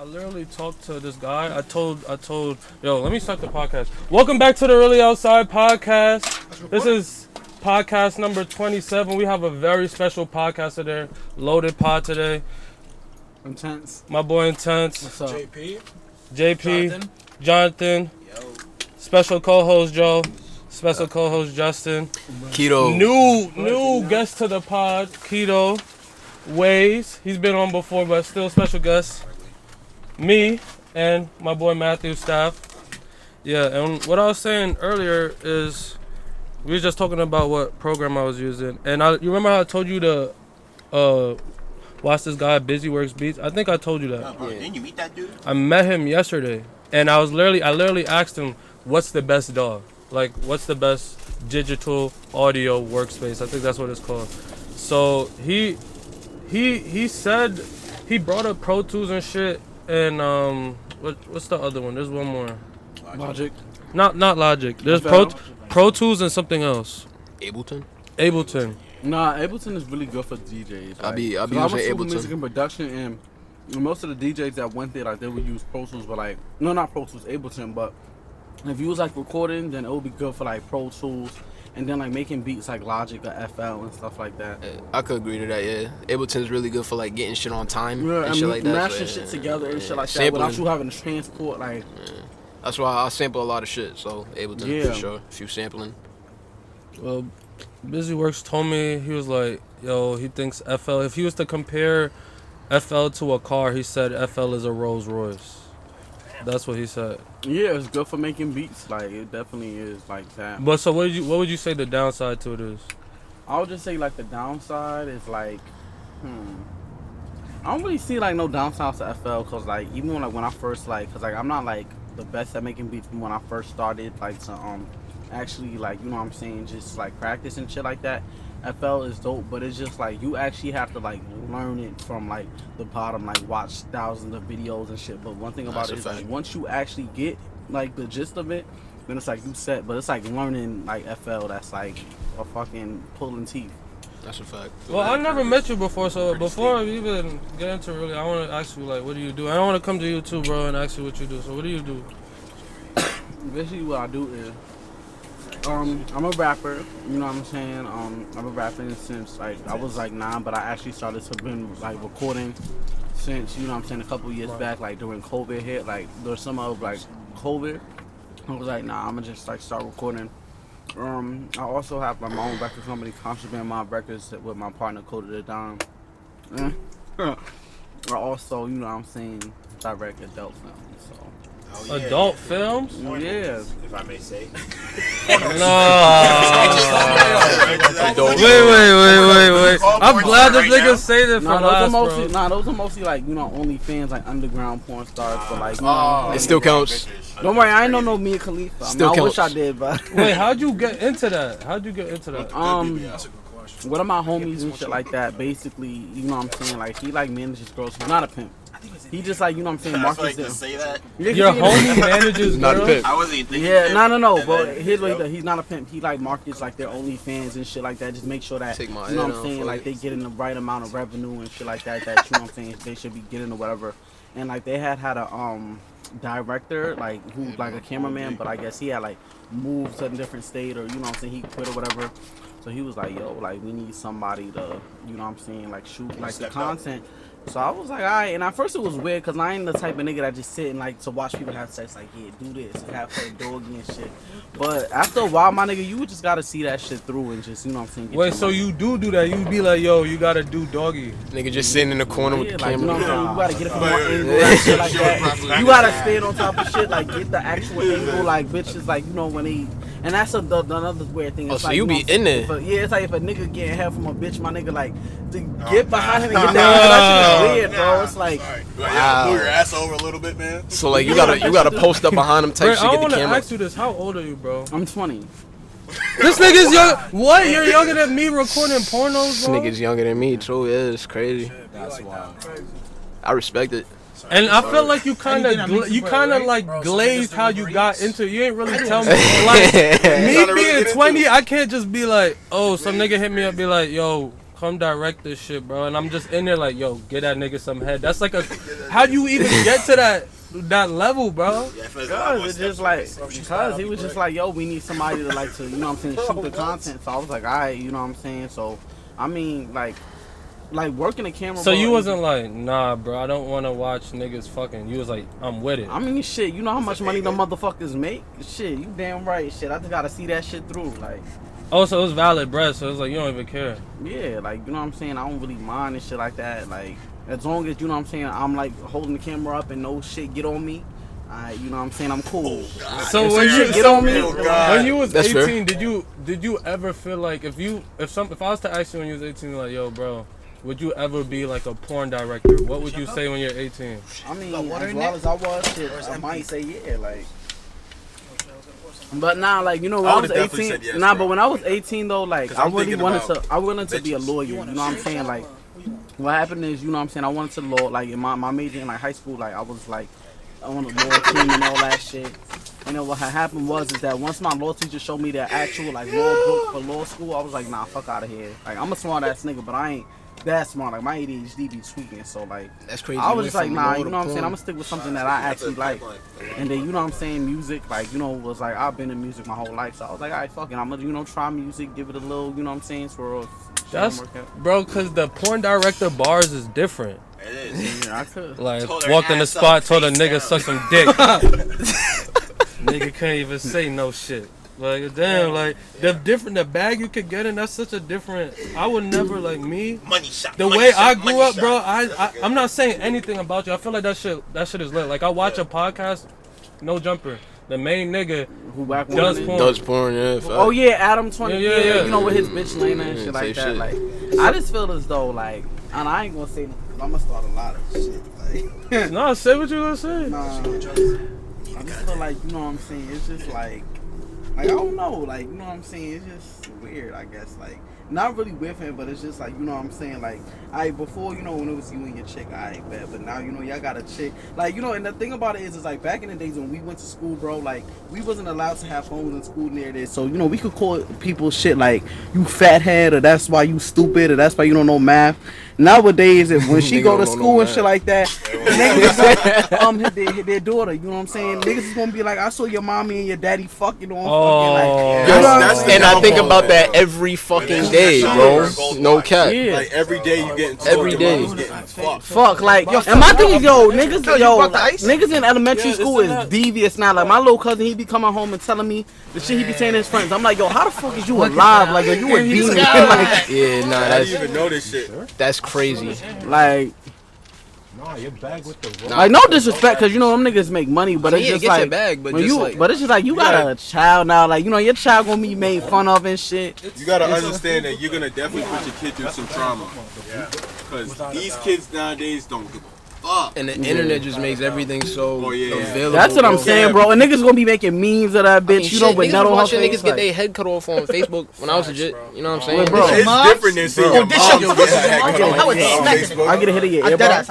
literally talked to this guy. I told, yo, let me start the podcast. Welcome back to the Really Outside podcast. This is podcast number 27. We have a very special podcast today. Loaded pod today. Intense. My boy Intense. What's up? JP. Jonathan. Yo. Special co-host Joe. Special co-host Justin. Keto. New guest to the pod, Keto. Ways. He's been on before, but still special guest. Me and my boy Matthew Staff. Yeah, and what I was saying earlier is we were just talking about what program I was using. And you remember how I told you to watch this guy, Busy Works Beats? I think I told you that. Yeah. Didn't you meet that dude? I met him yesterday, and I literally asked him, what's the best DAW? Like, what's the best digital audio workspace? I think that's what it's called. So he said he brought up Pro Tools and shit, and what's the other one? There's one more. Logic. Not Logic. There's Pro Tools and something else. Ableton. Nah, Ableton is really good for DJs. I'll be using Ableton. Music Ableton. and production, and most of the DJs that went there, like they would use Pro Tools, but like not Pro Tools, Ableton. But if you was like recording, then it would be good for like Pro Tools, and then like making beats like Logic or FL and stuff like that. I could agree to that. Yeah, Ableton's really good for like getting shit on time Yeah, and shit like that. mashing So, shit together and shit like that Sampling. without you having to transport like. That's why I sample a lot of shit. So Ableton for sure. If you sampling. Well, Busy Works told me, he was like, yo, he thinks FL, if he was to compare FL to a car, he said FL is a Rolls Royce. That's what he said. Yeah, it's good for making beats. Like it definitely is like that. But so what would you say the downside to it is? I would just say like the downside is like, I don't really see like no downside to FL, cause like even like when I first cause like I'm not like the best at making beats when I first started like to actually like, you know what I'm saying, just like practice and shit like that. FL is dope, but it's just like you actually have to like learn it from like the bottom, like watch thousands of videos and shit. But one thing about it is like once you actually get like the gist of it, then it's like you set. But it's like learning like FL that's like a fucking pulling teeth. That's a fact. Well, I never met you before, so before we even get into really, I want to ask you like, what do you do? I don't want to come to you too, bro, and ask you what you do. So what do you do? Basically what I do is I'm a rapper, you know what I'm saying? I've been rapping since like I was like 9, but I actually started to been like recording since, you know what I'm saying, a couple years back, like during COVID hit, like there's some of like COVID. I was like, nah, I'm gonna just like start recording. I also have my own record company, Contraband Mob Records, with my partner Cody the Don. I also, you know what I'm saying, direct adult films. So. Oh, yeah. Adult films? Yeah. If I may say. Wait. I'm glad this nigga say that for last, bro. Those are mostly like, you know, OnlyFans, like underground porn stars, but like, you know, It still counts. Don't worry, I ain't no Mia Khalifa. Still I wish counts. I did, but Wait, how'd you get into that? One of my homies and shit like that, basically, you know what I'm saying, like he like manages girls. He's not a pimp. He just like, you know what I'm saying, markets them. Say that. Your homie manages Not a girls? pimp. I wasn't even thinking. Yeah, no, but here's what he does. He's not a pimp. He like markets like their OnlyFans and shit like that. Just make sure that, you know what I'm saying, like they getting the right amount of revenue and shit like that. That, you know what I'm saying, they should be getting or whatever. And like they had a director, like who like a cameraman, but I guess he had like moved to a different state, or you know what I'm saying, he quit or whatever. So he was like, yo, like we need somebody to, you know what I'm saying, like shoot like the content. So I was like, alright, and at first it was weird because I ain't the type of nigga that just sit and like to watch people have sex, like, yeah, do this, have her doggy and shit. But after a while, my nigga, you just gotta see that shit through and just, you know what I'm saying. Wait, so you do that? You be like, yo, you gotta do doggy. Nigga just sitting in the corner with the like, camera. You know what I'm saying? You gotta get it from one angle and shit like that. You gotta stand on top of shit, like get the actual angle, like bitches, like, you know, when they. And that's another weird thing. It's so like, you be in there. Yeah, it's like if a nigga getting head from a bitch, my nigga, like, to get behind him and get down, that shit is weird, bro. It's like, wow. Pull your ass over a little bit, man. So like you gotta post up behind him type Wait, shit, I get the want to camera. ask you this. How old are you, bro? I'm 20. This nigga's young. What? You're younger than me recording pornos, This bro? nigga's younger than me too. Yeah, it's crazy. That's wild. I respect it. And I feel like you kind of like glazed how you got into it. You ain't really tell me. Like, me being 20, I can't just be like, oh, some nigga hit me up, be like, yo, come direct this shit, bro. And I'm just in there like, yo, get that nigga some head. That's like how do you even get to that level, bro? Because it's just like, because he was just like, yo, we need somebody to like to, you know what I'm saying, shoot the content. So I was like, all right, you know what I'm saying. So I mean, like working the camera. So bro, you wasn't like, nah, bro, I don't want to watch niggas fucking. You was like, I'm with it. I mean, shit, you know how much money them motherfuckers make? Shit, you damn right. Shit, I just gotta see that shit through. Like, oh, so it was valid breath. So it was like, you don't even care. yeah, like, you know what I'm saying? I don't really mind and shit like that. Like, as long as, you know what I'm saying, I'm like holding the camera up and no shit get on me. You know what I'm saying? I'm cool. So when you get on me, when you was That's 18, did you ever feel like if I was to ask you when you was 18, like, yo, bro, would you ever be like a porn director? What would you say when you're 18? I mean, as well as I was, shit, I might say yeah, like. But nah, like, you know, when I was 18, yes, but when I was 18 though, like, I really wanted to be a lawyer. You know what I'm saying? Like, what happened is, you know what I'm saying, I wanted to law, like, in my major in like high school, like, I was like on the law team and all that shit. And then what had happened was is that once my law teacher showed me the actual like law book for law school, I was like, nah, fuck out of here. Like, I'm a smart ass nigga, but I ain't that smart. Like, my ADHD be tweaking, so like, that's crazy. I was just like, nah, you know what I'm saying, I'm gonna stick with something that I actually like. And then, you know what I'm saying, music, like, you know, was like, I've been in music my whole life, so I was like, all right, fuck it, I'm gonna, you know, try music, give it a little, you know what I'm saying, swirl. That's, bro, cause the porn director bars is different. It is. Yeah, I could. Like, walked in the spot, told a nigga suck some dick. Nigga can't even say no shit. Like, damn, like, the bag you could get in, that's such a different, I would never, like, me, Money shot. the way I grew up, bro, I'm not saying anything about you. I feel like that shit is lit. Like, I watch a podcast, No Jumper. The main nigga who back does porn, yeah. Oh yeah, Adam 20, yeah. You know, with his bitch Lena and shit like that. Shit. Like, I just feel as though, like, and I ain't gonna say nothing, cause I'm gonna start a lot of shit. Like, No, say what you gonna say. I just feel like, you know what I'm saying, it's just like I don't know, like, you know what I'm saying, it's just weird, I guess, like, not really with him, but it's just like, you know what I'm saying, like, before, you know, when it was you and your chick, bet, but now, you know, y'all got a chick, like, you know, and the thing about it is like, back in the days when we went to school, bro, like, we wasn't allowed to have phones in school near this, so, you know, we could call people shit like, you fathead, or that's why you stupid, or that's why you don't know math. Nowadays, when she go to school and shit like that, niggas hit their daughter, you know what I'm saying? Niggas is gonna be like, I saw your mommy and your daddy fucking on fucking, like, you know, and I think about that every fucking day, bro. No cap. Yeah. Like, every day you getting every day. Fuck, like, and my thing is, niggas in elementary school is devious now. Like, my little cousin, he be coming home and telling me the shit he be saying to his friends. I'm like, yo, how the fuck is you alive? Like, are you a demon? Like, yeah, nah, I didn't even know this shit. That's crazy. like, you're back with the like, no disrespect, cause you know them niggas make money, but it's just get like, your bag, but when just you, like, but it's just like you got a child now, like, you know, your child gonna be made fun of and shit. You gotta understand that you're gonna definitely put your kid through some trauma. Because these kids nowadays don't give a fuck. And the internet just makes everything so available. That's what I'm saying, bro. And niggas gonna be making memes of that bitch, you know, with nut on her face. Niggas get their head cut off on Facebook when I was legit. You know what I'm saying? Bro, it's different than seeing your mom get her head cut off on Facebook. I get a hit of your ear, bro. That's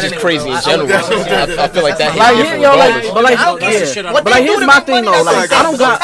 just crazy in general. I feel like that. Like, yo, like, but like, here's my thing though. Like, I don't got.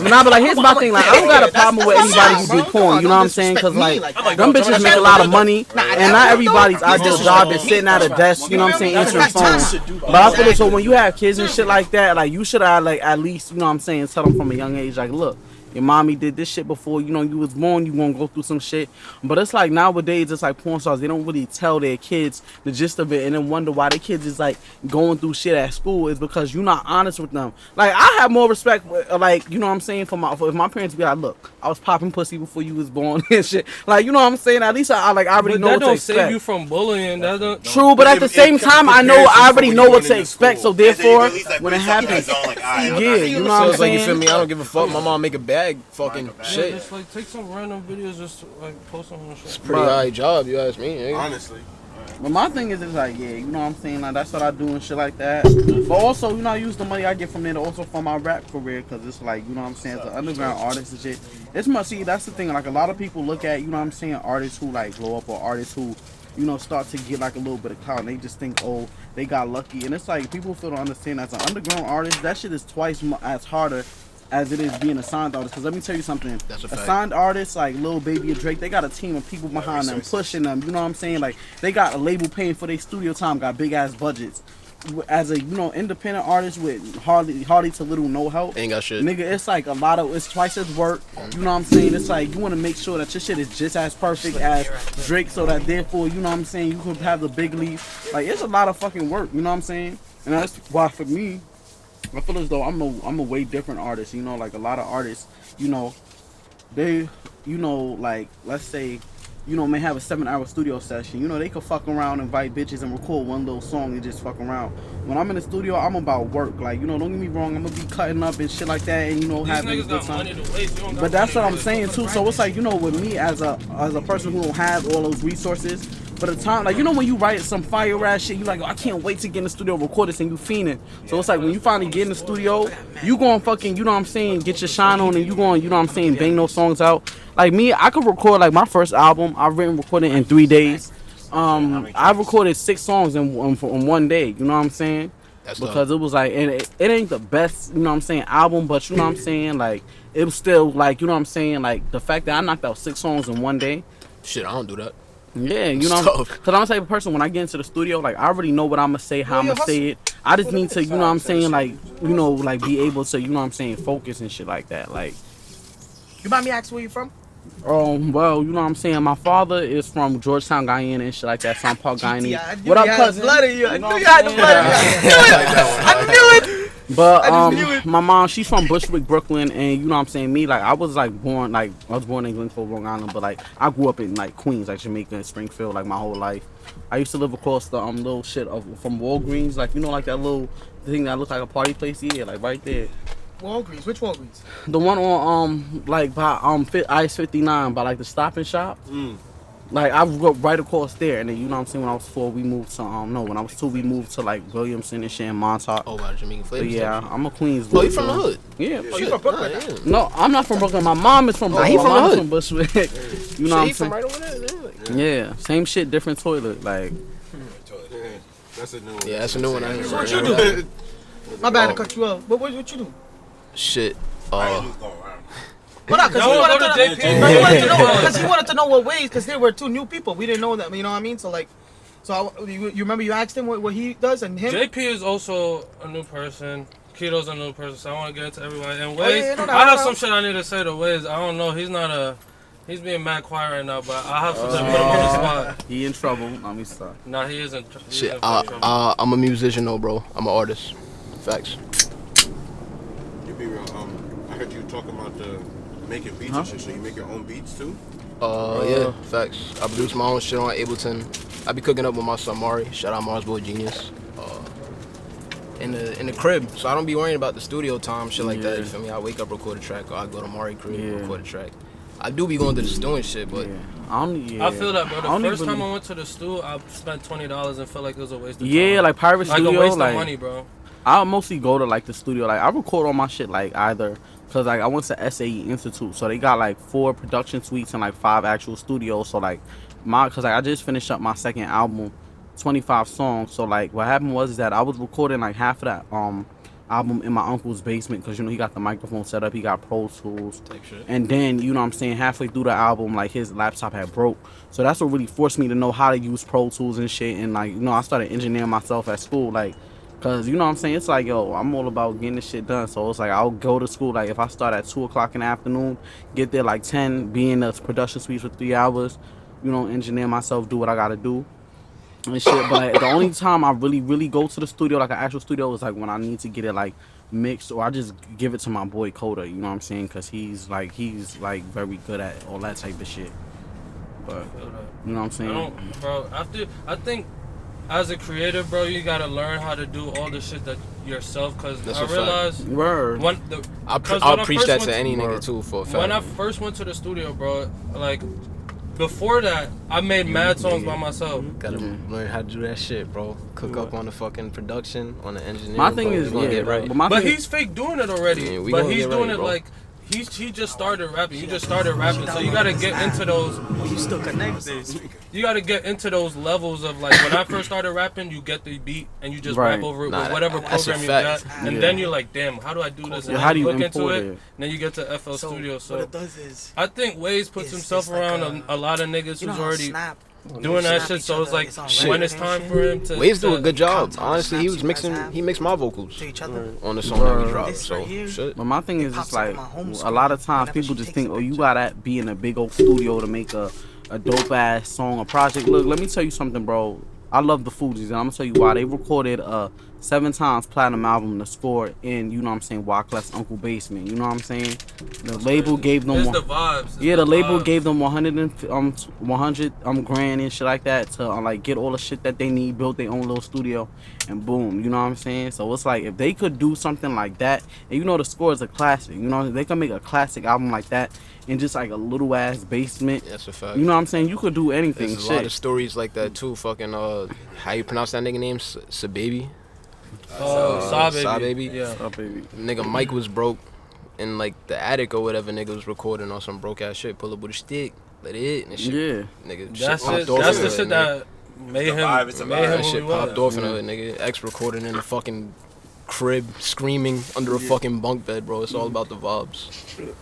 Nah, but like, here's my thing. Like, I don't got a problem with anybody who do porn. You know what I'm saying? Cause like, them bitches make a lot of money, and not everybody's ideal job is sitting at a desk. You know what I'm saying? Answering phones. But I feel like, so when you have kids and shit like that, like, you should have, like, at least, you know what I'm saying, tell them from a young age, like, look, your mommy did this shit before, you know, you was born, you gonna go through some shit. But it's like nowadays, it's like porn stars, they don't really tell their kids the gist of it and then wonder why their kids is like going through shit at school is because you're not honest with them. Like, I have more respect, like, you know what I'm saying, for if my parents be like, look, I was popping pussy before you was born and shit. Like, you know what I'm saying? At least I already know what to expect. That don't save you from bullying. That don't. True, but at the same time, I already know what to expect. So therefore, when it happens, yeah, you know what I'm Like, saying? you feel me? I don't give a fuck. My mom make a bag, fucking shit. Just like take some random videos, just like post them on the show. It's a pretty high job, you ask me. Nigga. Honestly. But my thing is, it's like, yeah, you know what I'm saying? Like, that's what I do and shit like that. But also, you know, I use the money I get from it also for my rap career, because it's like, you know what I'm saying, as an underground artist and shit. It's much, see, that's the thing. Like, a lot of people look at, you know what I'm saying, artists who, like, blow up or artists who, you know, start to get, like, a little bit of clout, and they just think, oh, they got lucky. And it's like, people feel to understand, as an underground artist, that shit is twice as harder as it is being a signed artist. Because let me tell you something. That's a a fact. signed artist like Lil Baby or Drake, they got a team of people behind them, pushing them. You know what I'm saying? Like, they got a label paying for their studio time, got big ass budgets. As a independent artist with hardly to little no help, Ain't got shit. nigga, it's like it's twice as work. You know what I'm saying? It's like you want to make sure that your shit is just as perfect as Drake, so that therefore, you know what I'm saying, you could have the big leap. Like, it's a lot of fucking work. You know what I'm saying? And that's why for me, I feel as though I'm a way different artist. You know, like a lot of artists, they, like, let's say, may have a 7-hour studio session. They could fuck around, invite bitches, and record one little song and just fuck around. When I'm in the studio, I'm about work. Like, don't get me wrong, I'm gonna be cutting up and shit like that, and having a good time. But that's what I'm saying too. So it's like, with me as a person who don't have all those resources. But the time, like, when you write some fire ass shit, you like, I can't wait to get in the studio, record this, and you fiending. So it's like when you finally get in the studio, you going fucking, get your shine on, and you going, bang those songs out. Like me, I could record like my first album. I've recorded in 3 days. I recorded 6 songs in one day. You know what I'm saying? Because it was like, and it ain't the best, album, but you know what I'm saying? Like, it was still like, like the fact that I knocked out 6 songs in one day. Shit, I don't do that. Yeah, because I'm the type of person, when I get into the studio, like, I already know what I'm gonna say, how I'm gonna say it. I just need to, like, like, be able to, focus and shit like that. Like, you mind me asking where you from? Well, my father is from Georgetown, Guyana and shit like that, South Park, Guyana. What up, cousin? I knew you had the blood of you. I knew it. But my mom, she's from Bushwick, Brooklyn, and me, like, I was born in Glencoe, Long Island, but like I grew up in like Queens, like Jamaica and Springfield, like my whole life. I used to live across the little shit from Walgreens, like like that little thing that looked like a party place, yeah, like right there. Walgreens, which Walgreens? The one on like by Ice 59 by like the Stop and Shop. Like, I grew up right across there, and then, when I was 4, we moved to, when I was 2, we moved to, like, Williamson and shit, and Montauk. Oh, wow, Jamaican flavor. Yeah, I'm a Queens. Oh, you from the hood? Yeah. Oh, you from Brooklyn? Yeah. No, I'm not from Brooklyn. My mom is from Brooklyn. He from the hood. From Bushwick. You know what I'm saying? Right over there. Yeah, same shit, different toilet. Like, That's a new one. Yeah, that's a new one. So what you do? My bad to cut you off. What you do? Shit. Well, not because he wanted to know. Because he wanted to know what ways. Because there were 2 new people. We didn't know them. You know what I mean? So like, you remember you asked him what he does and him. JP is also a new person. Keto's a new person. So I want to get to everybody. And Waze, I have some shit I need to say to Waze. I don't know. He's being mad quiet right now, but I have to put him on the spot. He in trouble. Let me stop. Nah, he isn't. Shit. I'm a musician though, bro. I'm an artist. Facts. You be real. I heard you talking about making beats and shit. So you make your own beats too? Yeah, facts. I produce my own shit on Ableton. I be cooking up with my son Mari. Shout out Mars Boy Genius. In the crib, so I don't be worrying about the studio time, shit like that. You feel me? I wake up, record a track, or I go to Mari crib, record a track. I do be going to the studio and shit, but I feel that, bro. The first time I went to the studio, I spent $20 and felt like it was a waste of time. Yeah, like Pirate Studio, like a waste of money, bro. I mostly go to like the studio. Like, I record all my shit like either. Cause like I went to SAE Institute, so they got like 4 production suites and like 5 actual studios. So like cause like I just finished up my second album, 25 songs. So like what happened was that I was recording like half of that album in my uncle's basement, cause he got the microphone set up, he got Pro Tools, and then halfway through the album, like his laptop had broke. So that's what really forced me to know how to use Pro Tools and shit. And like I started engineering myself at school, like. Cause it's like, yo, I'm all about getting this shit done. So it's like I'll go to school, like if I start at 2:00 in the afternoon, get there like 10, be in the production suite for 3 hours, engineer myself, do what I gotta do and shit. But like, the only time I really go to the studio, like an actual studio, is like when I need to get it like mixed, or I just give it to my boy Coda, cause he's very good at all that type of shit. But you know what I'm saying? I think as a creator, bro, you gotta learn how to do all the shit that yourself. Cause I realized I'll preach that to any nigga too for a fact. When I first went to the studio, bro, like before that, I made mad songs by myself. Gotta learn how to do that shit, bro. Cook up on the fucking production, on the engineering. My thing is, get right. But he's fake doing it already. Yeah, but he's doing it like he just started rapping. You just started rapping, so you gotta get into those. You still connected. You gotta get into those levels of like when I first started rapping, you get the beat and you just Right. rap over it with whatever program you fact. got, and then you're like, damn, how do I do this? And Yeah, how do you look into import it, it? and then you get to FL Studio. What So it does is, I think Waze puts himself like around a lot of niggas you know who's how already Snap doing that snap shit. each So it's other, like it's on when Reddit it's and time shit. for him to. Waves do a good job. Content Honestly, he snaps was you guys mixing. have He mixed my vocals to each other. on the song that we dropped. This So right here. shit. But my thing is pops just up on like my home a screen lot of times whenever people she just takes think, a oh, you picture. gotta be in a big old studio to make a dope ass song or project. Look, let me tell you something, bro. I love the Fugees, and I'm gonna tell you why. They recorded 7 times platinum album to score in, you know what I'm saying, Wyclef's Uncle Basement. You know what I'm saying? The label gave them It's the vibes. It's the label vibes. gave them 100 grand and shit like that to like get all the shit that they need, build their own little studio, and boom, you know what I'm saying? So it's like if they could do something like that, and you know the score is a classic, you know, they can make a classic album like that in just like a little ass basement. That's a fact. You know what I'm saying? You could do anything. There's a lot Shit. of stories like that too. Fucking how you pronounce that nigga name? Sababy. Saw baby. Saw Baby. Yeah. Oh, baby. Nigga Mike was broke in like the attic or whatever. Nigga was recording on some broke ass shit. Pull up with a stick, let it hit, and shit. Yeah. Nigga, That's shit it. popped off That's in the the shit hood, nigga. that made him. vibe, it's a Made vibe. him That who he shit popped was. off in the hood, nigga. X recording in the fucking crib, screaming under a fucking bunk bed, bro. It's all about the vibes.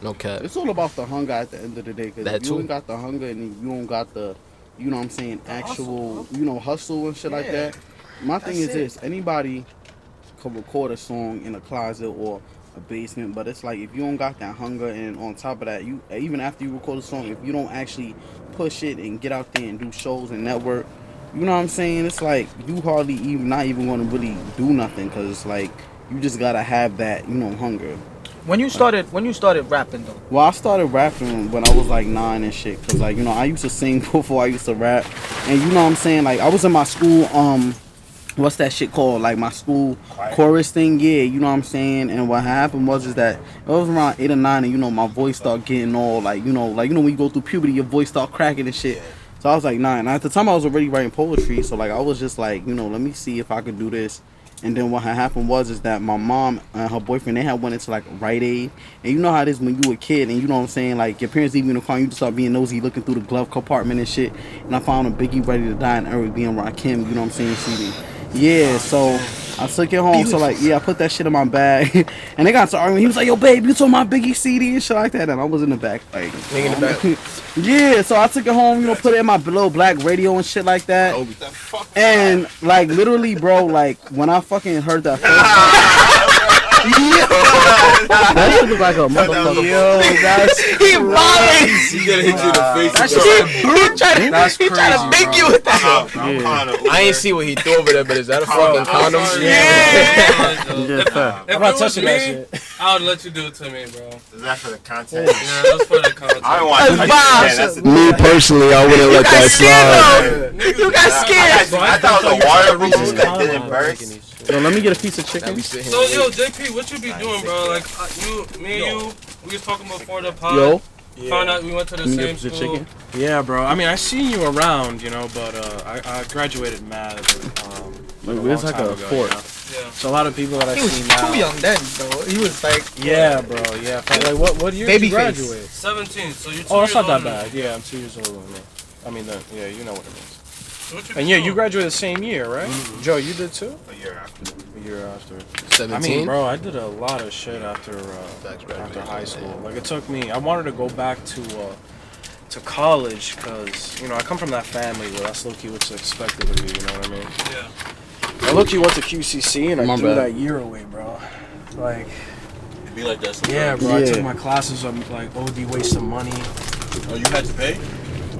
No cap. It's all about the hunger at the end of the day. Cause That if you too. ain't got the hunger and you don't got the, you know what I'm saying, actual, you know, hustle and shit like that. My thing is this: anybody can record a song in a closet or a basement, but it's like if you don't got that hunger, and on top of that, you even after you record a song, if you don't actually push it and get out there and do shows and network, you know what I'm saying? It's like you hardly even not even going to really do nothing, because it's like you just gotta have that, you know, hunger. When you started rapping though, Well, I started rapping when I was like 9 and shit, cause like, you know, I used to sing before I used to rap, and you know what I'm saying, like I was in my school what's that shit called, like my school chorus thing, yeah, you know what I'm saying. And what happened was is that it was around 8 or 9, and you know my voice started getting all like you know when you go through puberty, your voice start cracking and shit. So I was like 9. At the time I was already writing poetry, so like I was just like, you know, let me see if I could do this. And then what had happened was is that my mom and her boyfriend, they had went into like Rite Aid, and you know how it is when you a kid, and you know what I'm saying, like your parents leave you in the car, and you just start being nosy, looking through the glove compartment and shit. And I found a Biggie Ready to Die and Eric B and Rakim, you know what I'm saying, CD. Yeah, so I took it home. So like, yeah, I put that shit in my bag, and they got to arguing. He was like, "Yo, babe, you told my Biggie CD and shit like that," and I was in the back, like, Nigga in the back. yeah. So I took it home, you know, put it in my little black radio and shit like that. And like literally, bro, like when I fucking heard that first that shit look like a motherfucker. Yo, that's he violated. He gonna hit you in the face. He tried to make you with that. I ain't see what he threw over there, but is that a fucking condom? Yeah, fair. If I'm not it was touching me, that shit. I would let you do it to me, bro. Is that for the content? Yeah, that's for the content. I don't want to That's touch Me personally, I wouldn't let that slide. You got scared. I thought it was a waterproof that didn't burst. Yo, let me get a piece of chicken. We sit here So and yo, wait. JP, what you be doing, bro? Like me and you, we was talking before the pod. Yo, Found out we went to the let me same get a piece of school. chicken. Yeah, bro. I mean, I seen you around, you know, but I graduated mad. Where's like a fork? Yeah. So a lot of people that I He was see now. too young then, bro. He was like, Yeah, bro. Yeah. Like, what year did you Babyface. graduate? 17. So you. Oh, that's not that older than bad. me. Yeah, I'm 2 years older than you. I mean, yeah, you know what it means. So what And yeah, you graduated the same year, right? Joe, you did too? A year after. A year after. 17. I mean, bro, I did a lot of shit after graduation, high school. Like, it took me. I wanted to go back to college because, you know, I come from that family where that's low-key what's expected of you, you know what I mean? Yeah. I low-key went to QCC and I My threw bad. that year away, bro. Like, It be like that sometimes. yeah, bro, I Yeah. took my classes, I'm like, OD waste of money. Oh, you had to pay?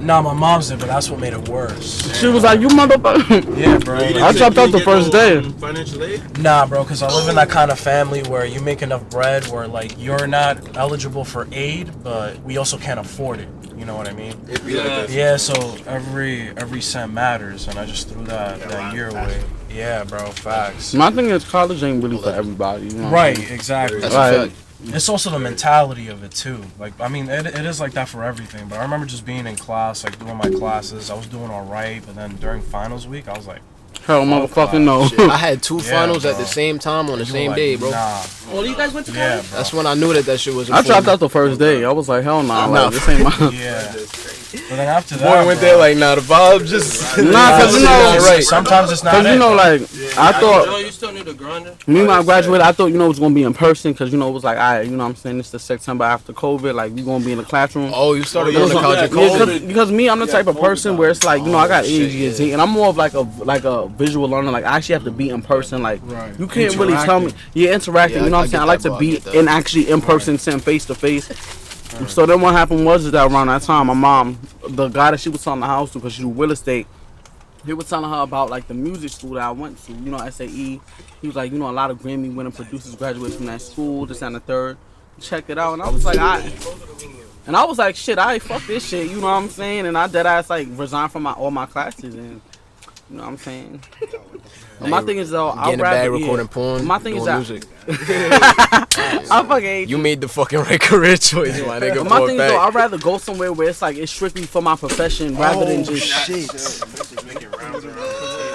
Nah, my mom's did, but that's what made it worse. She was like, "You motherfucker." Yeah, bro. You didn't I say dropped you out the get first no, day. Financial aid? Nah, bro, because I live in that kind of family where you make enough bread where, like, you're not eligible for aid, but we also can't afford it. You know what I mean? It be like that. Yeah, so every cent matters, and I just threw that year away. Yeah, bro, facts. My thing is, college ain't really for everybody. You know what I'm Right, saying? exactly. That's Right. a fact. It's also the mentality of it too. Like, I mean, it is like that for everything. But I remember just being in class, like doing my classes. I was doing all right, but then during finals week, I was like, Hell, motherfucking no. Shit, I had 2 Yeah, finals at bro. the same time on the same Like, day, bro. Nah. Well, you guys went to Yeah, college? bro. That's when I knew that shit was I important. dropped out the first day. I was like, hell nah. Nah, Like, this ain't my. Yeah. But then after that, Boy went bro, there like, nah, the vibe just. Nah, cause you know, right. sometimes it's not. cause you know, like, I thought. Joe, you still need a grinder? Me when I graduated, I thought, you know, it was gonna be in person, cause you know it was like, alright, you know what I'm saying, it's the September after COVID, like we gonna be in the classroom. Oh, you started It was going to on- college in yeah, COVID? because me, I'm the type of person where it's like, you know, I got shit, ADHD, and I'm more of like a visual learner. Like I actually have to be in person. Like you can't really tell me, interacting. Yeah, you know what I I'm saying? I get like that, to bro, I be get that. in actually in person, sitting face to face. So then what happened was that around that time, my mom, the guy that she was selling the house to, because she do real estate, he was telling her about like the music school that I went to, you know, SAE. He was like, you know, a lot of Grammy winning producers graduate from that school, this and the third. Check it out. And I was like, shit, I fuck this shit, you know what I'm saying? And I dead ass like resigned from all my classes, and you know what I'm saying? But my thing is though, I'll Getting a rather bag, recording porn, my thing is doing that music. I fucking hate You made the fucking right career choice, my nigga. But my for a thing is though, fact. I'd rather go somewhere where it's like it's strictly for my profession rather than just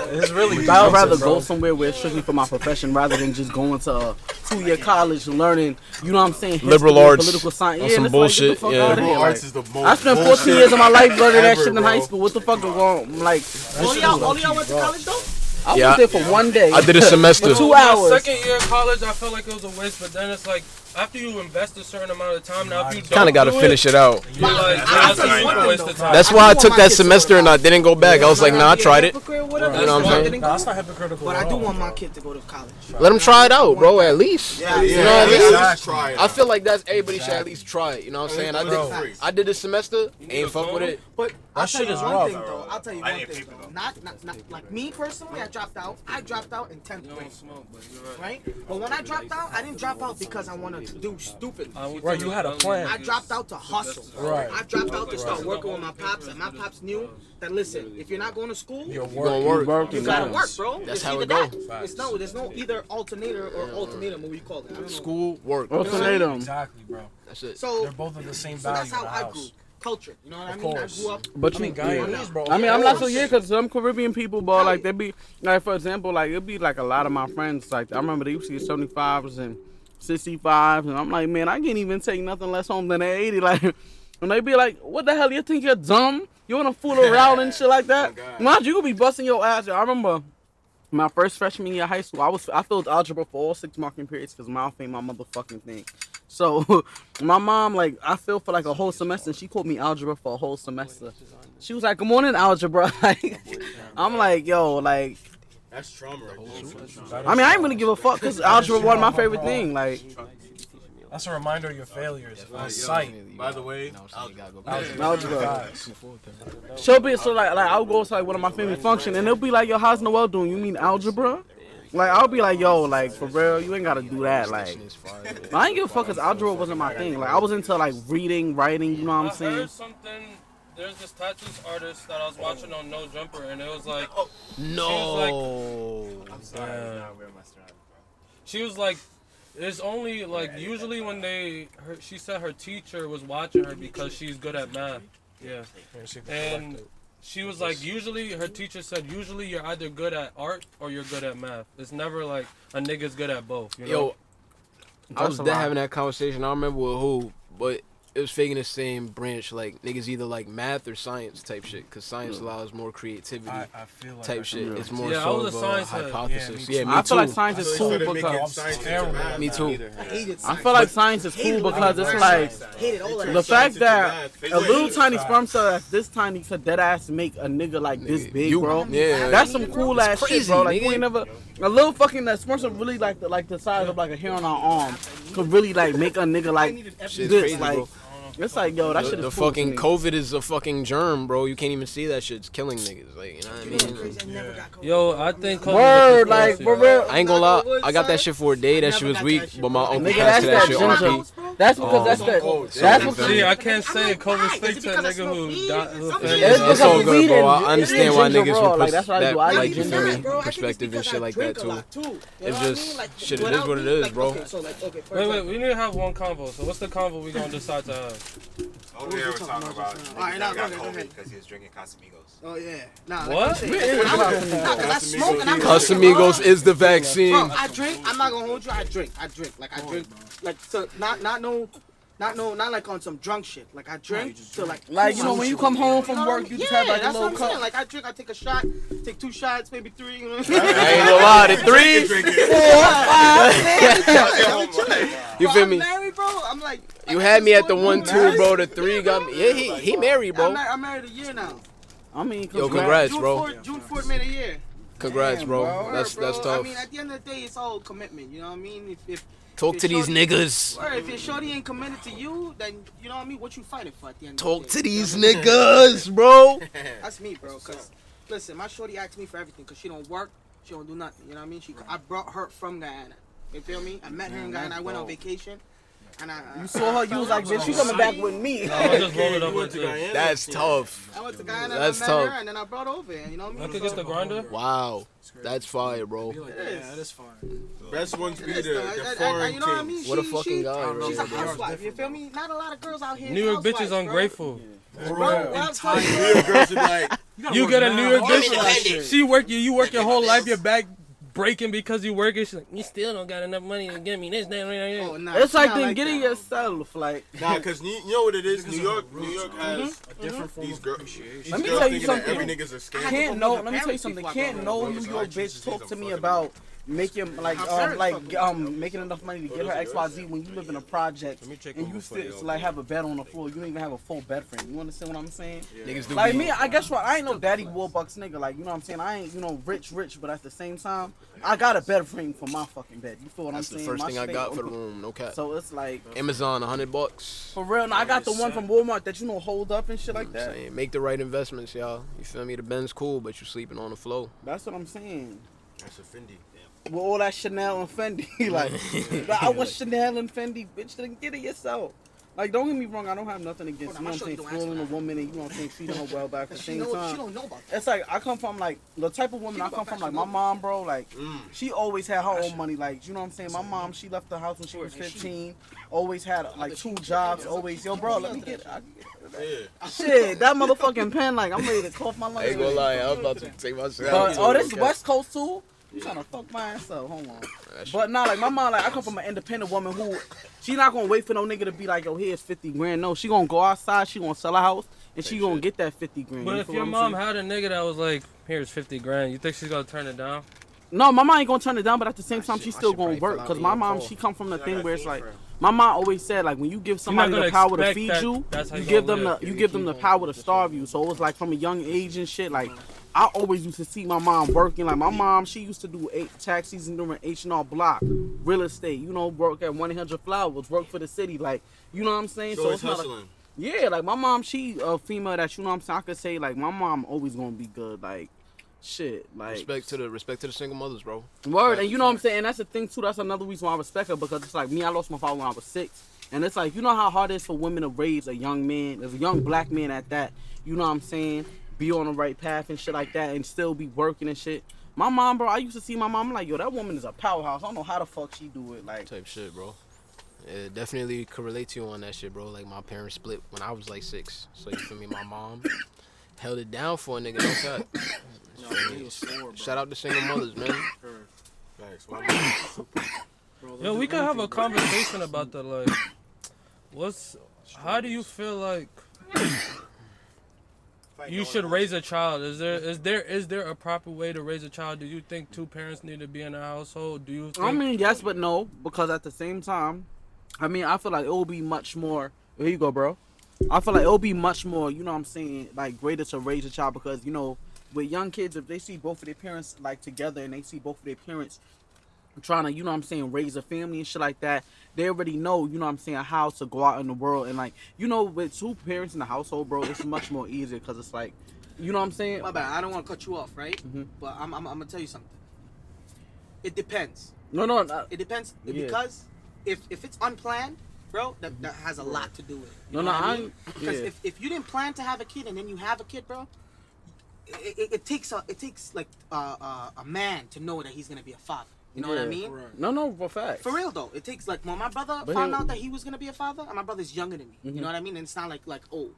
It's really I'd rather bouncing, go bro. somewhere where it's strictly for my profession rather than just going to a 2-year college and learning, you know what I'm saying, history, Liberal arts, political science. on Yeah, some it's like, get the bullshit, fuck yeah. outta here. Liberal Like, arts is the most I spent 14 bullshit years of my life learning that ever, shit in high bro. school. What the fuck is wrong? Like, All y'all went to college though? I Yeah. was there for one day. I did a semester. For 2 My hours. second year of college, I felt like it was a waste, but then it's like after you invest a certain amount of time, now if you don't Kind of got to do finish it out. you're like, I'll that's tell you a one super thing, waste though. of time. That's why I took that semester and I didn't go back. I was like, nah, I tried it. You know what I'm saying? That's not hypocritical. But at I do all. want my kid to go to college. Let him try it out, bro, at least. Yeah, You know what I mean? Exactly. Try it. I feel like that's everybody should at least try it. You know what I'm saying? Bro. I did this semester, ain't fuck with it. But I'll That tell shit you is one rough. thing though. I'll tell you one thing though. Not like me personally. I dropped out. I dropped out in 10th grade. Right? But when I dropped out, I didn't drop out because I wanted to do stupid. Right, you had a plan. I dropped out to hustle. Right. I dropped out to start working with my pops, and my pops knew that listen, if you're not going to school, You're You gonna work. you gotta work, bro. That's It's how either it go. that. It's no, there's no either alternator or ultimatum. What we call it. I don't know. School, work. Ultimatum. Exactly, bro. That's it. So, They're both of the same so value that's in how the I house. grew. Culture. You know what I Of mean? course. I grew up. But I mean, Guyanese, bro. I mean, I'm not so because some Caribbean people, bro, like they be like, for example, like it'd be like a lot of my friends, like I remember they used to get 75s and 65s, and I'm like, man, I can't even take nothing less home than an 80. Like, and they be like, what the hell, you think you're dumb? You wanna fool around and shit like that? Mind you, could be busting your ass. I remember my first freshman year of high school, I failed algebra for all 6 marking periods because mouth ain't my motherfucking thing. So my mom, like, I failed for like a whole semester, and she called me algebra for a whole semester. She was like, "Good morning, algebra." Like, I'm like, yo, like, That's trauma. I mean, I ain't really give a fuck because algebra wasn't my favorite thing. Like, That's a reminder of your failures on sight. By the way, algebra. She'll be so like I'll go to like one of my family function, and they'll be like, "Yo, how's Noel doing? You mean algebra?" Like, I'll be like, yo, like, for real, you ain't gotta do that. Like, I ain't give a fuck because algebra wasn't my thing. Like, I was into like reading, writing, you know what I'm I saying? heard something. There's this tattoos artist that I was watching on No Jumper, and it was like, No. she was like, it's only like usually when she said her teacher was watching her because she's good at math. Yeah, and she was like, usually her teacher said, usually you're either good at art or you're good at math. It's never like a nigga's good at both. You know? Yo, I was That's a there lot. having that conversation. I don't remember with who, but it was faking the same branch. Like niggas either like math or science type shit, cause science allows more creativity I feel like type that's shit. real. It's more Yeah, I so was of a a science head. hypothesis. Yeah, Yeah, me me I feel like too. science is cool Instead of making because science terrible. into math, Me too. I hated I science. feel like science is cool because it's like Hated all of the that. fact into that math. a little tiny sperm cell that's this tiny could dead ass make a nigga like this big, You- bro. yeah. That's some cool ass shit, crazy, bro. Like, nigga. you ain't never a little fucking that sperm cell really like the size of like a hair on our arm could really like make a nigga like Shit's this, crazy, like. bro. It's like, yo, that shit is The cool to fucking me. COVID is a fucking germ, bro. You can't even see that shit. It's killing niggas. Like, you know what I mean? Crazy, I never got COVID. Yo, I think Word, like, for real. I ain't gonna lie. I got that shit for a day. That shit was weak, but my uncle Nigga, passed that's that that shit ginger. on repeat. That's because that's what. See, I can't say like, COVID's why? fake Is to it a because I nigga smoke who weed? died. It's It's It's all because good, weed bro. and- I understand why ginger niggas raw, would like, put that's what I do. I that, eat like, you ginger. feel me, Bro, I think perspective and because shit I like drink that a too. lot, too. You know It's what I just mean? Like, shit. It without is what it me, is, like, bro. Okay, so like, okay, for Wait, example, we need to have one convo. So what's the convo we gonna decide to have? Over here we're talking about Alright, now got go COVID ahead. because he was drinking Casamigos. Oh yeah. Nah. What? Like, cause I smoke and I'm Casamigos is the vaccine. Bro, I drink. I'm not gonna hold you. I drink. Like I drink. Like so, not like on some drunk shit. Like I drink to like you know when you come home from work, you just have like a that's little what I'm saying. cup. Like I drink, I take a shot, take 2 shots, maybe 3. You know what I ain't gonna lie, the 3. You feel me? I'm married, bro. I'm like. You had me at the 1-2, bro. The 3 got me. Yeah, he married, bro. I'm married a year now. I mean, Yo, congrats, bro. June 4th made a year. Congrats, bro. Damn, That's Bro, tough. I mean, at the end of the day, it's all commitment. You know what I mean? If Talk to these niggas. Or if your shorty ain't committed to you, then you know what I mean. What you fighting for at the end? Talk of to the day? these niggas, bro. That's me, bro. Cause listen, my shorty asks me for everything. Cause she don't work, she don't do nothing. You know what I mean? I brought her from Guyana. You feel me? I met her in Guyana. I went on vacation. And You saw her, you was like, bitch, you coming back with me. I'll just roll it up with this. That's tough. I went to Guyana That's and I met tough. her, and then I brought her over. And you know what I I mean? could get the grinder. Wow. That's fire, bro. Yeah, that is fine. Best ones be the I- foreign you know what I teams. mean? What a fucking guy, bro. She's a housewife. You feel me? Not a lot of girls out here. New York bitch is housewives, bro. ungrateful. Bro, what I'm telling you, Real girls would be like, You get a New York hard. bitch. You work your whole life. Your back breaking because you working. She's like, you still don't got enough money to give me this. oh, nah, It's like not then get it that. yourself. Like, nah, cause you know what it is. New York has A different form these of girls. appreciation. These Let me girls tell you thinking that something. every nigga's a scam. can't know. Let me tell you something. Can't no New York bitch talk to me about making making enough money to get her XYZ when you live in a project and you still like have a bed on the floor. You don't even have a full bed frame. You understand what I'm saying? Niggas do Like be- me, I guess what I ain't no daddy Warbucks nigga. Like you know what I'm saying? I ain't rich, but at the same time, I got a bed frame for my fucking bed. You feel what That's I'm the saying? first My thing I shit got on for the the- room. No cap. So it's like Amazon, $100. for real. Now I got the one from Walmart that hold up and shit like that. Saying, make the right investments, y'all. You feel me? The Ben's cool, but you sleeping on the floor. That's what I'm saying. That's a Fendi. With all that Chanel and Fendi, like I want Chanel and Fendi, bitch. Then get it yourself. Like, don't get me wrong, I don't have nothing against, you know what I'm saying, fooling a woman and, you know what I'm saying, treating her well, but at the same She time, don't know about that. it's like, I come from, like, the type of woman I come from, like, my mom, bro, like, she always had her own money, like, you know what I'm saying, my mom, she left the house when she was 15, always had, like, 2 jobs, always, yo, bro, let me get, shit, that motherfucking pen, like, I'm ready to cough my lungs. I ain't gonna lie, I was about to take my shit But, out. oh, this is West Coast, too? You trying to fuck my ass up, hold on. But nah, like my mom, like I come from an independent woman who, she not gonna wait for no nigga to be like, yo, here's 50 grand. No, she gonna go outside, she gonna sell a house, and she gonna get that 50 grand. But You if feel your what I'm mom saying? had a nigga that was like, here's 50 grand, you think she's gonna turn it down? No, my mom ain't gonna turn it down, but at the same time, she's still gonna work. Cause my mom, she come from the thing where it's like, my mom always said, like when you give somebody the power to feed you, you give them the power to starve you. So it was like from a young age and shit, like. I always used to see my mom working. Like my mom, she used to do 8 taxis and doing H&R Block, real estate. You know, work at 100 Flowers, work for the city. Like, you know what I'm saying? So it's not hustling. yeah, like my mom, she a female that you know what I'm saying. I could say like my mom always gonna be good. Like, shit, like Respect to the single mothers, bro. word. And you know what I'm saying. And that's the thing too. That's another reason why I respect her because it's like me. I lost my father when I was 6, and it's like you know how hard it is for women to raise a young man, as a young black man at that. You know what I'm saying? Be on the right path and shit like that and still be working and shit. My mom, bro, I used to see my mom, I'm like, yo, that woman is a powerhouse. I don't know how the fuck she do it. Like, Type shit, bro. Yeah, definitely could relate to you on that shit, bro. Like my parents split when I was like 6. So you feel me? My mom held it down for a nigga. No cut. Shout out to single mothers, man. Thanks. Yo, we could have a conversation about the like, how do you feel like you should raise a child? Is there a proper way to raise a child? Do you think 2 parents need to be in a household? Do you think I mean, yes, but no, because at the same time, I mean, I feel like it will be much more. Here you go, bro. I feel like it'll be much more, you know what I'm saying, like greater to raise a child because, you know, with young kids, if they see both of their parents like together and they see both of their parents trying to, you know what I'm saying, raise a family and shit like that, they already know, you know what I'm saying, how to go out in the world. And like, you know, with 2 parents in the household, bro, it's much more easier because it's like, you know what I'm saying? My bad. I don't want to cut you off, right? But I'm gonna tell you something. It depends. No. It depends Yeah. because if it's unplanned, bro, that has a lot to do with it. You No, know no, what I mean? I- Because yeah. if you didn't plan to have a kid and then you have a kid, bro, it takes like a man to know that he's gonna be a father. You know what I mean? No, for fact. For real though, it takes like when my brother found out that he was gonna be a father, and my brother's younger than me. You know what I mean? And it's not like oh,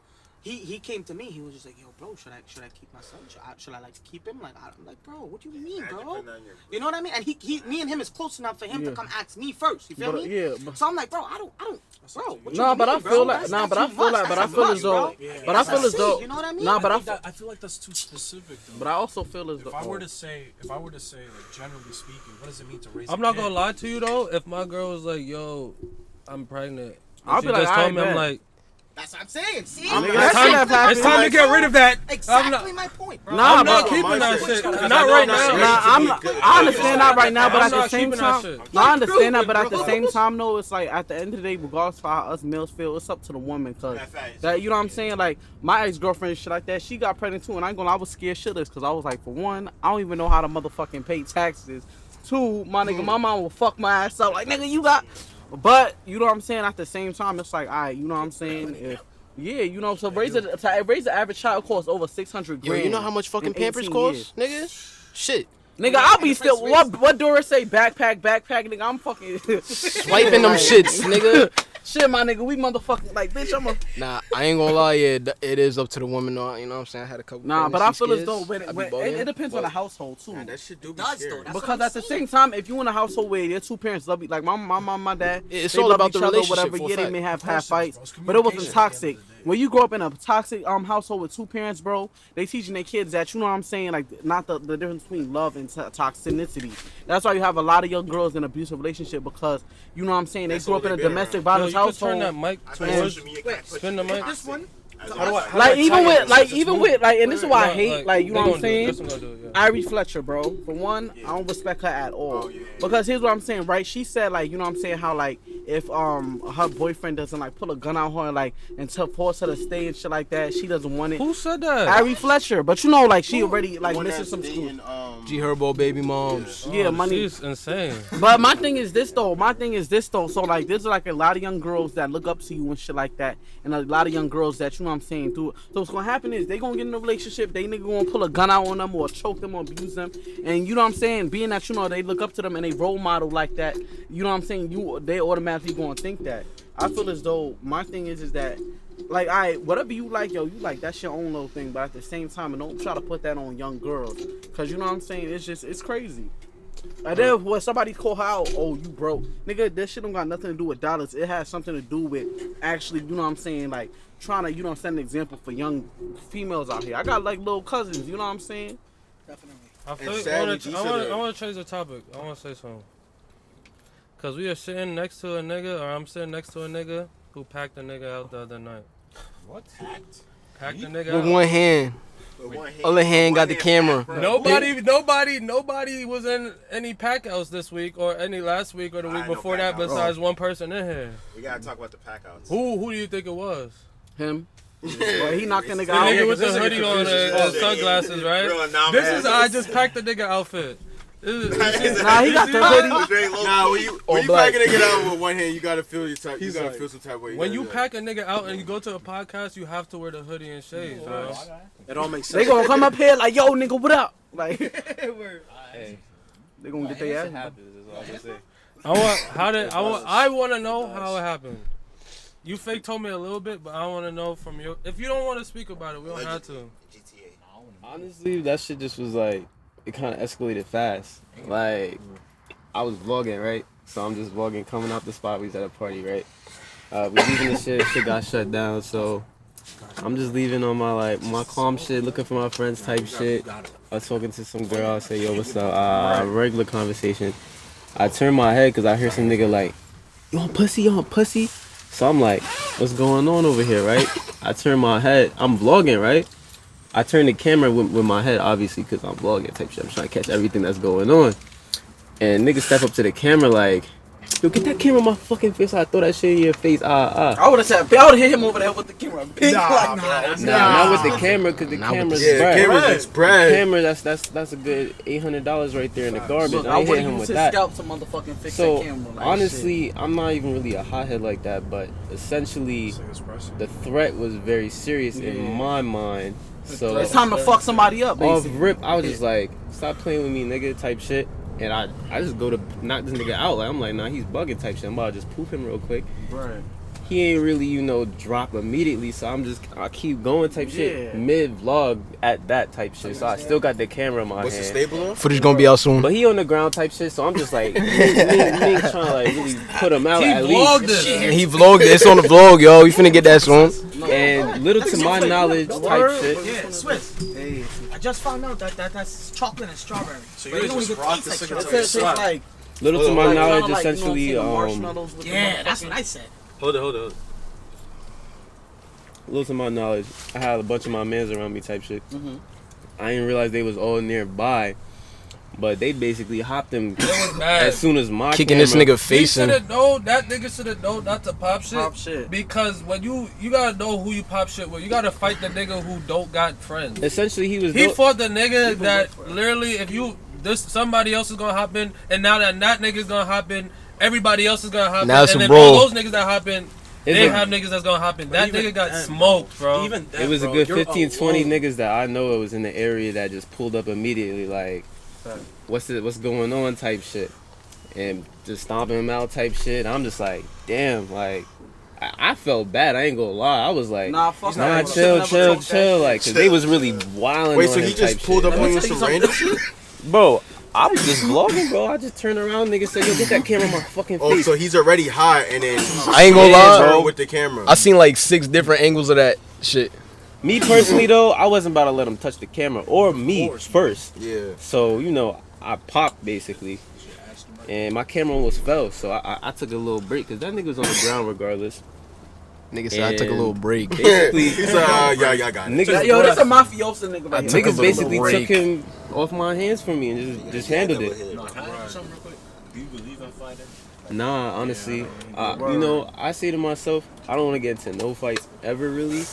he came to me. He was just like, yo, bro, should I keep my son? Should I like keep him? Like I'm like, bro, what do you mean, bro? You know what I mean? And me and him is close enough for him to come ask me first. You feel me? Yeah. So I'm like, bro, I don't. Bro, what No, you but mean, I feel bro? like, That's too much. but I feel as though, You know what I mean? Nah, but I feel like that's too specific though. But I also feel as though. If I were to say, like generally speaking, what does it mean to raise? I'm not gonna lie to you though. If my girl was like, "Yo, I'm pregnant," I'll she be like, just told me, "Alright, I'm bet." like, That's what I'm saying. See, it's time to get rid of that. Exactly my point, bro. Nah, I'm not but keeping that shit. Because Not I know right I'm not now. I understand that right now, but I'm at the not same keeping that time, shit. no, I understand that, but at the Bro. same time, though, it's like at the end of the day, regardless of how us males feel, it's up to the woman, cause that you know what I'm saying. Like my ex-girlfriend, shit like that, she got pregnant too, and I was scared shitless, cause I was like, for one, I don't even know how to motherfucking pay taxes. Two, my nigga, my mom will fuck my ass up, like nigga, you got. But you know what I'm saying. At the same time, it's like, alright, you know what I'm saying. Yeah, you know, so raise the average child costs over 600 grand. Yo, you know how much fucking Pampers cost, nigga? Shit. Nigga, I'll be still. What Doris say? Backpack, nigga. I'm fucking Swiping them shits, nigga. Shit, my nigga, we motherfucking like, bitch. Nah, I ain't gonna lie. Yeah, it is up to the woman. You know what I'm saying? I had a couple. Nah, but I feel as kids. though it depends on the household too. That shit do be Does, scary. though. That's Because what I'm at the same time, if you in a household where your two parents love you, like my mom, my dad, It's they all love about each the other, relationship, whatever. for a Yeah, they fact. may have Of course, fights, bro. It's but it wasn't communication toxic. at the end of the day. When you grow up in a toxic household with two parents, bro, they teaching their kids that, you know what I'm saying, like not the difference between love and toxicity. That's why you have a lot of young girls in abusive relationship, because you know what I'm saying, they grew up in a domestic violence Yo, you could turn that household. mic towards. Spin the mic. This one. Like even with, and this is why I hate, like, you know what I'm saying. Yeah. Irie Fletcher, bro. For one, I don't respect her at all. Because here's what I'm saying, right? She said, like, you know what I'm saying, how, like, if her boyfriend doesn't, like, pull a gun out her, like, and force her to stay and shit like that, she doesn't want it. Who said that? Irie Fletcher. But you know, like, she already, like, missing some school. G Herbo baby moms. Yeah, money. She's insane. But my thing is this though. So like, there's like a lot of young girls that look up to you and shit like that, and a lot of young girls that, you know what I'm saying, do. So what's gonna happen is they gonna get in a relationship. They nigga gonna pull a gun out on them or choke them or abuse them, and you know what I'm saying. Being that, you know, they look up to them and they role model like that, you know what I'm saying. They automatically gonna think that. I feel as though my thing is that, like, whatever you like, yo, you like, that's your own little thing. But at the same time, don't try to put that on young girls, cause you know what I'm saying. It's crazy. And then when somebody call her out, oh, you broke, nigga, this shit don't got nothing to do with dollars. It has something to do with actually, you know what I'm saying, like trying to, you know, set an example for young females out here. I got like little cousins, you know what I'm saying. Definitely. I want to change the topic. I want to say something. Cause we are sitting next to a nigga, or I'm sitting next to a nigga who packed a nigga out the other night. What? Packed a nigga With out. one hand. Other hand got the camera. Nobody was in any pack outs this week or any last week or the week know before pack that outs. besides one person in here. We gotta talk about the pack outs. Who do you think it was? Him. Well, he knocked the nigga The out. nigga with the this nigga hoodie on confused as and fuck. sunglasses, right? Real, nah, This man. is I just packed the nigga outfit. Nah, he got the hoodie. Nah, when you black. packing a nigga out with one hand, you gotta feel your type. You gotta like- feel some type of way. When you pack a nigga out and you go to a podcast, you have to wear the hoodie and shades, bro. It all makes They sense. gonna come up here like, yo, nigga, what up? Like, Hey, they gonna get their ass. happens, is all I can say. I want to know how it happened. You fake told me a little bit, but I want to know from you. If you don't want to speak about it, we don't have to. GTA. Honestly, that shit just was like, it kind of escalated fast. Like, I was vlogging, right? So I'm just vlogging, coming out the spot. We was at a party, right? We leaving the shit got shut down, so I'm just leaving on my calm shit, looking for my friends type shit. I was talking to some girl, I say, yo, what's up? Regular conversation. I turn my head because I hear some nigga like, you on pussy? So I'm like, what's going on over here, right? I turn my head, I'm vlogging, right? I turn the camera with my head, obviously, because I'm vlogging type shit. I'm trying to catch everything that's going on. And niggas step up to the camera like, yo, get that camera in my fucking face. I throw that shit in your face. I would have hit him over there with the camera. Big Nah, Not with the camera, because the camera's Yeah, spread. camera's spread. Camera, that's a good $800 right there in the garbage. Look, I I ain't would hit him use with his that. scalp to motherfucking fix So that camera. Like, honestly, I'm not even really a hothead like that, but essentially the threat was very serious in my mind. So it's time to fuck somebody up, off basically. rip, I was just like, stop playing with me, nigga, type shit. And I just go to knock this nigga out. Like, I'm like, nah, he's bugging type shit. I'm about to just poop him real quick. Right. He ain't really, drop immediately. So I keep going type shit. Mid-vlog at that type shit. So I still got the camera in my hand. What's the stable on? Footage gonna be out soon. But he on the ground type shit. So I'm just like, me trying to like really put him out at least. He vlogged it. It's on the vlog, yo. We finna get that soon. And little to my knowledge type shit. Yeah, Swiss. Hey. I just found out that's chocolate and strawberry. So you just rock the cigarette till you It's slap. like Little to my knowledge, like, essentially, marshmallows with Yeah, that's what I said. Hold it. little to my knowledge, I had a bunch of my mans around me type shit. Mm-hmm. I didn't realize they was all nearby, but they basically hopped him It was bad. as soon as my Kicking camera. this nigga He face in. should have known. That nigga should have known not to pop shit. Pop shit. Because when you gotta know who you pop shit with. You gotta fight the nigga who don't got friends. Essentially, He fought the nigga that literally, if you somebody else is gonna hop in, and now that nigga's gonna hop in, everybody else is gonna hop Now in, it's and a then brawl. all those niggas that hop in, they It's a- have niggas that's gonna hop in. But That even nigga got then, smoked, bro. Even then, It was bro, a good you're 15, 20 alone. niggas that I know it was in the area that just pulled up immediately, like, what's going on type shit, and just stomping him out type shit. I'm just like, damn, like, I felt bad. I ain't gonna lie. I was like, Nah, fuck nah, that. chill, like, cause they was really wilding. Wait, on so him he just type pulled shit. up on you some random shit? Bro, I was just vlogging, bro. I just turned around, nigga said, yo, get that camera in my fucking Oh, face. so he's already high, and then I ain't gonna lie, turn bro. with the camera. I seen like 6 different angles of that shit. Me personally, though, I wasn't about to let him touch the camera or me first. Yeah. So, I popped basically. And my camera almost fell, so I took a little break because that nigga was on the ground regardless. Nigga said I took a little break. Basically, He's yeah, I got it. niggas, Yo, this a mafiosa nigga right here. took a niggas little basically break. took him off my hands from me and just handled it. No, can I ask you something real quick? Do you believe in fighting? Nah, honestly, I say to myself, I don't want to get into no fights ever really.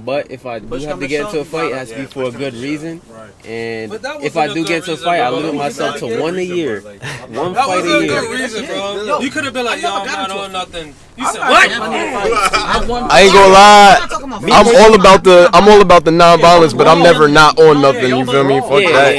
But if I do Push have come to to get into a shove, fight, it you has to be for a good reason. And But that if wasn't I a do good get into a reason, fight, I bro. limit myself to one a year. One That fight wasn't a a year. good reason, bro. You could have been like, yo, I'm not on nothing. You said, I I ain't gonna lie. I'm all about the non-violence, but I'm never not on nothing. You feel me? Fuck that.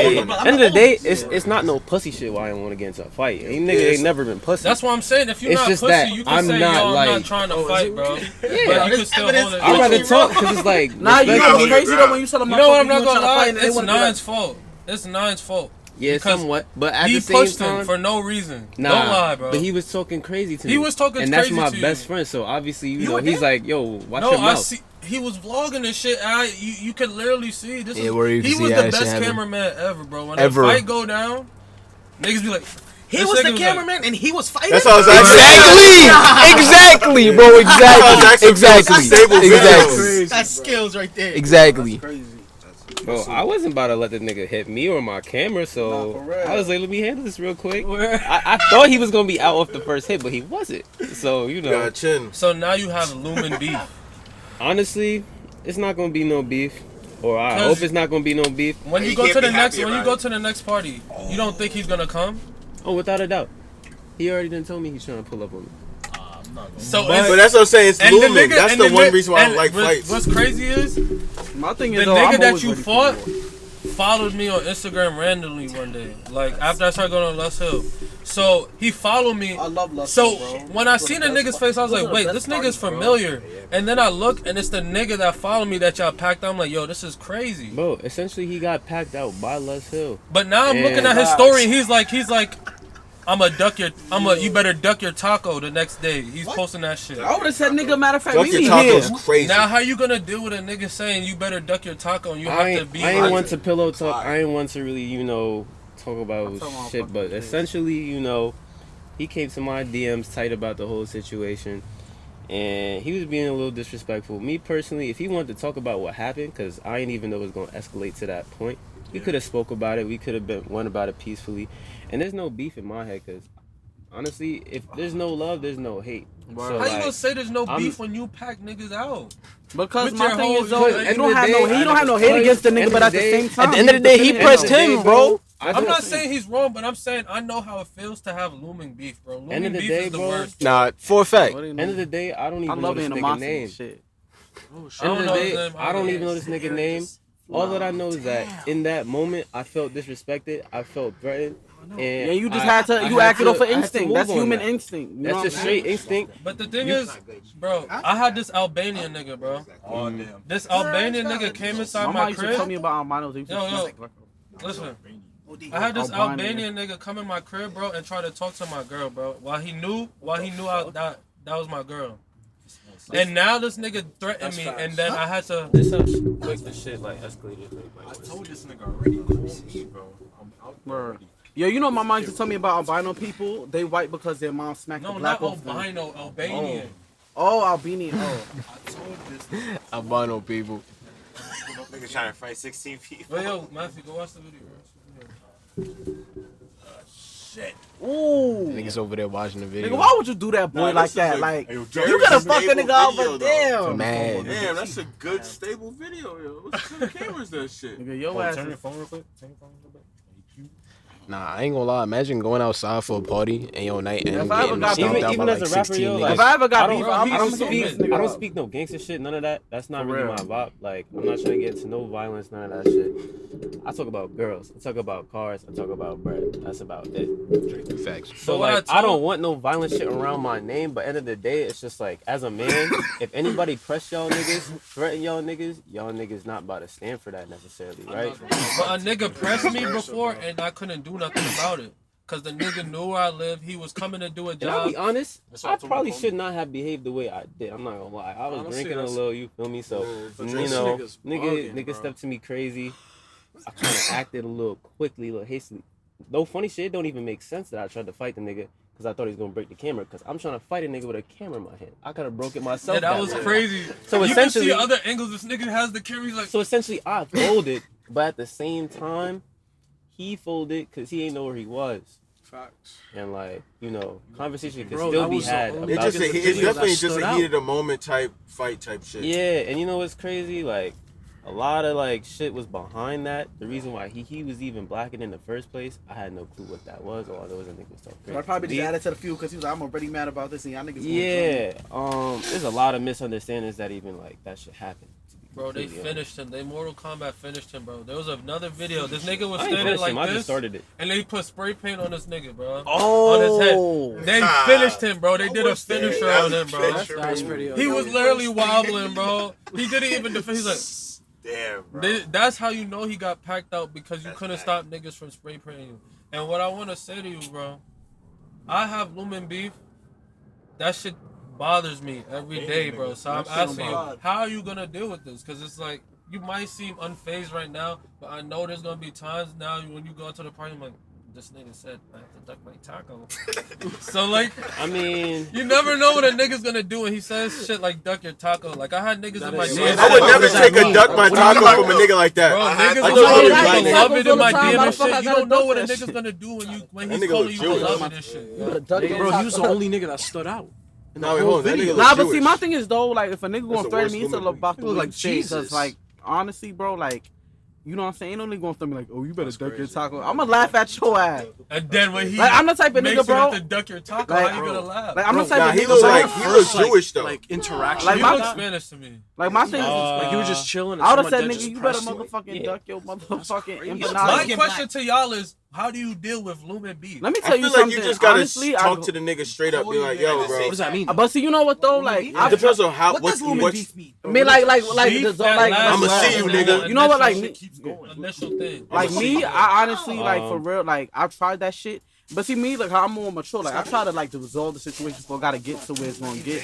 End of the day, it's not no pussy shit why I don't want to get into a fight. Ain't nigga ain't never been pussy. That's what I'm saying. If you're It's not just pussy, that you can I'm say, not, yo, I'm like- not trying to fight, bro. Yeah. But you can still hold it. I'd rather talk because it's like, Nah, you know respectfully- what's crazy though when you tell them You know what? I'm not you gonna trying to lie. fight and they It's wanna be like, Nine's fault. It's Nine's fault. Yeah, Because somewhat. But at He the same pushed him time, for no reason. nah, Don't lie, bro. but he was talking crazy to me. He was talking and that's crazy my to best you. friend. So obviously, You were he's there? like, yo, watch No, your I mouth. see. He was vlogging this shit. You could literally see this. Yeah, where you can He see was that the shit best happen. cameraman ever, bro. When Ever. the fight go down, niggas be like, He this was nigga the like- cameraman and he was fighting. That's what I was asking. Exactly, bro. Exactly. Stable That's skills right there. Exactly. Bro, I wasn't about to let the nigga hit me or my camera, so Nah, for real. I was like, let me handle this real quick. I thought he was gonna be out off the first hit, but he wasn't. So You got a chin. So now you have looming beef. honestly, it's not gonna be no beef, or I 'Cause hope it's not gonna be no beef. When He you go can't to the be next, happy when you about go it. to the next party, you don't think he's gonna come? Oh, without a doubt, he already done told me he's trying to pull up on me. So But that's what I'm saying. It's and the looming. nigga, That's and the one ni- reason why I and like what- fights. What's crazy is My thing the is, though, I'm nigga that always you ready for fought war. followed me on Instagram randomly one day. Like after I started going to Les Hill, so he followed me. I love love. So bro. when I Those are seen the the best nigga's face, I was those like, are the wait, best this nigga's parties, bro. familiar. And then I look, and it's the nigga that followed me that y'all packed out. I'm like, yo, this is crazy. Bro, essentially he got packed out by Les Hill. But now I'm looking at his story, and he's like, you better duck your taco the next day. He's posting that shit. I would have said, nigga, matter of fact, Duck we your be taco here. is crazy. Now, how you gonna deal with a nigga saying you better duck your taco and you have to be? I ain't want to pillow talk. I ain't want to really, talk about shit. But essentially, he came to my DMs tight about the whole situation. And he was being a little disrespectful. Me personally, if he wanted to talk about what happened, because I didn't even know it was going to escalate to that point, we could have spoke about it. We could have went about it peacefully. And there's no beef in my head, because honestly, if there's no love, there's no hate. So, How you gonna say there's no I'm- beef when you pack niggas out? Because With my your thing whole- is, though, because you don't have no, he don't have no hate against the nigga, but at the same time, At the end of the day, he pressed him, bro. I'm not saying he's wrong, but I'm saying I know how it feels to have looming beef, bro. End Looming of the beef day, is the bro. worst. Nah, for a fact. End of the day, I don't I even know love this being a nigga mafia name. and shit. End of I don't the know day, his name I don't either. even know this nigga name. All that I know is that in that moment, I felt disrespected. I felt threatened. And Yeah, you just had to. You acted off of instinct. That's human that. instinct. You That's know just what I'm saying? straight instinct. But the thing is, bro, I had this Albanian nigga, bro. Oh, damn. This Albanian nigga came inside My my mom used to tell crib. me about albinos. They used to Yo, smell yo. Listen, I had this Albanian nigga come in my crib, bro, and try to talk to my girl, bro. While he knew that was my girl. And now this nigga threatened me, and then I had to. This how quick the shit like escalated. I told this nigga already, call me, bro. I'm out there already. Yo, you know my mom used to tell me about albino people. They white because their mom smacked the No, black not off them. albino, Albanian. Oh, Albanian. Oh. I told this Albino people. nigga trying to fight 16 people. But yo, Matthew, go watch the video. Shit. Ooh. Niggas over there watching the video. Nigga, why would you do that, boy, like that? Like, you gotta fuck a nigga up, but damn. Mad. Damn, that's a good stable video, yo. What kind of cameras that shit? Nigga, your ass. Turn your phone real quick. Turn your phone real quick. Nah, I ain't gonna lie. Imagine going outside for a party and your night and If I ever getting got stomped beef- out by even like as a rapper, 16 yo, niggas. like, If I ever got I beef, don't, I'm I don't gonna speak. beat this nigga I don't up. speak no gangster shit. None of that. That's not For really real. my vibe. Like, I'm not trying to get into no violence. None of that shit. I talk about girls. I talk about cars. I talk about bread. That's about it. Facts. So what like, I I don't want no violent shit around my name. But end of the day, it's just like, as a man, if anybody press y'all niggas, threaten y'all niggas not about to stand for that necessarily, right? But a nigga pressed me before, and I couldn't do nothing about it. Cause the nigga knew where I lived. He was coming to do a And I'll job. be honest, That's what I I told probably my should not have behaved the way I did. I'm not gonna lie. I was Honestly, drinking a that's- little, you feel me? So, But you this know, nigga's nigga bugging, bro. stepped to me crazy. I kind of acted a little quickly, a little hastily. No funny shit, it don't even make sense that I tried to fight the nigga because I thought he was gonna break the camera. Because I'm trying to fight a nigga with a camera in my hand. I could have broke it myself. Yeah, that was way. crazy. So you can see essentially- other angles. This nigga has the camera. He's like, So essentially, I folded, but at the same time, he folded because he ain't know where he was. Facts. And like, you know, conversation could Bro, still that be was the had. only- about It's this. it's video definitely that just stood a out. heat of the moment type fight type shit. Yeah, and you know what's crazy? Like, a lot of like shit was behind that. The reason why he was even blacking in the first place, I had no clue what that was. All I know was a nigga was talking crazy. I probably to just me. added to the few because he was like, I'm already mad about this and y'all niggas. Yeah, there's a lot of misunderstandings that even like that shit happened. bro, they finished him. They Mortal Kombat finished him, bro. There was another video. This nigga was I ain't standing finished like him. I just this, started it. and they put spray paint on this nigga, bro. Oh. On his head. They finished him, bro. They did a finisher on him, bro. That's pretty. He was literally wobbling, bro. He didn't even defend. He's like, Damn, bro. that's how you know he got packed out because you couldn't stop niggas from spray painting you. And what I want to say to you, bro, I have Lumen beef. That shit bothers me every day, bro. So I'm asking you, how are you gonna deal with this? Because it's like you might seem unfazed right now, but I know there's gonna be times now when you go to the party, I'm like, this nigga said I have to duck my taco. So like, I mean, you never know what a nigga's gonna do when he says shit like duck your taco. Like I had niggas in my is- DMs. I would never does that take a mean? duck my What do you taco mean? from a nigga like that. Bro, I niggas told is you calling like you that. beloved in my All the time, DM and motherfucker, I shit. You gotta don't know duck what a that nigga's shit. gonna do when That he's nigga calling look you Jewish. beloved and shit. yo. Bro, he was the only nigga that stood out. In the No, wait, whole hold on. That video. nigga Nah, look but see, Jewish. my thing is though, like, if a nigga That's gonna the threaten worst me, it's woman about the He look like like Jesus. Jesus. Like, honestly, bro, like, you know what I'm saying? Ain't no nigga gonna threaten me like, oh, you better That's duck your crazy. taco. I'm gonna laugh at your ass. And then when he Like, I'm the type of makes nigga, it bro. have to duck your taco, Like, how you gonna laugh? Like, I'm the type Nah, of he nigga, look bro. like he look Jewish though. Like interaction. Like, he my- looks Spanish to me. Like, my thing is, like you were just chilling. And I would've said, someone dead nigga, just you better pressed you. motherfucking Yeah. duck your motherfucking crazy. My empanada. question to y'all is, how do you deal with Lumen beef? Let me I tell you feel like something. you just gotta Honestly, talk to the nigga straight up. Be like, yo, bro. What does that mean? But see, you know what though? Like, It I depends on how. What What's does lumen what's beef mean? I mean, like, Beef that like, lasts I'ma see you, nigga. You know what, like, Initial- keeps going. Initial thing. like me, I honestly, like, for Um, real, like, I tried that shit. But see, me, like, how I'm more mature. Like, I try to, like, to resolve the situation before I gotta get to where it's gonna get.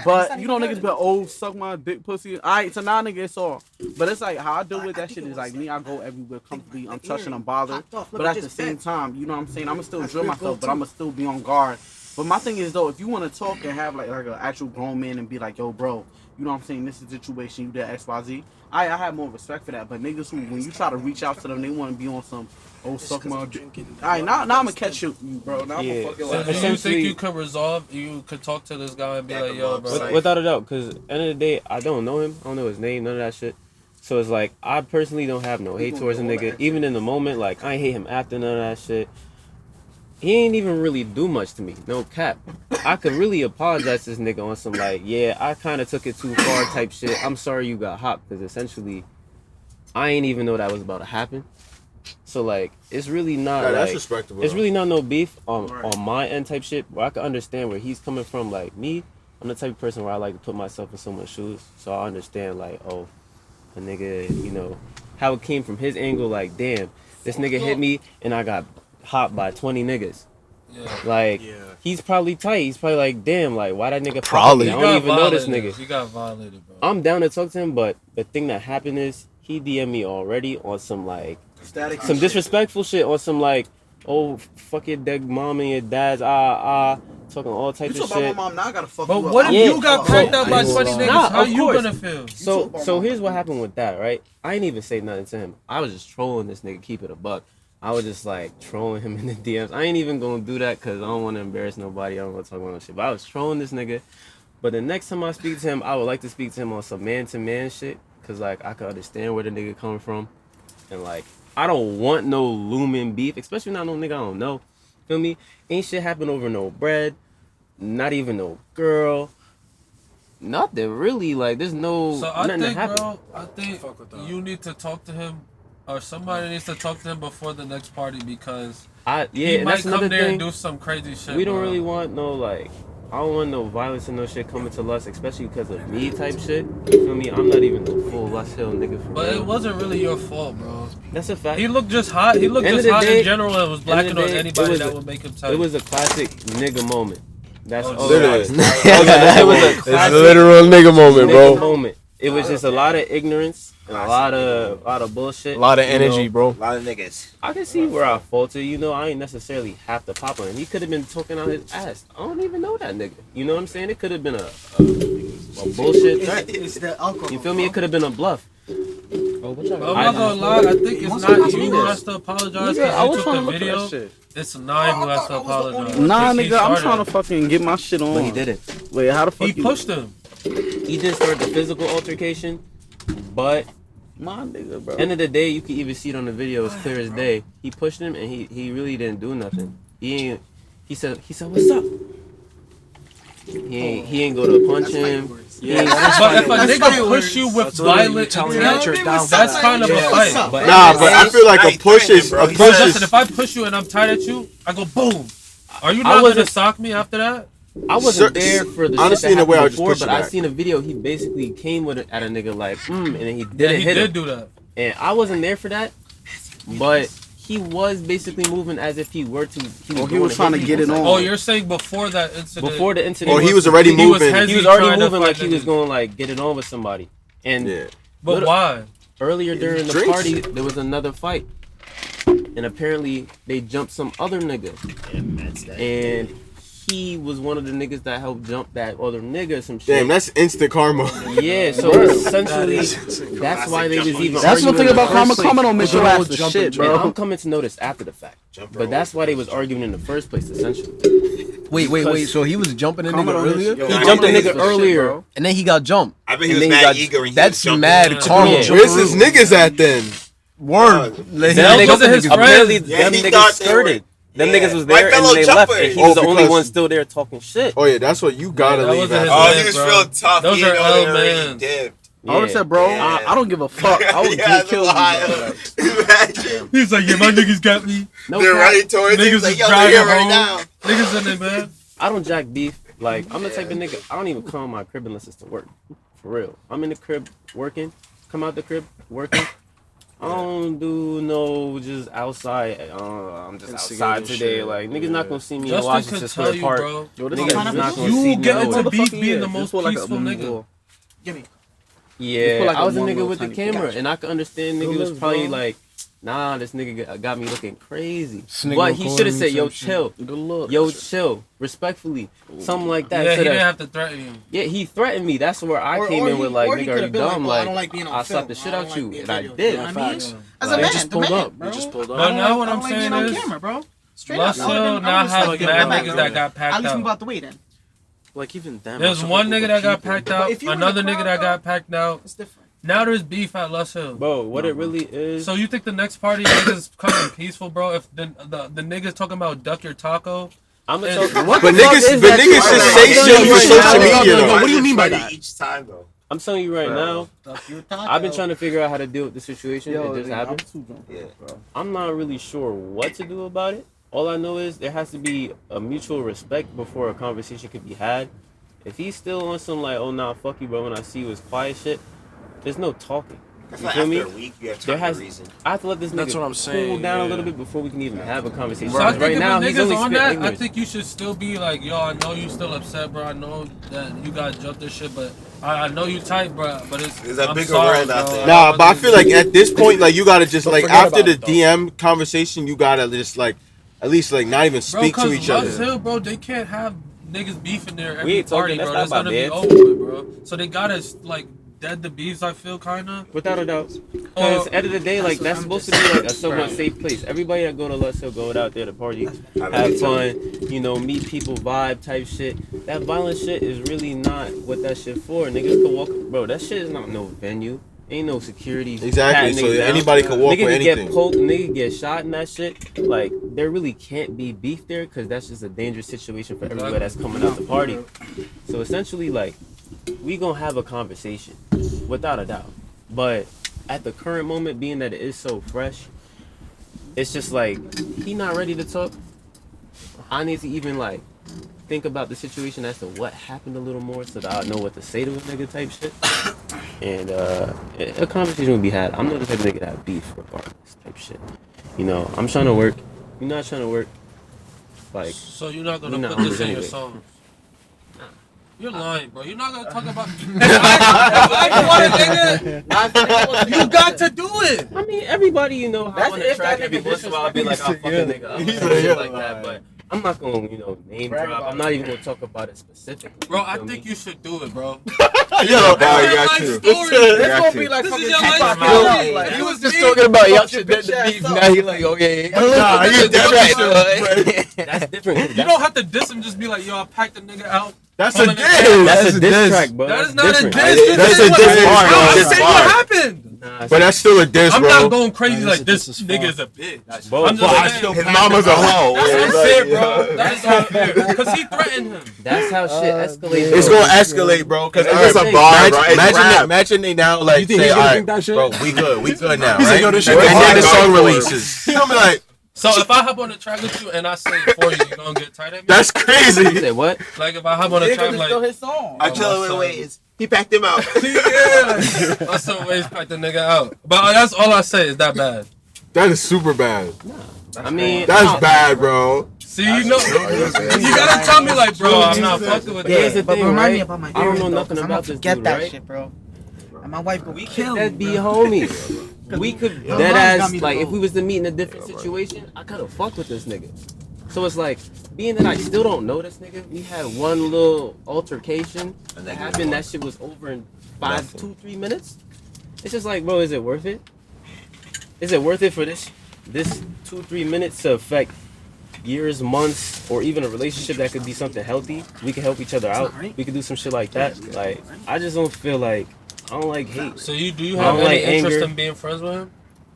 But, you know, niggas be like, oh, suck my dick pussy. Alright, so now, nigga, it's all. But it's like, how I deal with that shit is like, me, I go everywhere comfortably, untouched and unbothered. But at the same time, you know what I'm saying? I'ma still drill myself, but I'ma still be on guard. But my thing is, though, if you wanna talk and have, like an actual grown man and be like, yo, bro, you know what I'm saying? This is the situation, you did XYZ. I have more respect for that. But niggas who, when you try to reach out to them, they wanna be on some, oh, suck my dick. Alright, now I'm gonna catch you, bro. Now I'm Yeah. gonna fucking So like, do you Essentially- think you could resolve? You could talk to this guy and be like, yo, bro. Without a doubt, because end of the day, I don't know him. I don't know his name, none of that shit. So it's like, I personally don't have no hate towards a nigga. Even in the moment, like, I ain't hate him after none of that shit. He ain't even really do much to me, no cap. I could really apologize to this nigga on some like, yeah, I kind of took it too far type shit. I'm sorry you got hopped, because essentially, I ain't even know that was about to happen. So like, it's really not. Yeah, that's like, respectable. It's really not no beef on my end type shit. But I can understand where he's coming from. Like me, I'm the type of person where I like to put myself in someone's shoes, so I understand like, oh, a nigga, you know, how it came from his angle. Like, damn, this nigga hit me and I got hopped by 20 niggas. Yeah. Like, he's probably tight. He's probably like, damn, like, why that nigga Probably. I don't even know this nigga. You got violated, bro. I'm down to talk to him, but the thing that happened is he DM'd me already on some like some disrespectful shit, on some like, oh, fuck your dead mom and your dad's talking all types of shit. About my mom, now I gotta fuck But you what up. if you got packed out by 20 niggas? Nah, How of you course. gonna feel? So here's what happened with that, right? I ain't even say nothing to him. I was just trolling this nigga, keep it a buck. I was just like trolling him in the DMs. I ain't even gonna do that because I don't want to embarrass nobody. I don't want to talk about no shit. But I was trolling this nigga. But the next time I speak to him, I would like to speak to him on some man-to-man shit. Because, like, I can understand where the nigga coming from. And, like, I don't want no looming beef. Especially not no nigga I don't know. Feel me? Ain't shit happen over no bread. Not even no girl. Nothing, really. Like, there's no... So I nothing think, to happen. bro, I think you need to talk to him. Or somebody needs to talk to him before the next party because he and might that's come another there thing. and do some crazy shit. We don't bro. really want no, like, I don't want no violence and no shit coming to Lust, especially because of me type shit. You feel me? I'm not even no full Lust Hill nigga for But real. it wasn't really your fault, bro. That's a fact. He looked just hot. He looked End of just the hot day- in general and was blacking end of on the day, anybody it was that a- would make him tight. It was a classic nigga moment. That's all. It It is. was a It's a classic literal nigga moment, nigga bro. moment. It was just a lot of ignorance and a lot of bullshit. A lot of you energy, know. bro. A lot of niggas. I can see where I faulted. You know, I ain't necessarily have to pop on him. He could have been talking out his ass. I don't even know that nigga. You know what I'm saying? It could have been a bullshit threat. It's the alcohol. You feel me? It could have been a bluff. I'm not gonna lie. I think it's not you who has to apologize because you took the video. It's Nine who has to apologize. Nah, Because he nigga, I'm started. trying to fucking get my shit on. But he didn't. Wait, how the fuck He pushed him. He didn't start the physical altercation, but My nigga, bro. end of the day, you can even see it on the video. It's clear as day. He pushed him, and he really didn't do nothing. He said, what's up? He ain't go to punch him. Yeah, but if a nigga push you with violent intent, that's kind of a fight. Nah, but I feel like a push is a push Listen, is. if I push you and I'm tired at you, I go boom. Are you I not gonna wasn't- sock me after that? I wasn't there for the honestly, shit in that a way, I happened would just before, push but you I back. seen a video. He basically came with it at a nigga like, and then he Yeah, didn't he hit did him. do that. And I wasn't there for that, but he was basically moving as if he were to. He was trying to get it on. Oh, you're saying before that incident? Before the incident. Or he was already he was moving. hesitant He was already trying to moving like fight he was niggas. going like get it on with somebody. And Yeah. But why? earlier during the Drinks. party, there was another fight, and apparently they jumped some other nigga, and he was one of the niggas that helped jump that other nigga some shit. Damn, that's instant karma. Yeah, so essentially, that's why they was even. That's the arguing thing in the about karma. first place. Karma don't miss your ass for shit, And I'm bro. coming to notice after the fact, but that's why they was arguing in the first place, essentially. Wait. So he was jumping a nigga earlier? He jumped a nigga earlier. And then he got jumped. I bet he And was then he mad got- eager. And he That's was jumping. mad karma. Yeah. Where's his niggas at then? Word. That Them wasn't his niggas, apparently, friend. Yeah, them he niggas thought they skirted. Them Yeah. niggas was My there and fellow they left, jumper. and he was the only because- one still there talking shit. Oh yeah, that's what you gotta that leave wasn't his after. Oh, man, he was bro. real tough. Those He are know L they already man. dipped. I would have said, bro, Yeah. I don't give a fuck. I would Yeah, kill you. wild. Imagine. He's like, yeah, my niggas got me. No They're cap. running towards him. Niggas He's like, is yo, they're driving here right home. now. Niggas in there, man. I don't jack beef. Like, I'm the type of nigga, I don't even come in my crib unless it's to work. For real. I'm in the crib working, come out the crib working. I don't do no just outside. I'm just outside today. Like, niggas not gonna see me in Justin Washington could Square tell you, Park. bro. Niggas not gonna see You me get nowhere. into beef being the most peaceful nigga. Give me. Yeah, feel like I a was a one nigga little with the tiny camera, couch. and I could understand nigga was probably like, nah, this nigga got me looking crazy. This nigga But he should have recording said, yo, some shit. chill. Good look. Yo, chill. Respectfully. Something like that. Yeah, he Instead didn't of- have to threaten you. Yeah, he threatened me. That's where I Or- came or in he- with like, or he nigga, are you could've been like, dumb? oh, I Like, don't like being on I'll slap film. the shit I out don't you, like being and I videoed. did. You know what I mean? Facts. As a Like, man, just the pulled man, up. bro. But now what I I'm don't like saying being on is, camera, bro. Straight up. Lusthill now have mad niggas that got packed At least move out. out the way then. Like even them. There's one nigga that got packed out, if you were in the another nigga crowd, that bro, got packed out. It's different. Now there's beef at Lusthill. Bro, what it really is. So you think the next party niggas coming peaceful, bro? If the niggas talking about duck your taco, I'm gonna and- talk. But niggas just say shit on social media though. What do you mean by that? Each time though. I'm telling you right now, I've been trying to figure out how to deal with the situation. It just happened. I'm not really sure what to do about it. All I know is there has to be a mutual respect before a conversation could be had. If he's still on some like, oh nah, fuck you, bro, when I see you, it's quiet shit, there's no talking. You feel me? After a week, you have time to reason. I have to let this nigga cool down a little bit before we can even have a conversation. So I think right if now, a he's nigga's only on spitting that, ignorance. I think you should still be like, yo, I know you still upset, bro. I know that you got jumped this shit, but I know you tight, bro. But There's a I'm bigger sorry, world out bro. there. Nah, but I feel like at this point, like you gotta just like forget after about the it, though. DM conversation, you gotta just like at least like not even speak to each other. Hill, bro, they can't have niggas beefing there We every ain't talking, party, that's bro. not That's my gonna be bad. over with, bro. So they gotta like dead the beefs. I feel kinda. Without a doubt. Because at the end of the day, like that's supposed to be like a somewhat safe place. Everybody that go to Let's Hill go out there to party, have fun, you know, meet people, vibe type shit. That violent shit is really not what that shit for. Niggas could walk, bro. That shit is not no venue. Ain't no security. Exactly. So patting niggas down. anybody could walk Nigga with can get anything. poked, nigga can get shot in that shit. Like there really can't be beef there because that's just a dangerous situation for everybody that's coming out the party. So essentially, like we gonna have a conversation, without a doubt. But at the current moment, being that it is so fresh, it's just like he not ready to talk. I need to even like think about the situation as to what happened a little more so that I know what to say to a nigga type shit. And a conversation will be had. I'm not the type of nigga that have beef regardless type shit. You know, I'm trying to work. You're not trying to work. Like, So you're not gonna we not put this homies in your anyway. songs. You're lying, bro. You're not gonna talk about. I want it, nigga. You got to do it. I mean, everybody, you know, how That's on if the track that every nigga once in a while I'll be like, I'll fuck a nigga up and shit like that. But I'm not gonna, you know, name drop. I'm not even gonna talk about it specifically. Bro, I think you should do it, bro. Yo, That's you your got life you. story. It's gonna be like This fucking is your life Tupac. story. Like, He was me, talking about y'all fuck should your dead the bitch beef. ass Now up. he like, okay. Nah, you definitely That's different. You don't have to diss him. Just be like, yo, I packed the nigga out. That's On a the diss. nigga. That's a diss track, bro. That is That's not a different. diss. That's This a is diss. what- I'm That's saying fine. what happened. Nah, But that's still a diss, I'm bro. not going crazy Nah, like this this is nigga fine. is a bitch. Both. I'm just saying. His mama's a hoe. That's unfair, bro. That is unfair. Because he threatened him. That's how shit escalates. It's bro. gonna escalate, bro. Cause It's a bar, bro. It's rap. Imagine they now like You think say, he's gonna all think that right, shit? bro, we good now, He's like, right? yo, this And shit is then hard. the song Going for it. releases. You gonna be like, So if I hop on the track with you and I say it for you, you gonna get tight at me? that's You crazy. said what? Like if I hop on the track, Niggas is like still his song. I tell him in ways. He packed him out. that's some ways pack the nigga out. But that's all I say is that bad. That is super bad. I mean, That's bad, bro. See, you know, you gotta tell me like, bro, I'm not fucking with here's the that. thing, remind me right? about my I don't period, know though, nothing 'cause I'ma about this forget dude, that right? shit, bro. And my wife We gonna kill could me, that be bro. homies. We could Your dead mom got ass me like the if we was to meet in a different situation, I could have fucked with this nigga. So it's like being that I still don't know this nigga, we had one little altercation that happened. That shit was over in 2-3 minutes. It's just like, bro, is it worth it? Is it worth it for this 2-3 minutes to affect years, months, or even a relationship that could be something healthy? We can help each other out. We could do some shit like that. Like I just don't feel like I don't like hate. So do you I have don't any like interest anger. in being friends with him?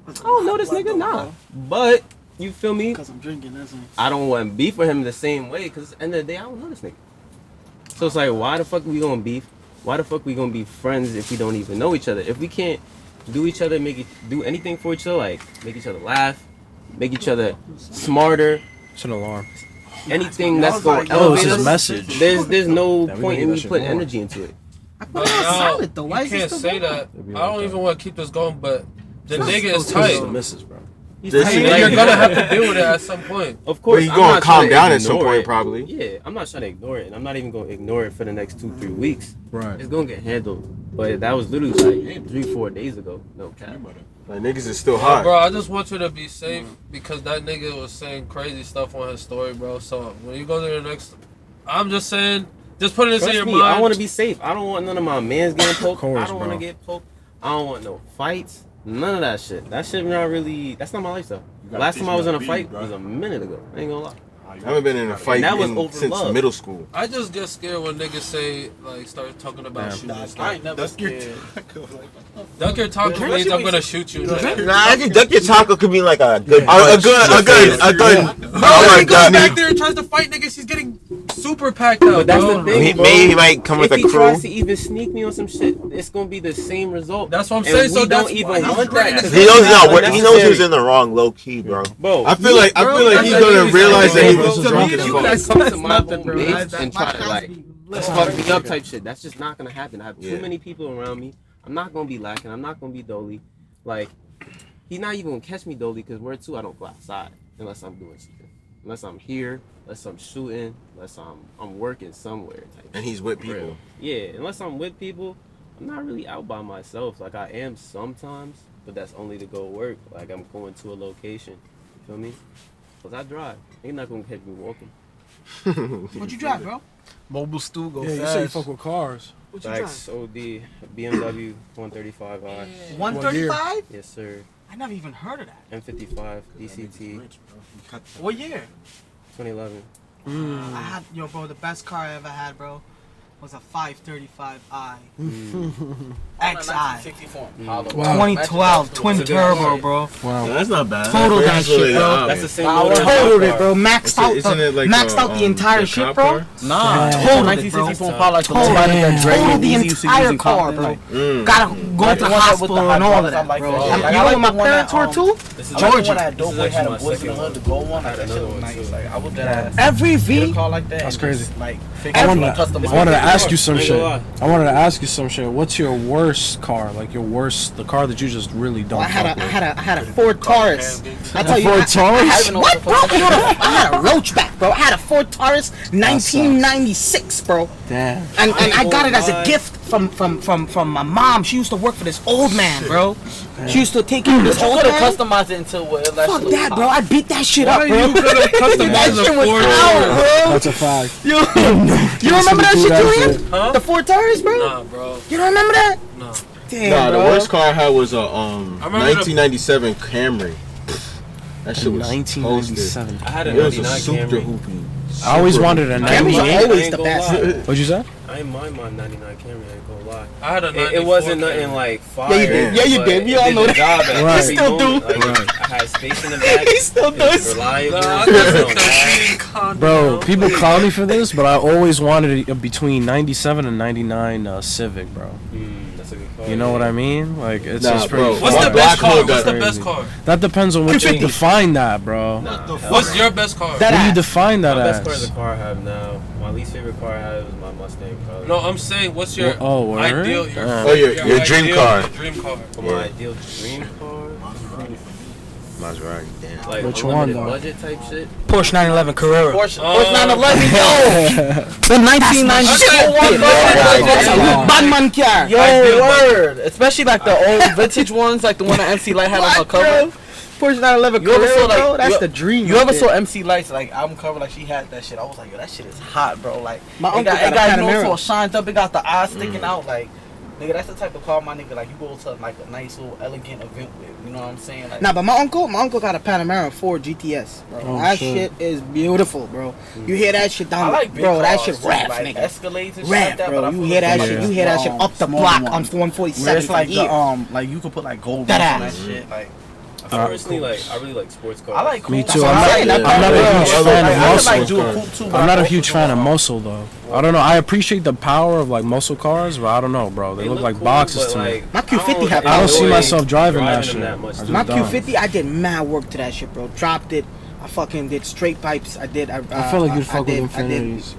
I don't know this nigga, nah. But you feel me? Because I'm drinking, that's it. I don't want beef with him the same way because at the end of the day, I don't know this nigga. So it's like, why the fuck we gonna beef? Why the fuck we gonna be friends if we don't even know each other? If we can't do each other, do anything for each other, like make each other laugh, make each other smarter, It's an alarm. anything that's gonna Oh, it's elevate his us, message. there's no That we point need in that me shit putting more. energy into it. I put But it on now, solid though. Why you is it can't still say going? that. It'd be I like don't that. even want to keep this going, but the It's nigga is It's tight. the missus, bro. This And Like, you're gonna have to deal with it at some point. Of But course, you I'm gonna not calm trying to down at some ignore point, it. probably. Yeah, I'm not trying to ignore it, and I'm not even gonna ignore it for the next 2-3 weeks. Right. It's gonna get handled. But that was literally like 3-4 days ago. No cap. Like niggas is still Bro, hot. I just want you to be safe because that nigga was saying crazy stuff on his story, bro. So when you go to the next, I'm just saying, just put this in Trust your me, mind. I want to be safe. I don't want none of my mans getting poked. course, I don't want to bro. get poked. I don't want no fights. None of that shit. That shit not really. That's not my lifestyle. Last time I was in a fight was a minute ago. I ain't gonna lie. I haven't been in a fight And that was over since love. middle school. I just get scared when niggas say like start talking about shooting. and I stuff. ain't never scared. Duck your taco means I'm gonna shoot you. Nah, I think duck your taco could be like a good. A gun. Oh my He goes god. back there and tries to fight niggas. He's getting super packed out, But that's bro. the thing, bro. Maybe he might come with if a he crew. tries to even sneak me on some shit, it's gonna be the same result. That's what I'm And saying. we So don't that's even why want that. 'cause He knows it's not. He knows unnecessary. he's in the wrong, low key, bro. Bro, I feel like he's gonna realize that he was drunk as fuck. That's That's my nothing, home bro. base That's and my try to house like be let's lit. fuck me up type shit. That's just not gonna happen. I have too Yeah. many people around me. I'm not gonna be lacking. I'm not gonna be dolly. Like he's not even gonna catch me dolly because where too I don't go outside unless I'm doing something. Unless I'm here, unless I'm shooting, unless I'm working somewhere type. And he's with For people. real. Yeah, unless I'm with people, I'm not really out by myself. Like I am sometimes, but that's only to go work. Like I'm going to a location. You feel me? Cause I drive. Ain't not gonna catch me walking. What you drive, bro? Mobile stew go Yeah, you say you fuck with cars. What you Facts, OD, BMW 135i. drive? 135? Yes, sir. I never even heard of that. M55 DCT What year? 2011. I had, bro, the best car I ever had, bro, was a 535i. XI. Wow. 2012, twin That's a good turbo, car. bro. Wow. That's not bad. Totaled that shit, bro. That's the same I motor as my totaled it, car. bro. Maxed out the entire shit, bro. Nah, Totaled it, bro. 1964 Impala, like the Totaled Lowrider that Dre totaled and the Easy used to use entire in car, Compton. bro. Gotta go to the hospital and all of that, bro. You know what my parents were too? This is Georgia. This is actually my second one. gold one. I had another one too. Like I would get Every a V, car like that. That's and crazy. just, like I wanted, custom. I wanted to ask you some I ain't shit. gonna lie. I wanted to ask you some shit. What's your worst car? Like your worst, the car that you just really don't I had fuck with. I had a Ford Taurus. I tell you, Ford Taurus? What, bro? I had a Roachback, bro. I had a Ford Taurus, 1996, bro. Damn. And I got it as a lie. gift from my mom. She used to work for this old man, bro. She used to take care of this You old could have man. customized it into what it Fuck that, bro. I beat that shit Why up, bro. you gonna customize a That shit was Ford? out, bro. That's a fact. You remember that do shit, that Julian? shit. Huh? The Ford Taurus, bro? Nah, bro. You don't remember that? No. Damn, Nah, the bro. worst car I had was a remember 1997 Camry. That shit was toasted. 1997. I had a It was a 99 super Camry. hoopy. I always wanted a Camry's 98. always I the ain't best. gonna lie. What'd you say? I ain't mind my 99 Camry. I ain't gonna lie. I had a 94 It wasn't Camry. nothing like fire. Yeah, you did. Yeah, you but did. We it all did know the that. job at Right. every Still do. moment. Like, I had space in the back. He still It was does. reliable. Nah, you that's know, a 13 condo. Bro, people clown me for this, but I always wanted a between 97 and 99 Civic, bro. That's a good car. You know what I mean? Like, it's Nah, just pretty. bro. What's My the black best car? hood What's got the best crazy. car? That depends on what you 250. define that, bro. What's your best car? That What do you ass. define that My best car is as? the car I have now. My least favorite car I have is my Mustang, probably. No, I'm saying, what's your Oh, word? ideal? Oh, your dream ideal- car. Your dream car. For my ideal dream car, Maserati, damn. like Which one, unlimited though? budget type shit. Porsche 911 Carrera. Porsche. Porsche 911, yo! The 1996 one, bro. That's a bad man car. Yo, Ideal word. Especially like the old vintage ones, like the one that MC Light had on her cover. Porsche 911 You ever Carrera, saw, like, bro? That's you- the dream. You right ever there. saw MC Light's like album cover? Like she had that shit. I was like, yo, that shit is hot, bro. Like My it uncle got, got it a got you know, Panamera. it's all shined up. It got the eyes sticking out. Like nigga, that's the type of car my nigga. Like you go to like a nice little elegant event with. You know what I'm saying? Like, Nah, but my uncle got a Panamera 4 GTS, bro. Oh, that shit. shit is beautiful, bro. You hear that shit I down, like big bro. That cars, shit too, rap, like nigga. Escalades and shit Rap, like that. bro. But I You feel hear that like shit? You hear that shit up the small block ones. on Where 147 it's like for years. the like you could put like gold That on ass. that shit. Like I personally I really like sports cars. I like Me cool too. cars. I'm not a huge fan of I could, like, muscle. do a coupe too, but I'm not a I huge also fan do of a- muscle though. I don't know. I appreciate the power of like muscle cars, but I don't know, bro. They look like cool, boxes but, to me. like, My Q50 had I don't see enjoy myself driving that them shit. that much. I just My don't. Q50, I did mad work to that shit, bro. Dropped it. I fucking did straight pipes. I did. I feel like you'd fuck with I did Infinities.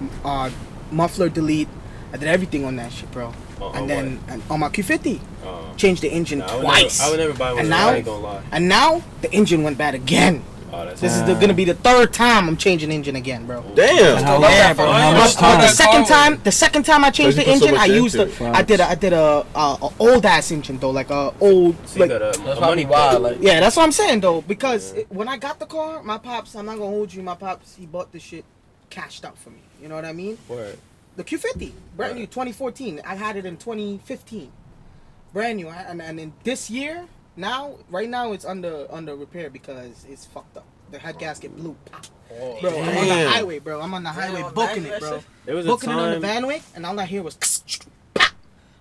muffler delete. I did everything on that shit, bro. And then on my Q50, changed the engine twice. I would never buy one. And I now, ain't gonna lie. and now the engine went bad again. Oh, that's This is gonna be the third time I'm changing engine again, bro. Damn. Yeah, bro. How much But the time? second time I changed the Because you put so engine, I much used into the, it. I did a old ass engine though, like a old, So you like, got a That's money probably why. pit. Like yeah, that's what I'm saying though, because when I got the car, my pops, I'm not gonna hold you, my pops, he bought this shit cashed out for me. You know what I mean? Word. The Q50, brand new, 2014. I had it in 2015, brand new. And in this year, right now it's under repair because it's fucked up. The head gasket blew. Pop. Bro, I'm on the Damn. highway, bro. I'm on the highway booking it, bro. There was a Booking it on the time. Vanwick, and all I hear was.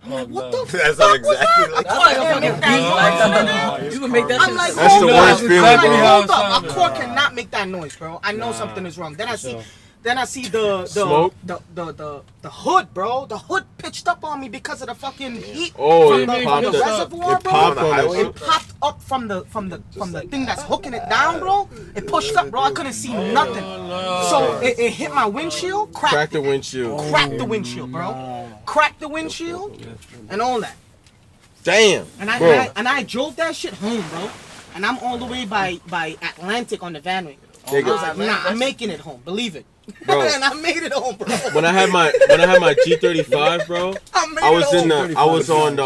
I'm like, what the That's not exactly like that's like a fucking beat. Like you can make that I'm shit. like, That's hold the up. worst feeling, I'm like, bro. hold up. My car cannot make that noise, bro. I know something is wrong. Then I see, Then I see the hood, bro. The hood pitched up on me because of the fucking heat from the reservoir, bro. It popped up from the thing that's hooking it down, bro. It pushed up, bro. I couldn't see nothing. So it hit my windshield, Cracked the windshield. Cracked the windshield, bro. Cracked the windshield and all that. Damn. And I drove that shit home, bro. And I'm all the way by Atlantic on the Vanway. I was like, nah, I'm making it home. Believe it. Bro. And I made it home, bro. When I had my G35, bro, I was on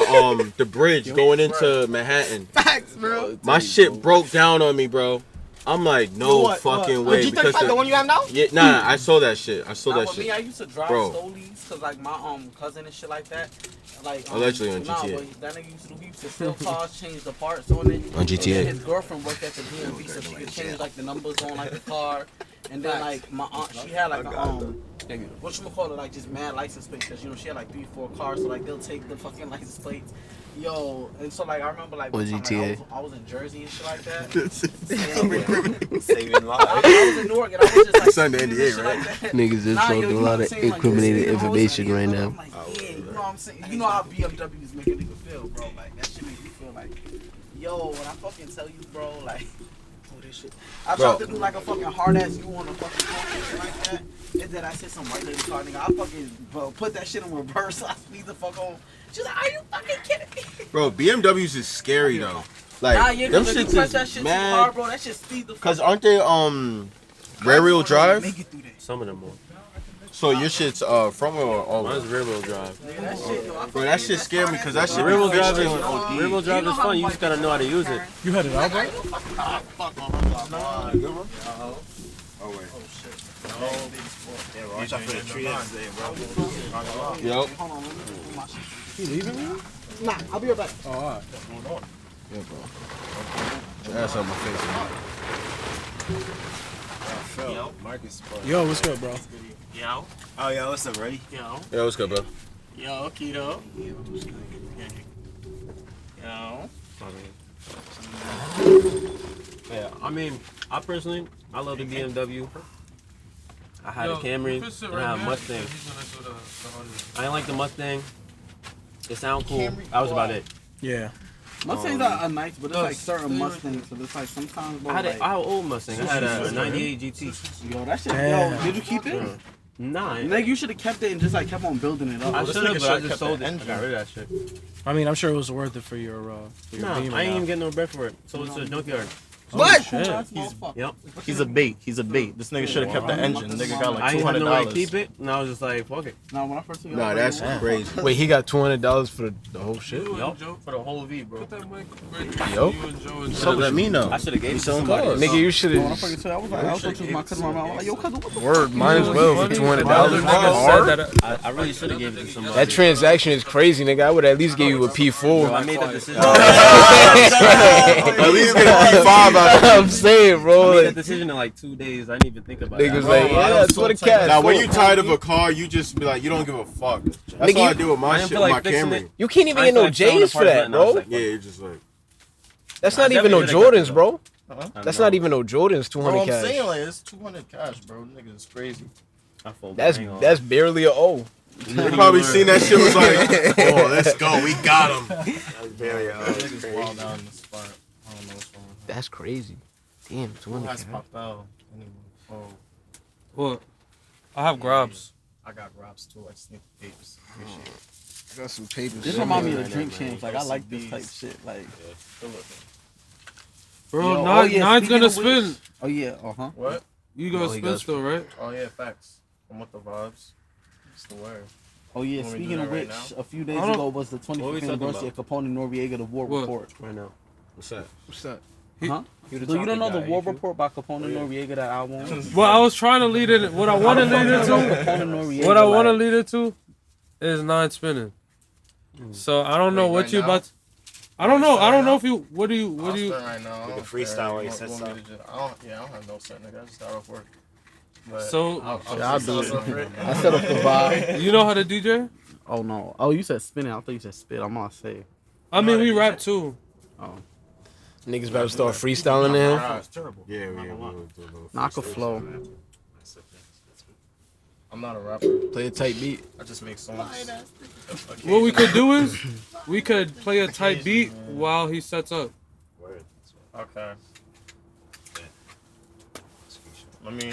the bridge going into Manhattan. Facts, bro. My shit broke down on me, bro. I'm like, no fucking way. The G35, the one you have now? Yeah, nah, I saw that shit. I saw that shit. Me, I used to drive stolies because like my cousin and shit like that. Like allegedly on GTA. But that nigga used to steal cars, change the parts on it. On GTA. His girlfriend worked at the DMV, so she could change like the numbers on like the car. And then like my aunt, she had like a whatchamacallit, like just mad license plates, because you know she had like 3-4 cars, so like they'll take the fucking license plates. Yo, and so like I remember like one time, like, I was in Jersey and shit like that. Saving lives. I was in Newark and I was just like signed the NDA, right? Like Niggas just talking a lot of incriminating information right now. I'm like, yeah, you know what I'm saying? You know how BMWs make a nigga feel, bro. Like that shit makes me feel like, yo, when I fucking tell you, bro, like, oh this shit. I tried to do like a fucking hard ass U on a fucking car and shit like that. And then I said some white lady car, nigga. I fucking put that shit in reverse. I speed the fuck on. She's like, are you fucking kidding me? Bro, BMWs is scary though. Like them shits is that shit mad. hard, bro. That shit speed the fuck. Cause aren't they rear wheel drive? Some of them are. So your shit's front wheel or all wheel? Mine's rear wheel drive. Bro, that shit scared me because that shit. Rear wheel drive is fun. You just gotta know how to use it. You had it out, bro? Oh wait. Watch out for the tree today, bro. Yep. You leaving? Nah, I'll be right back. Oh, alright. Yeah, bro. That's on my face. Yo, Marcus. Yo, what's good, bro? Yo. Oh, yeah, what's up, ready? Yo. Yeah, what's good, bro? Yo, Keto. Yo. Yeah, I mean, I personally, I love the BMW. I had a Camry and I had a Mustang. I didn't like the Mustang. It sounded cool. That was about it. Yeah. Mustangs are nice, but it's like certain Mustangs, so it's like sometimes. Bro, I had an old Mustang. I had a 98 GT. Yo, that shit. Damn. Yo, did you keep it? Nah. Like you should have kept it and just like kept on building it up. I should have, but I just sold it. I got rid of that shit. I mean, I'm sure it was worth it for your Nah, Beamer I ain't now. even getting no bread for it. Sold it to the junkyard. What? Shit. Yep. He's a bait. This nigga should have kept the engine. The nigga got like I ain't had no way to $200. keep it, and I was just like, fuck it. Nah, when I first took it, Nah, that's crazy. Wait, he got $200 for the whole shit? Yup. For the whole V, bro. Yo, You should let me know. I should have gave it to selling somebody. cars. nigga, you should when I have. first took it, I was like, I was talking to my cousin. I was like, yo, cousin, what the Word, mine as well for $200. Hard? I really should have gave it to somebody. That transaction is crazy, nigga. I would at least give you a Bro, P4. I made that decision. At least get a P5 out of it. I'm saying, I bro. made that Like, decision in like 2 days. I didn't even think about it. niggas like, yeah, that's what a cat. Now, when you tired of a car, you just be like, you don't give a fuck. That's Nigga, all I do with I my didn't shit, feel with like my fixing Camry. it. You can't even I get no feel like selling J's the for parts that, and I was bro. like, Yeah, you're just like. That's I not even no definitely should've kept Jordans, it, bro. I That's know. not even no Jordans. Bro, 200 I'm cash. saying like it's 200 cash, bro. Nigga, it's crazy. I folded. That's I ain't gonna that's barely a O. You probably seen that shit was like, oh, let's go, we got him. That's very Niggas wild down in the spot. I don't know what's wrong. That's crazy. Damn, Who 200 has cash. popped out? Anyway. Oh, What? I have grabs. I got grabs too. I sneak papes. Appreciate it. I got some papers. This remind me of drink champs. Like I like this type shit. Like, Bro, Yo, Nine's speaking gonna of spin. which- oh yeah, What? You gonna Oh, he spin goes- still, right? Oh yeah, facts. I'm with the vibes. It's the word. oh yeah. Wanna Speaking do of that right which, now? a few days I don't- ago was the What we 25th talking anniversary of Capone and Noriega, the War What? Report. right now. What's that? What's that? Huh? You the So you don't know topic the guy, War you feel? Report by Capone and Noriega, that album? Well, I was trying to lead it. What I want to lead it to. Capone and Noriega. What I want to like, lead it to is Nine spinning. So I don't know Wait, what right you now? about. I don't know. I don't Right know now? if you. What do you? I'll What do you? spin right now. I Like a don't freestyle care. where he You says want me something. to just- I don't have no set, nigga. I just start off work. But So I'll freestyle do it. something. I set up the vibe. you know how to DJ? Oh no. Oh, you said spinning. I thought you said spit. I'm gonna say. I mean, we rap too. Oh, Niggas about to start freestyling in here. Yeah, we knock a flow. I'm not a rapper. Play a tight beat. I just make songs. What we could do is we could play a tight beat while he sets up. Okay. I mean,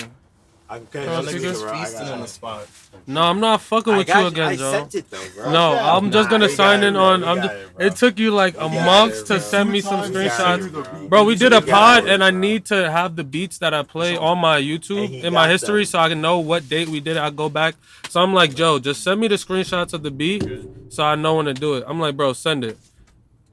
Y'all niggas feasting on the spot. No, I'm not fucking with you again, Joe. I sent it though, bro. No, I'm just gonna sign in on. It took you like a month to send me some screenshots, bro. We did a pod, and I need to have the beats that I play on my YouTube in my history, so I can know what date we did it. I go back. So I'm like, Joe, just send me the screenshots of the beat, so I know when to do it. I'm like, bro, send it.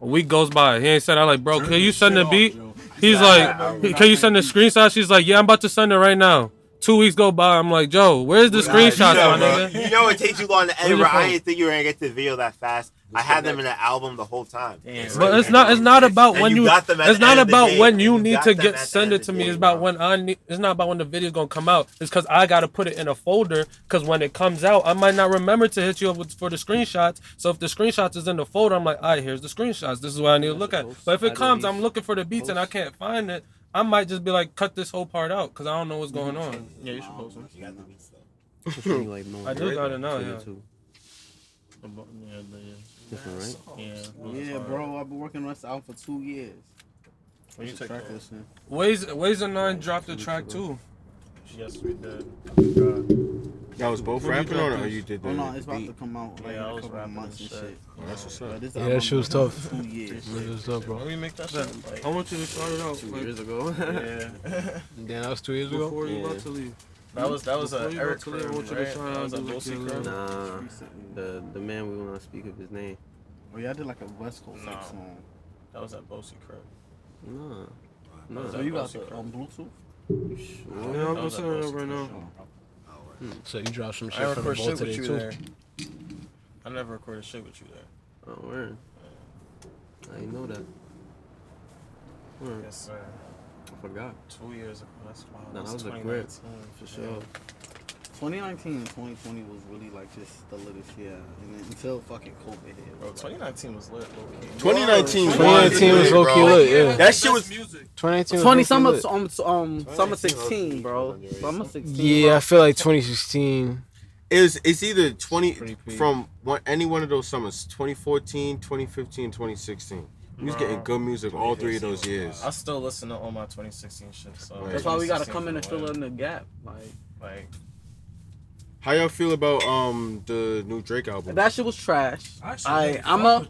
A week goes by, he ain't said. I'm like, bro, can you send the beat? He's like, can you send the screenshot? She's like, yeah, I'm about to send it right now. 2 weeks go by. I'm like, Joe, where's the screenshots, my nigga? You know it takes you long to edit, bro. I didn't think you were gonna get the video that fast. I had them in the album the whole time. But it's not about when you. It's not about when you need to send it to me. It's about when I need. It's not about when the video's gonna come out. It's because I gotta put it in a folder. Because when it comes out, I might not remember to hit you up for the screenshots. So if the screenshots is in the folder, I'm like, all right, here's the screenshots. This is what I need to look at. But if it comes, I'm looking for the beats and I can't find it. I might just be like, cut this whole part out because I don't know what's going on. Yeah, you should post them. You got the beats though. I do got it now, yeah. Yeah, bro. I've been working on this album for 2 years. When you take Ways and 9 dropped the track too. Yes, we did. That was both rapping on it, or you did that? Oh no, it's about to come out like Yeah, I in a was couple of rapping months and and shit. That's what's up. But this Yeah, album that shit was been tough. 2 years. What's up, bro? When we make that shit, like, I want you to start it out 2 like, years ago. yeah. Damn, that was 2 years ago. before you Yeah. about to leave. That was Before a you Eric about to leave, I crib, want you to right? try That out was a and do Boosie like crib. Nah, the man we will not speak of his name. Oh yeah, I did like a West Coast No. song. That was at Boosie crib. Nah. No. So you got the Bluetooth? Yeah, I'm just setting it up right now. So you dropped some I shit never from the recorded vault shit with today you too. there. I never recorded shit with you there. Oh, word. I didn't know that. Word. Yes, sir. I forgot. 2 years ago. That's wild. Nah, that was a 2019. grip, for sure. 2019 and 2020 was really like just the latest year, and then until fucking COVID hit. Bro, 2019 was lit, low-key. 2019 was low key lit, yeah. That shit was 2019 was 20 low-key summer, lit. summer 16, bro. Summer 16. Yeah, I feel like 2016. It's either 20 Pretty peak. from any one of those summers, 2014, 2015, 2016. We was getting good music all 3 of those years. I still listen to all my 2016 shit, so That's why we gotta come in and fill in the gap. Like, How y'all feel about the new Drake album? That shit was trash. I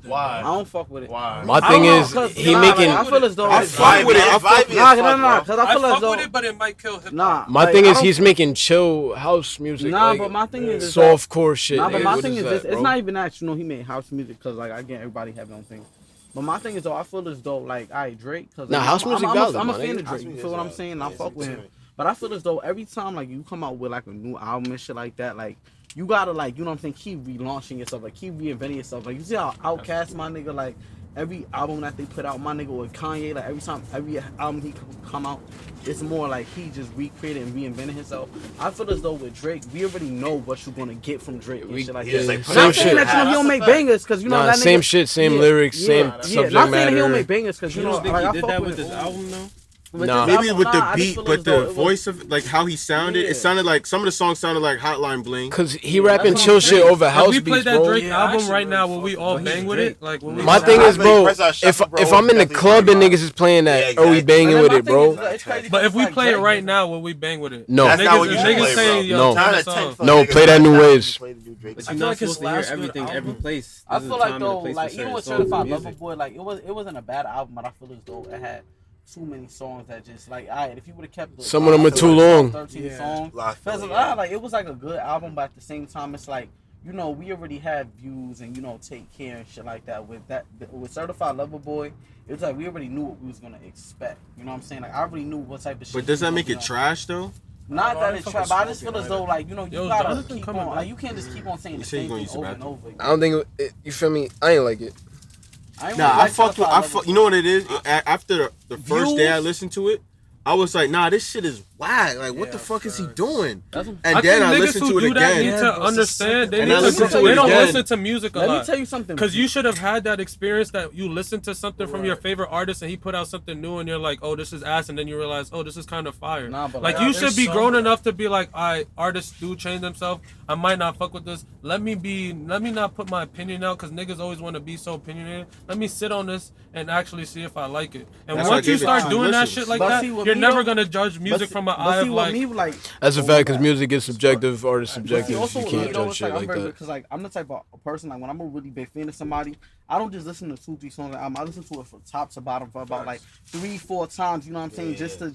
why? don't fuck with it. Why? My I thing don't know, is, 'cause, he nah, making. like, I feel as though I fuck with it. I fuck with it. Nah, because I I feel as fuck though with it, but it might kill hip hop. nah. My like, thing I is, don't- he's making chill house music. Nah, like, but my thing is softcore shit. Nah, but nigga. my What thing is that, this: it's bro? not even that. You know, he made house music because, like, again, everybody have their own thing. But my thing is though, I feel as though, like, alright, Drake. Cause Nah, like, house music valid, I'm a my fan nigga. of Drake. You feel what I'm saying? I fuck with him. But I feel as though every time, like, you come out with like a new album and shit like that, like, you gotta, like, you know what I'm saying, keep relaunching yourself, like, keep reinventing yourself. Like, you see how Outkast, my nigga, like, every album that they put out, my nigga, with Kanye, like, every album he come out, it's more like he just recreated and reinvented himself. I feel as though with Drake, we already know what you're gonna get from Drake and shit like He just, that. like, put Not same saying shit. that, you know, he don't make bangers, because, you know, Nah, that same nigga, shit, same yeah, lyrics, same yeah, subject not saying matter. that he don't make bangers, because, you You know, don't think like, he I did fuck that with with this him. album though? With Nah. this Maybe album, with nah, the I just beat, feel but as though the it was- voice of like how he sounded, Yeah. it sounded like some of the songs sounded like Hotline Bling. Cause he rapping that's chill what I'm shit saying. over If house we play beats, that bro. Drake Yeah, I album actually right now, really will we fuck all with bang with Drake. it? Like, will we My Nah, thing I is, feel bro, like Press Out Shuffle, bro, if I'm in the definitely club and talking niggas is playing that, Yeah, are we exactly. banging And with my it, thing bro? is, it's crazy But if because we it's play it like right Drake. now, will we bang with it? No. That's not what you Niggas should play, saying, bro. yo, No. turn Not this a on. 10 No, play that new Wiz. But I you're feel not like his supposed to hear last good everything every album- place. I There's feel a like time and a though, place like for even certain with songs Certified and Lover music. Boy, like it wasn't a bad album, but I feel as though it had too many songs that just like, alright, if you would have kept the, Some of them were too long. 13 songs. Lot Because filler, yeah. like it was like a good album, but at the same time, it's like, you know, we already had views and, you know, Take Care and shit like that. With Certified Lover Boy, it was like we already knew what we was gonna expect. You know what I'm saying? Like I already knew what type of shit. But does we that was make gonna it be on. trash though? Not Oh, that I it's fuck trap, with but I just feel Smoking as though, like, you know, you Yo, gotta Jonathan keep coming on, back. like, you can't just keep on saying the You say you same gonna thing use the over and bathroom? over again. I don't think you feel me. I ain't like it. I ain't Nah, really I like fucked with. Certified Lover You know Boy. what it is? After the first day I Views? listened to it, I was like, nah, this shit is whack. Like, what the fuck is he doing? And I then I think listened niggas to who it do that again. need to understand. They And I listened to it don't again. listen to music a lot. Let me tell you something. Because you should have had that experience that you listen to something from your favorite artist and he put out something new and you're like, oh, this is ass, and then you realize, oh, this is kind of fire. Nah, but like you should be grown enough to be like, alright, artists do change themselves. I might not fuck with this. Let me not put my opinion out because niggas always want to be so opinionated. Let me sit on this and actually see if I like it. And once you start doing that shit like that, you're never gonna judge music from an eye of like. That's a fact, because music is subjective, art is subjective. Also, You can't judge shit like that. Because like I'm the type of person like when I'm a really big fan of somebody, I don't just listen to 2-3 songs. I listen to it from top to bottom for about like 3-4 times. You know what I'm saying? Just to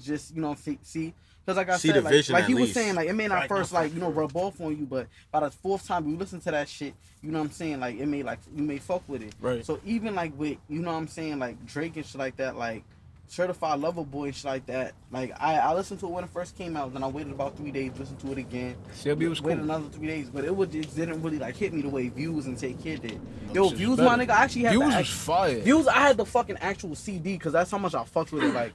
see. Because like I said, like he was saying, like it may not first like rub off on you, but by the 4th time you listen to that shit, you know what I'm saying? Like it may like you may fuck with it. Right. So even like with you know what I'm saying, like Drake and shit like that, like Certified Lover Boy and shit like that. Like I listened to it when it first came out, then I waited about 3 days, listened to it again. CLB was cool. Waited another 3 days, but it didn't really like hit me the way Views and Take Care did. Yo, Views, my nigga, I actually had Views was fire. Views, I had the fucking actual CD because that's how much I fucked with it. Like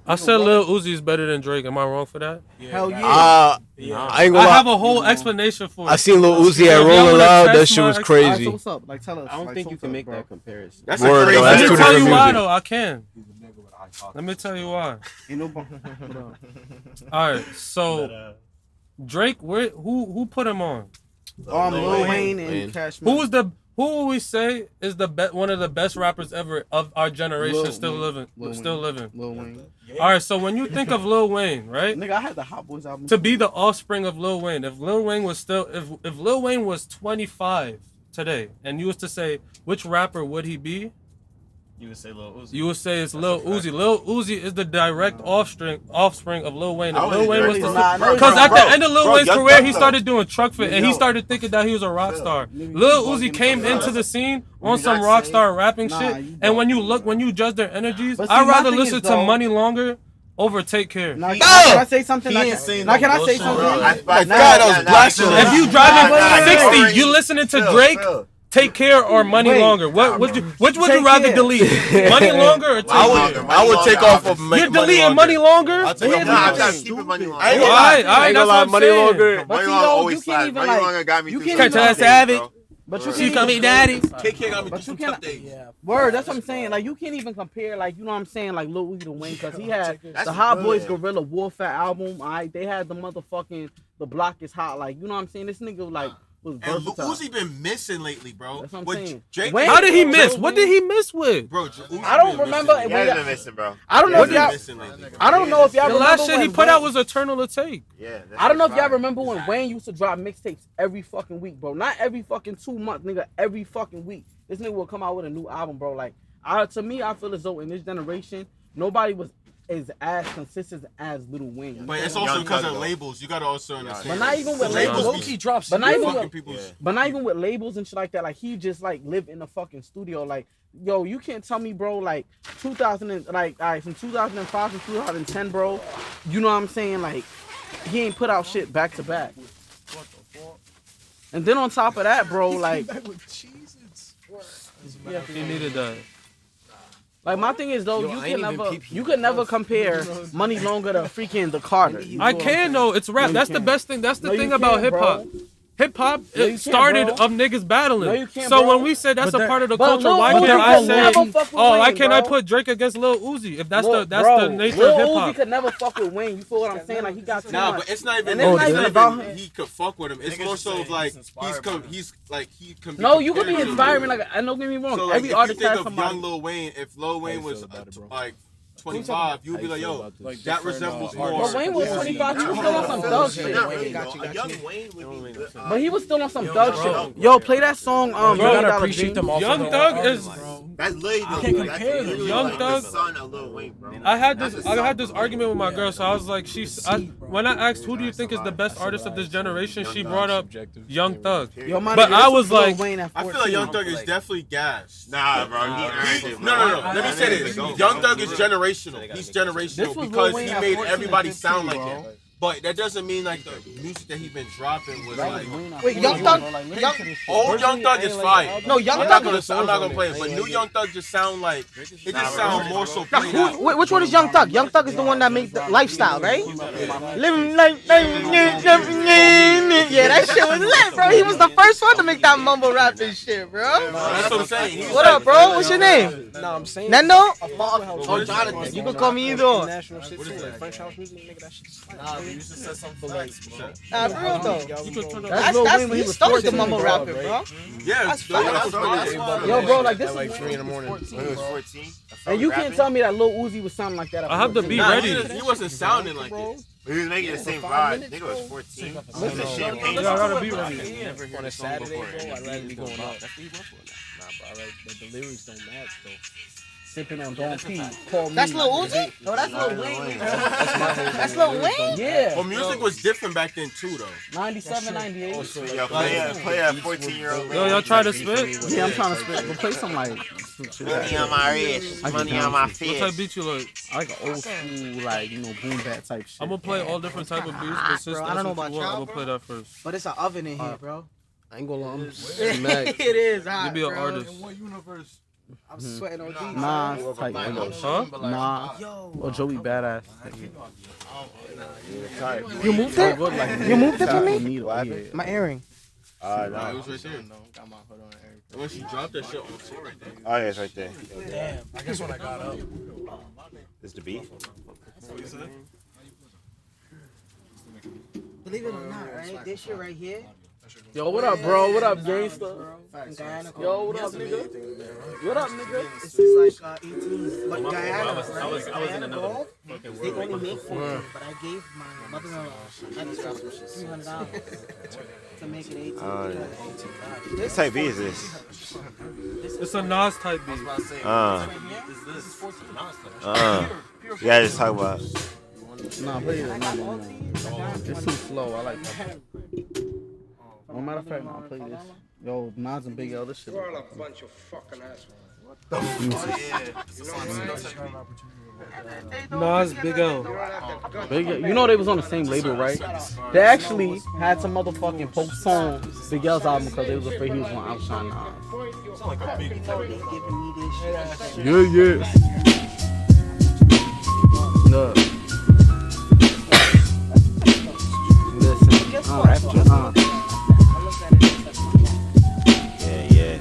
I said Lil Uzi is better than Drake. Am I wrong for that? Hell yeah. I ain't gonna lie. I have a whole explanation for it. I seen Lil Uzi at Rolling Loud. That shit was crazy. So what's up? Like tell us. I don't like, think you so can what's make up, that bro? comparison. That's Word, a crazy. though, Let that's me two tell different you why music. though. I can. Let me tell you why. Ain't no All right, so Drake, who put him on? Lil Wayne and Cash Money. Who will we say is one of the best rappers ever of our generation Lil Wayne. living? Lil Wayne. All right, so when you think of Lil Wayne, right? Nigga, I had the Hot Boys album. To be the offspring of Lil Wayne, if Lil Wayne was still, if Lil Wayne was 25 today, and you was to say which rapper would he be? You would say Lil Uzi. You would say it's Lil Uzi. Lil Uzi is the direct offspring of Lil Wayne. If Lil Wayne was because at the end of Lil Wayne's career, he started doing truck fit, and he started thinking that he was a rock star. Lil Uzi came into the scene on some rock star rapping shit, and when you judge their energies, I'd rather listen to Money Longer over Take Care. Now, can I say something? Can I say something? My God, that was blasphemous. If you driving 60, you listening to Drake. Take Care or Money Longer? Which would you rather delete? Money Longer or Take Care? I would take off of You're deleting Money Longer? I'm keeping Money Longer. I ain't gonna lie, Money Longer. Money Longer always slides. Money Longer got me through can't some tell days, bro. But you She can't call me daddy. Take Care got me through But you some can't. tough days. Word, that's what I'm saying. Like you can't even compare, like you know what I'm saying, like Lil Uzi to Wayne, because he had the Hot Boys Guerrilla Warfare album. Alright, they had the motherfucking The Block Is Hot. Like you know what I'm saying. This nigga was And versatile. Uzi been missing lately, bro. That's what I'm With saying. Drake, Wayne- How did he miss? What did he miss with? bro, Uzi I don't been remember. missing. He has been missing, bro. I don't know if Uzi been y'all. missing lately. I don't know if y'all The remember last shit he when put out Wayne- was Eternal to Take. Yeah. I don't know if y'all remember when Wayne used to drop mixtapes every fucking week, bro. Not every fucking 2 months, nigga. Every fucking week. This nigga will come out with a new album, bro. Like, to me, I feel as though in this generation, nobody was as consistent as Lil Wayne. But it's also because of labels. You gotta also understand. But not even with labels. labels. Low-key drops. But not even fucking with, people's. but not even with labels and shit like that. Like he just like lived in the fucking studio. Like, yo, you can't tell me, bro. Like 2000 and like, all right, from 2005 to 2010, bro. You know what I'm saying? Like, he ain't put out shit back to back. And then on top of that, bro, like, He needed that. like my thing is though, you could never compare Money Longer to freaking the Carter. I can though. It's rap. No, you That's the can't. best thing. That's the No, thing you about can't, hip hop. bro. Hip hop No, you it can't, started bro. of niggas battling. No, you can't, so bro. when we say that's a part of the but culture, Lil why Uzi can't I could never say, fuck with why Wayne, can't I bro? put Drake against Lil Uzi? If that's Bro, the nature Lil of hip Uzi hop. could never fuck with Wayne. You feel what I'm saying? Like he got too Nah, much. but it's not even. And it's not even about him. He could fuck with him. It's more so of like he's like he can. No, you could be compared to inspiring. Lil Like I don't get me wrong. So like, Every if artist you think has of somebody. young Lil Wayne, if Lil Wayne was like 25, you would be like, yo, that resembles more. But Wayne was 25. He was still on some thug shit. A young Wayne would be good. But he was still on some thug shit. Yo, play that song. Bro, $1 gotta appreciate them. Young Thug is. That's literally can't compare them. Young like Thug- the son of Lil Wayne, bro. I had this argument with my girl, so I was like, when I asked who do you think is the best artist of this generation, she brought up Young Thug. Yo, my But nigga, I this was Lil like- Wayne at I feel 14. like Young Thug is definitely gas. Nah, bro. He earned it, bro. No. Let me say this. Young Thug is generational. He's This generational was because Lil Wayne he at made 14 everybody and sound 15, like bro. him. But that doesn't mean like the music that he been dropping was like. Wait, Young Thug. Old Young Thug is fire. No, Young I'm Thug. not gonna play it, but new Young Thug just sound like it just sound more so played out. Which one is Young Thug? Young Thug is the one that made the lifestyle, right? Living like yeah, that shit was lit, bro. He was the first one to make that mumble rap and shit, bro. That's what I'm saying. What up, bro? What's your name? No, I'm saying. Nando? Oh, Jonathan. You can call me either. National shit too. Like French house music, nigga, that shit's Nah, but you should set some flags, bro. Nah, for real though. That's He started the mumble rapping, bro. Yeah, That's fire. Yo, bro, like this like is 3 in the morning. When he was 14. and you can't tell me that Lil Uzi was sounding like that. I have to be Nah, ready. he wasn't sounding like it. He was making the same vibe. Nigga was 14. This is champagne. Yeah, I gotta be ready. On a Saturday, bro, I'd rather be going out. Nah, bro, the lyrics don't match, though. Sipping on Don P. Call me. That's Lil Uzi? No, that's Lil Wayne. That's Lil Wayne? Yeah. Well, music was different back then too, though. 97, 98. Yo, play that 14-year-old. Yo, y'all try to spit? Yeah, I'm trying to spit. But play some like. Money on my wrist. Money on my What type fist. beat you like? I like an old school, like, you know, boom bap type shit. I'm gonna play all different type of beats, but since Bro, I that's don't know what you about want, I'm y'all, gonna play that first. But it's an oven in here, bro. I ain't gonna lie, I'm It is hot, You be an bro. artist. What universe? I'm sweating on these. Nas type nigga. Huh? Nah. Yo. Or Joey Badass. You moved it? You moved it for me? My earring. Nah, it was right there. And when she dropped that shit on the floor right there. Oh, yeah, it's right there. Damn. I guess when I got up. This the beef? Believe it or not, right? This shit right here. Yo, what up, bro? What up, gangsta? Guyana. Yo, what up, nigga? What up, nigga? It's just like 18. But Guyana, I was in another gold, fucking they world. only make 14. But I gave my mother-in-law extra $300 to make it 18. What type beat is this? It's a Nas type beat. You gotta just talk about. Nah, play it. No. It's too slow. I like that. No matter of fact, I'll play this. Yo, Nas and Big L, this shit. You're all a bunch of fucking assholes. Nas, Big L. Big L. You know they was on the same label, right? They actually had some motherfucking post on Big L's album because they was afraid he was gonna outshine Nas. Yeah. Look. Listen.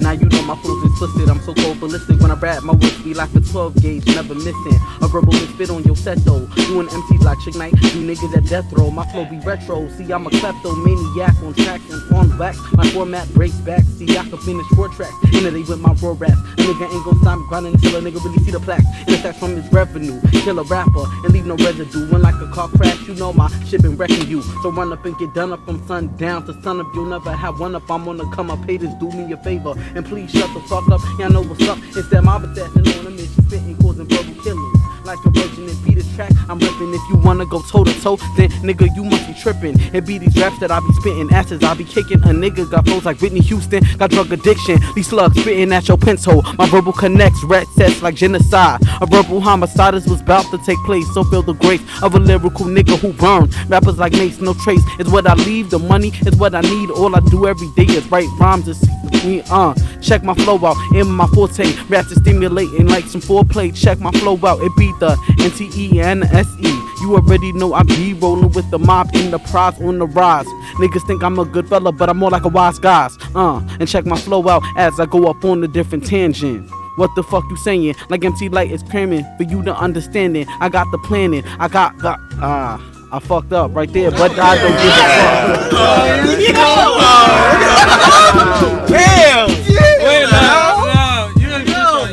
Now you know my flows is twisted, I'm so cold ballistic. When I rap, my words be like a 12 gauge, never missing. A verbal spit on your set though. You an MC like Chick Knight, you niggas at death row. My flow be retro, see I'm a kleptomaniac on tracks and on wax. My format breaks back, see I can finish 4 tracks. Innovate with my raw raps. A nigga ain't gon' stop grinding until a nigga really see the plaques. And the from his revenue, kill a rapper and leave no residue. When like a car crash, you know my shit been wrecking you. So run up and get done up from sundown to sun up. You'll never have one up, I'm gonna come up, haters do me a favor. And please shut the fuck up, y'all know what's up. Instead my assassin on a mission, spitting, causing verbal killings. Like a virgin and beat a track, I'm ripping. If you wanna go toe to toe, then nigga you must be tripping. It be these raps that I be spitting, asses I be kicking. A nigga got flows like Whitney Houston, got drug addiction. These slugs spitting at your pencil. My verbal connects, rat sets like genocide. A verbal homicide was about to take place. So feel the grace of a lyrical nigga who burn. Rappers like Mace, no trace. Is what I leave, the money is what I need. All I do every day is write rhymes and me. Check my flow out, in my forte. Raps is stimulating like some foreplay. Check my flow out, it be the NTE and the SE. You already know I be rolling with the mob in the prize on the rise. Niggas think I'm a good fella, but I'm more like a wise guy. And check my flow out as I go up on a different tangent. What the fuck you saying? Like MC Light is cramming for you to understand it. I got the planning. I fucked up right there, but I don't give a fuck. Damn! Wait,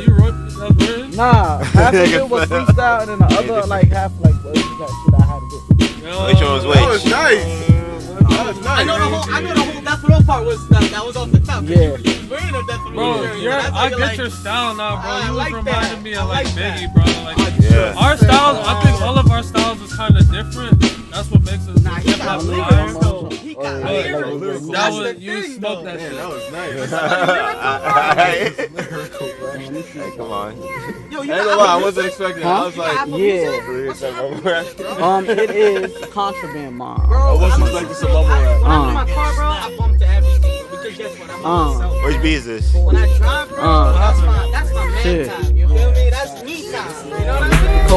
you wrote that version? Nah, half of it was freestyle and then the other like half like that shit I had to do. Which one was which? That was nice. I know the whole Death Row part was that was off the top. Yeah. Wearing a Death Row. Bro, I get your style now, bro. You was reminding me of like Biggie, bro. Like Yeah. our styles, I think all of our styles is kind of different. That's what makes us hip hop fire. He got lyrical. That was you smoked that shit. That was nice. Hey, come on. Yo, I ain't gonna lie, I wasn't expecting it. I was like, It is contraband, mom. I wasn't expecting some mumble rap. When I'm in my car, bro, I bump to everything. Because guess what? I'm on myself. Which beat is this? When I drive, bro, that's my man shit. time. You feel me? That's me time. You know what I'm saying?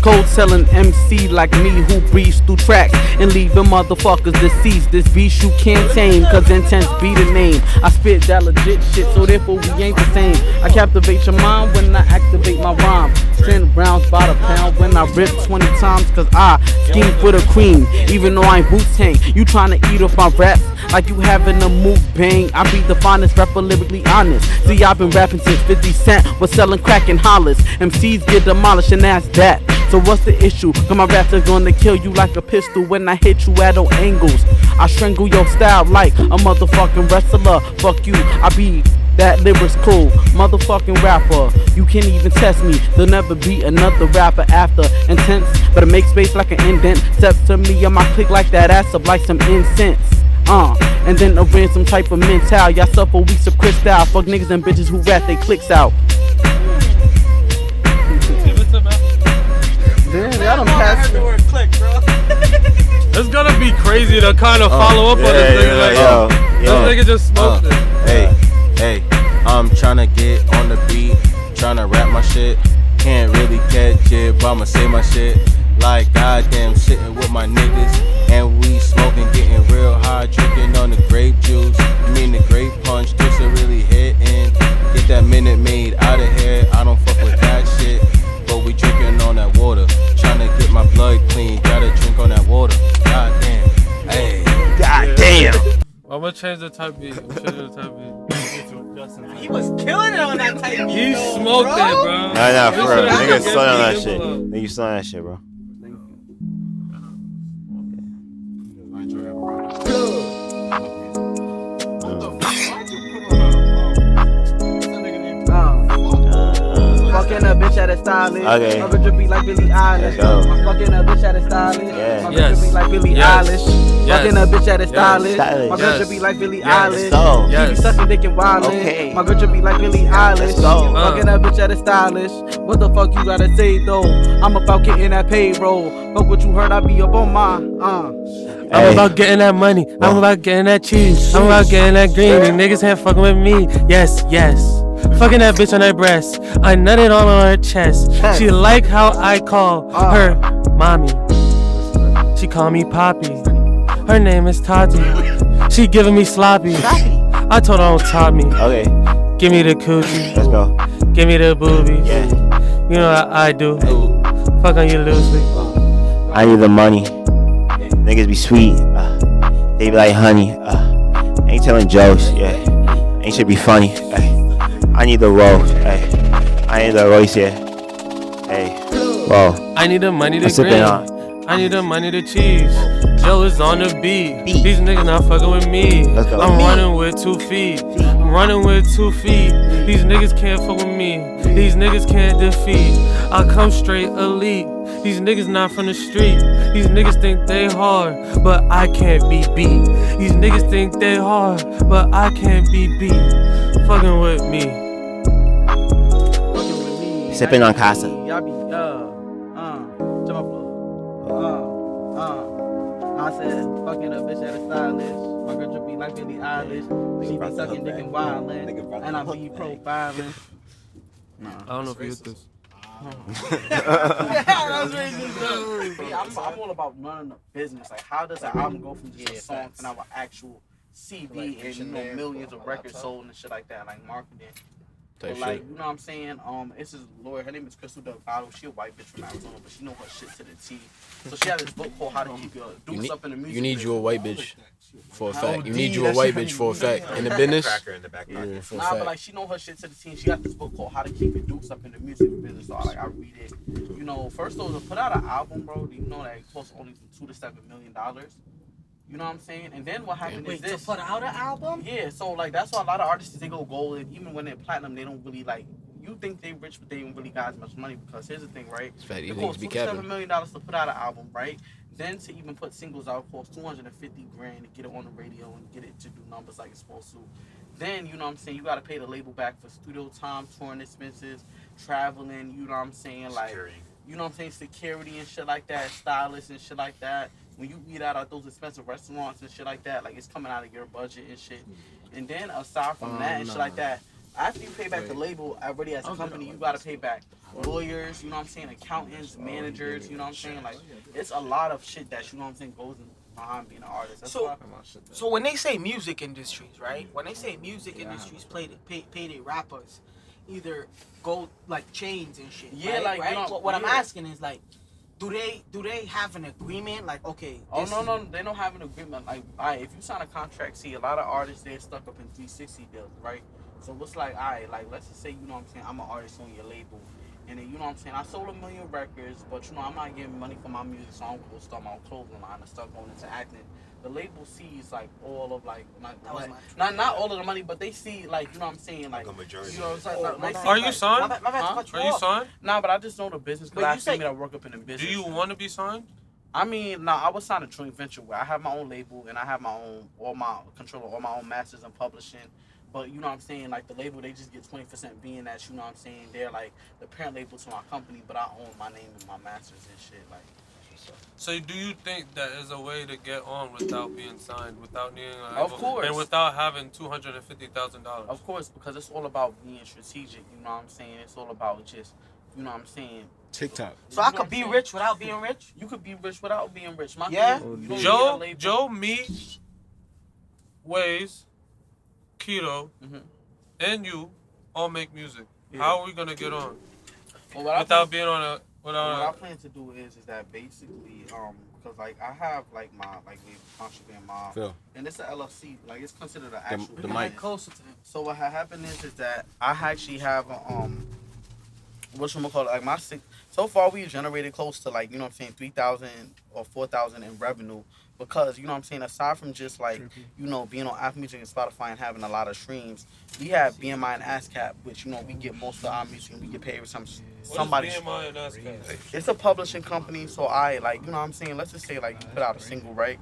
Cold selling MC like me who breathes through tracks and leave them motherfuckers deceased. This beast you can't tame, cause intense be the name. I spit that legit shit, so therefore we ain't the same. I captivate your mind when I activate my rhyme. 10 rounds by the pound when I rip 20 times, cause I scheme for the cream. Even though I ain't Wu-Tang, you tryna eat off my raps like you having a move bang. I be the finest rapper, lyrically honest. See, I've been rapping since 50 Cent was selling crack in Hollis. MCs get demolished and that's that. So what's the issue? Cause my raps are gonna kill you like a pistol when I hit you at all angles. I strangle your style like a motherfucking wrestler. Fuck you, I be that lyrics cool, motherfucking rapper. You can't even test me. There'll never be another rapper after intense. Better make space like an indent. Steps to me on my click like that ass up like some incense. And then I ran some type of mental. Y'all suffer weeks of crystal. Fuck niggas and bitches who rat they clicks out. Damn, y'all done passed it. It's gonna be crazy to kind of follow up on this nigga. Like, this nigga just smoked it. Hey, I'm tryna get on the beat, tryna rap my shit. Can't really catch it, but I'ma say my shit. Like goddamn, sitting with my niggas, and we smoking, getting real high, drinking on the grape juice. You mean the grape punch, just to really hit in. Get that Minute Maid out of here. I don't fuck with that shit, but we drinking on that water. Tryna get my blood clean, gotta drink on that water. Goddamn, hey, goddamn. I'm gonna change the type beat. He was killing it on that type beat. He smoked it, bro. Nah, for real. Nigga slow on that shit. Nigga slow on that shit, bro. Fucking a bitch at a stylist. Okay. My bitch be like Billie Eilish. I'm fucking a bitch at a stylist. Yeah. My bitch be like Billie Eilish. Yes. Fucking a bitch at a stylist. Yes. My bitch be like Billie Yes. Eilish. Go. She be sucking dick and wildin'. Okay. My bitch be like Billie Eilish. go. Fucking a bitch at a stylist. What the fuck you gotta say though? I'm about getting that payroll. Fuck what you heard, I be up on my I'm about getting that money. I'm about getting that cheese. I'm about getting that green. And niggas ain't fucking with me. Yes. Fucking that bitch on her breast. I nutted all on her chest. She like how I call her mommy. She call me Poppy. Her name is Tati. She giving me sloppy. I told her don't top me. Okay. Give me the coochie. Let's go. Give me the boobies. Yeah. You know what I do. Fuck on you loosely. I need the money. Niggas be sweet. They be like honey. Ain't telling jokes. Yeah. Ain't shit be funny. I need the rolls. I need the Royce. Yeah. Hey. Whoa. I need the money to I'm sipping green. on. I need the money to cheese. Joe is on the beat. These niggas not fucking with me. Let's go. I'm running with 2 feet. I'm running with 2 feet. These niggas can't fuck with me. These niggas can't defeat. I come straight elite. These niggas not from the street. These niggas think they hard, but I can't be beat. These niggas think they hard, but I can't be beat. Fucking with me. Sipping on Casa. Y'all be I said fucking a bitch at a stylist. My girl be like Billie Eilish. She be sucking dick and wildin', and I be profiling. I don't know if you get this. I'm all about running the business. Like, how does an album go from just a song to now an actual CD and millions of records sold and shit like that, like marketing. But like, you know what I'm saying? This is Lord. Her name is Crystal Delgado. She a white bitch from Arizona, but she know her shit to the T. So she had this book called How to Keep Your Dukes Up in the Music. You need you a white bitch for a fact. You need you a white bitch for a fact. In the business. Yeah, for a Nah, fact. but like she know her shit to the T. And she got this book called How to Keep Your Dukes Up in the Music Business. So I read it. You know, first though, to put out an album, bro, do you know that it costs only $2 to $7 million? You know what I'm saying? And then what happened is this. To put out an album? Yeah, so like that's why a lot of artists they go gold, and even when they're platinum, they don't really like. You think they rich, but they don't really got as much money because here's the thing, right? It costs $27 million to put out an album, right? Then to even put singles out costs $250,000 to get it on the radio and get it to do numbers like it's supposed to. Then you know what I'm saying, you gotta pay the label back for studio time, touring expenses, traveling. You know what I'm saying, like you know what I'm saying, security and shit like that, stylists and shit like that. When you eat out at those expensive restaurants and shit like that, like it's coming out of your budget and shit. And then aside from that and shit like that. After you pay back the label already as a company, you gotta pay back lawyers, you know what I'm saying, accountants, managers, you know what I'm saying, like it's a lot of shit that you know what I'm saying goes behind being an artist. That's why. So when they say music industries, right? When they say music industries pay their rappers either gold like chains and shit. Yeah, right? like right? you know, what I'm asking is like, do they have an agreement? Like, okay. Oh no, they don't have an agreement. Like, if you sign a contract, see a lot of artists they're stuck up in 360 deals, right? So it's like, like let's just say, you know what I'm saying, I'm an artist on your label. And then, you know what I'm saying, I sold 1 million records, but, you know, I'm not getting money for my music, so I'm going to start my own clothing line and start going into acting. The label sees, like, all of, like, not all of the money, but they see, like, you know what I'm saying, like, you know what I'm saying? Are you signed? Are you signed? Nah, but I just know the business because I see me that work up in the business. Do you want to be signed? I mean, no, I was signed a joint venture where I have my own label and I have my own, all my own masters and publishing. But you know what I'm saying, like the label, they just get 20% being that, you know what I'm saying, they're like the parent label to my company, but I own my name and my masters and shit. Like, so do you think that is a way to get on without being signed, without needing a label, of course, and without having $250,000? Of course, because it's all about being strategic. You know what I'm saying? It's all about just, you know what I'm saying. TikTok. So I could be rich without being rich. You could be rich without being rich. Joe, me, Waze, Keto, and you all make music. Yeah. How are we gonna get on? Well, without being on a what I plan to do is that basically because like I have like my like the contraband mob and it's an LLC, like it's considered an actual the mic closer to him. So what happened is that I actually have a whatchamacallit, like my so far we've generated close to like, you know what I'm saying, 3,000 or 4,000 in revenue. Because, you know what I'm saying, aside from just, like, you know, being on Apple Music and Spotify and having a lot of streams, we have BMI and ASCAP, which, you know, we get most of our music and we get paid for somebody. What is BMI and ASCAP? It's a publishing company, so like, you know what I'm saying, let's just say, like, you put out a single, right?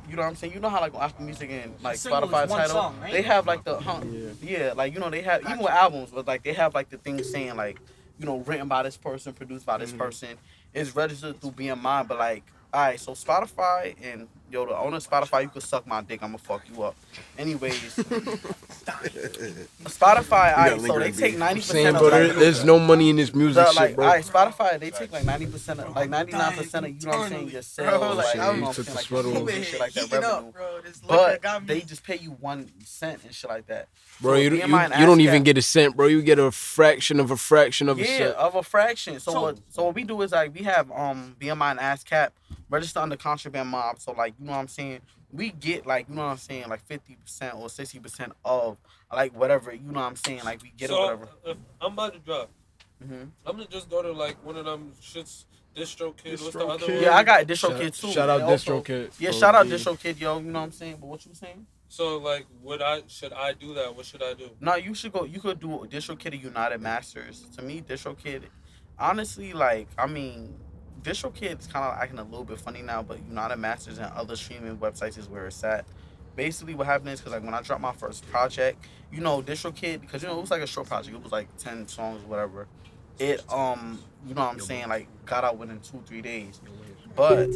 You know what I'm saying? You know how, like, on Apple Music and, like, Spotify title, song, right? they have, like, the, like, you know, they have, even with albums, but, like, they have, like, the thing saying, like, you know, written by this person, produced by this person. It's registered through BMI, but, like, alright, so Spotify and the owner of Spotify, you can suck my dick, I'ma fuck you up. Anyways, Spotify, alright, so they take 90% of there's no money in this music shit, bro. Alright, Spotify, they take like 90% of, like 99% of, you know what I'm saying, your sales, like, you know what I'm saying, like, your shit like that, revenue. But they just pay you 1 cent and shit like that. Bro, you don't even get a cent, bro. You get a fraction of a fraction of a cent. Yeah, of a fraction. So what we do is like we have BMI and ASCAP registered under contraband mob. So like, you know what I'm saying, we get like, you know what I'm saying, like 50% or 60% of like whatever, you know what I'm saying, like we get it whatever. If I'm about to drop, I'm gonna just go to like one of them shits. DistroKid, what's the other one? Yeah, I got DistroKid too. Shout out DistroKid. Yeah, shout out DistroKid, yo. You know what I'm saying? But what you saying? So like, should I do that? What should I do? No, you should go. You could do DistroKid or United Masters. To me, DistroKid, honestly, like I mean, DistroKid is kind of acting a little bit funny now, but United Masters and other streaming websites is where it's at. Basically, what happened is because like when I dropped my first project, you know, DistroKid, because you know it was like a short project. It was like 10 songs or whatever. It you know what I'm saying, like got out within 2-3 days. But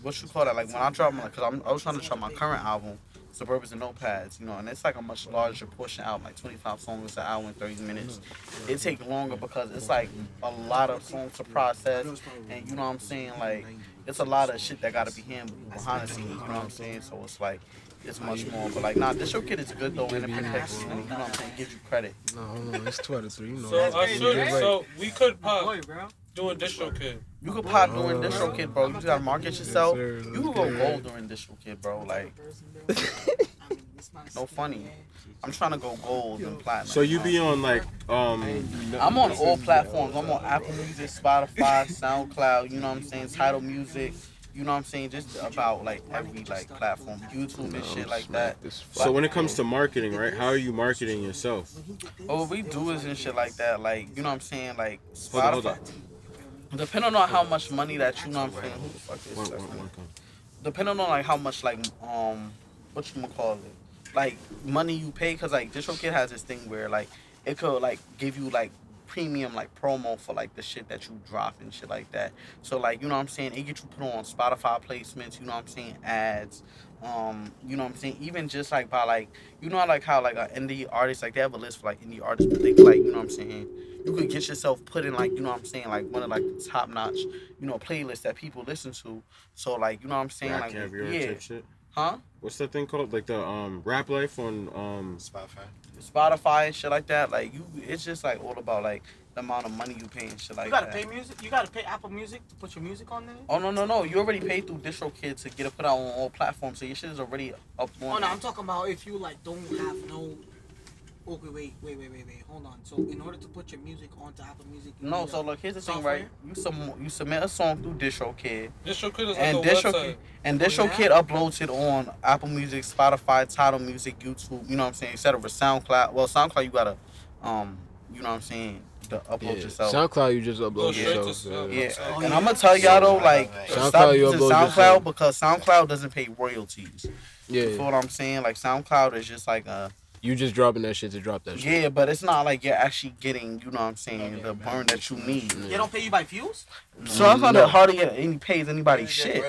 what you call that? Like when I dropped because I was trying to drop my current album, Suburbans and Notepads, you know, and it's like a much larger portion album, like 25 songs an hour and 30 minutes. It takes longer because it's like a lot of songs to process, and you know what I'm saying, like it's a lot of shit that gotta be handled behind the scenes, you know what I'm saying? So it's like it's much more, but like nah, DistroKid is good though, and it protects you, you know what I'm saying, gives you credit. No, it's 2 out of 3, you know. So we could pop doing DistroKid. You could pop doing DistroKid, bro. You just gotta market yourself. You could go gold during DistroKid, bro. Like, no funny. I'm trying to go gold and platinum. So you be on like I'm on all platforms. I'm on Apple Music, Spotify, SoundCloud. You know what I'm saying? Tidal Music. You know what I'm saying? Just about like every like platform, YouTube and shit like that. So when it comes to marketing, right? How are you marketing yourself? Oh, what we do is and shit like that. Like, you know what I'm saying? Like Hold Spotify. on. Depending on how much money that you know what I'm saying. Who the fuck is One, that? one. Depending on like how much like what you call it, like money you pay, cause like DistroKid has this thing where like it could like give you like premium like promo for like the shit that you drop and shit like that. So like, you know what I'm saying, it get you put on Spotify placements, you know what I'm saying, ads, you know what I'm saying, even just like by like, you know, like how like an indie artist, like they have a list for like indie artists, but they could like, you know what I'm saying, you could get yourself put in like, you know what I'm saying, like one of like the top notch, you know, playlists that people listen to. So like, you know what I'm saying, like Type shit. Huh? What's that thing called? Like the Rap Life on Spotify and shit like that. Like it's just like all about like the amount of money you pay and shit like that. You gotta pay music. You gotta pay Apple Music to put your music on there. Oh no! You already paid through DistroKid to get it put out on all platforms, so your shit is already up on. Oh no, I'm talking about if you like don't have no. Okay, wait. Hold on. So in order to put your music onto Apple Music, no. So look, here's the thing, right? You submit a song through DistroKid. DistroKid is and like a website. And DistroKid uploads it on Apple Music, Spotify, Tidal Music, YouTube. You know what I'm saying? Etc. SoundCloud. Well, SoundCloud you gotta, you know what I'm saying, to upload yourself. SoundCloud you just upload yourself. Yeah. And I'm gonna tell y'all though, like stop using SoundCloud because SoundCloud doesn't pay royalties. Yeah. You feel what I'm saying? Like SoundCloud is just like a. You just dropping that shit to drop that shit. Yeah, but it's not like you're actually getting, you know what I'm saying, the burn that you need. They don't pay you by views? So that's not that hardly any pays anybody shit.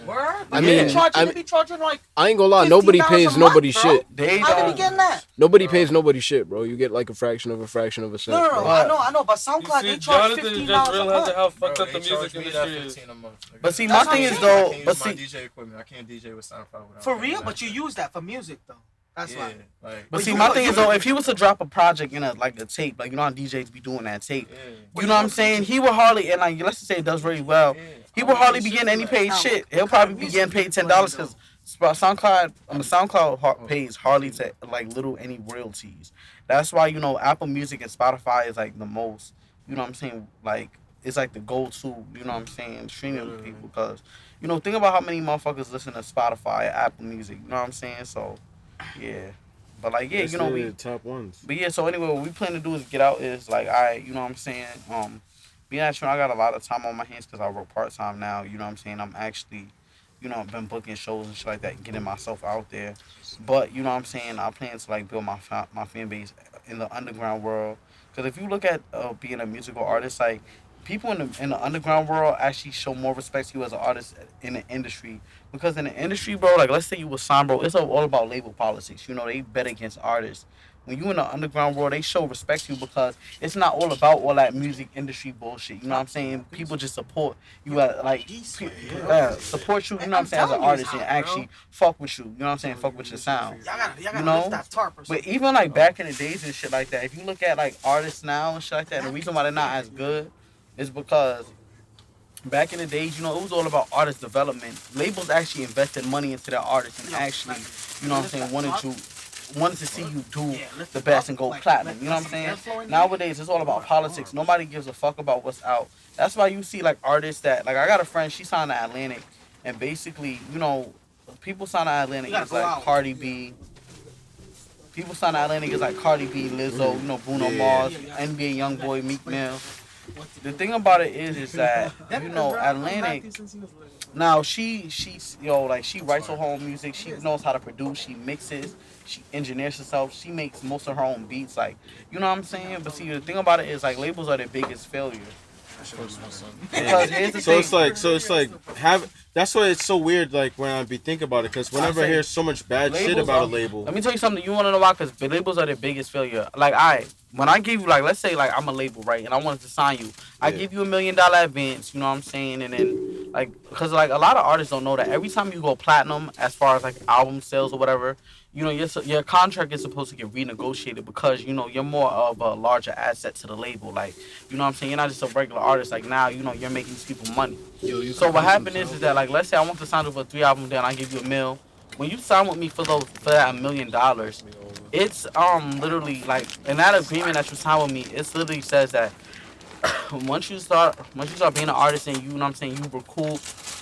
Word? I mean, they be charging like I ain't gonna lie, nobody pays nobody shit. How they be getting that? Nobody pays nobody shit, bro. You get like a fraction of a cent. No, I know, but SoundCloud they charge $15 a month. How fucked up the music industry is. But see, my thing is though, but see, DJ equipment. I can't DJ with SoundCloud. For real, but you use that for music though. That's why. But see, my thing is though, if he was to drop a project in a tape, like you know how DJs be doing that tape, you know what I'm saying? He would hardly, and like let's just say it does really well, he would hardly be getting any paid shit. He'll probably be getting paid $10 because SoundCloud pays hardly to like little any royalties. That's why you know Apple Music and Spotify is like the most, you know what I'm saying, like it's like the go-to, you know what I'm saying, streaming people because you know think about how many motherfuckers listen to Spotify, Apple Music, you know what I'm saying, so. Yeah, but like you know we top ones. But yeah, so anyway, what we plan to do is get out is like you know what I'm saying. Being actually, I got a lot of time on my hands because I work part time now. You know what I'm saying. I'm actually, you know, been booking shows and shit like that, and getting myself out there. But you know what I'm saying. I plan to like build my fan base in the underground world. Because if you look at being a musical artist, like people in the underground world actually show more respect to you as an artist in the industry. Because in the industry, bro, like let's say you was signed, bro, it's all about label politics. You know, they bet against artists. When you in the underground world, they show respect to you because it's not all about all that music industry bullshit. You know what I'm saying? People just support you support you, you know what I'm saying, as an artist and actually fuck with you. You know what I'm saying? Fuck with your sound. You know? But even like back in the days and shit like that, if you look at like artists now and shit like that, the reason why they're not as good is because back in the days, you know, it was all about artist development. Labels actually invested money into their artists and actually, you know what I'm saying, wanted to see you do the best and go platinum. You know what I'm saying? Nowadays, it's all about politics. Nobody gives a fuck about what's out. That's why you see like artists that, like I got a friend, she signed to Atlantic, and basically, you know, people sign to Atlantic is like Cardi B. People sign to Atlantic is like Cardi B, Lizzo, you know, Bruno Mars, NBA YoungBoy, Meek Mill. The thing about it is that, you know, Atlantic, now she writes her own music, she knows how to produce, she mixes, she engineers herself, she makes most of her own beats, like, you know what I'm saying? But see, the thing about it is, like, labels are the biggest failure. Because here's the thing. That's why it's so weird, like, when I be thinking about it, because whenever I hear so much bad shit about a label. Let me tell you something, you want to know why? Because labels are the biggest failure. Like, when I give you, like, let's say, like, I'm a label, right, and I wanted to sign you, I give you $1 million advance, you know what I'm saying, and then, like, because, like, a lot of artists don't know that every time you go platinum, as far as, like, album sales or whatever, you know, your contract is supposed to get renegotiated because, you know, you're more of a larger asset to the label. Like, you know what I'm saying? You're not just a regular artist. Like, now, you know, you're making these people money. So what happened is that, like, let's say I want to sign you for a 3 album deal and I give you $1 million. When you sign with me for that $1 million, it's literally, like, in that agreement that you sign with me, it literally says that once you start being an artist and you know what I'm saying, you recoup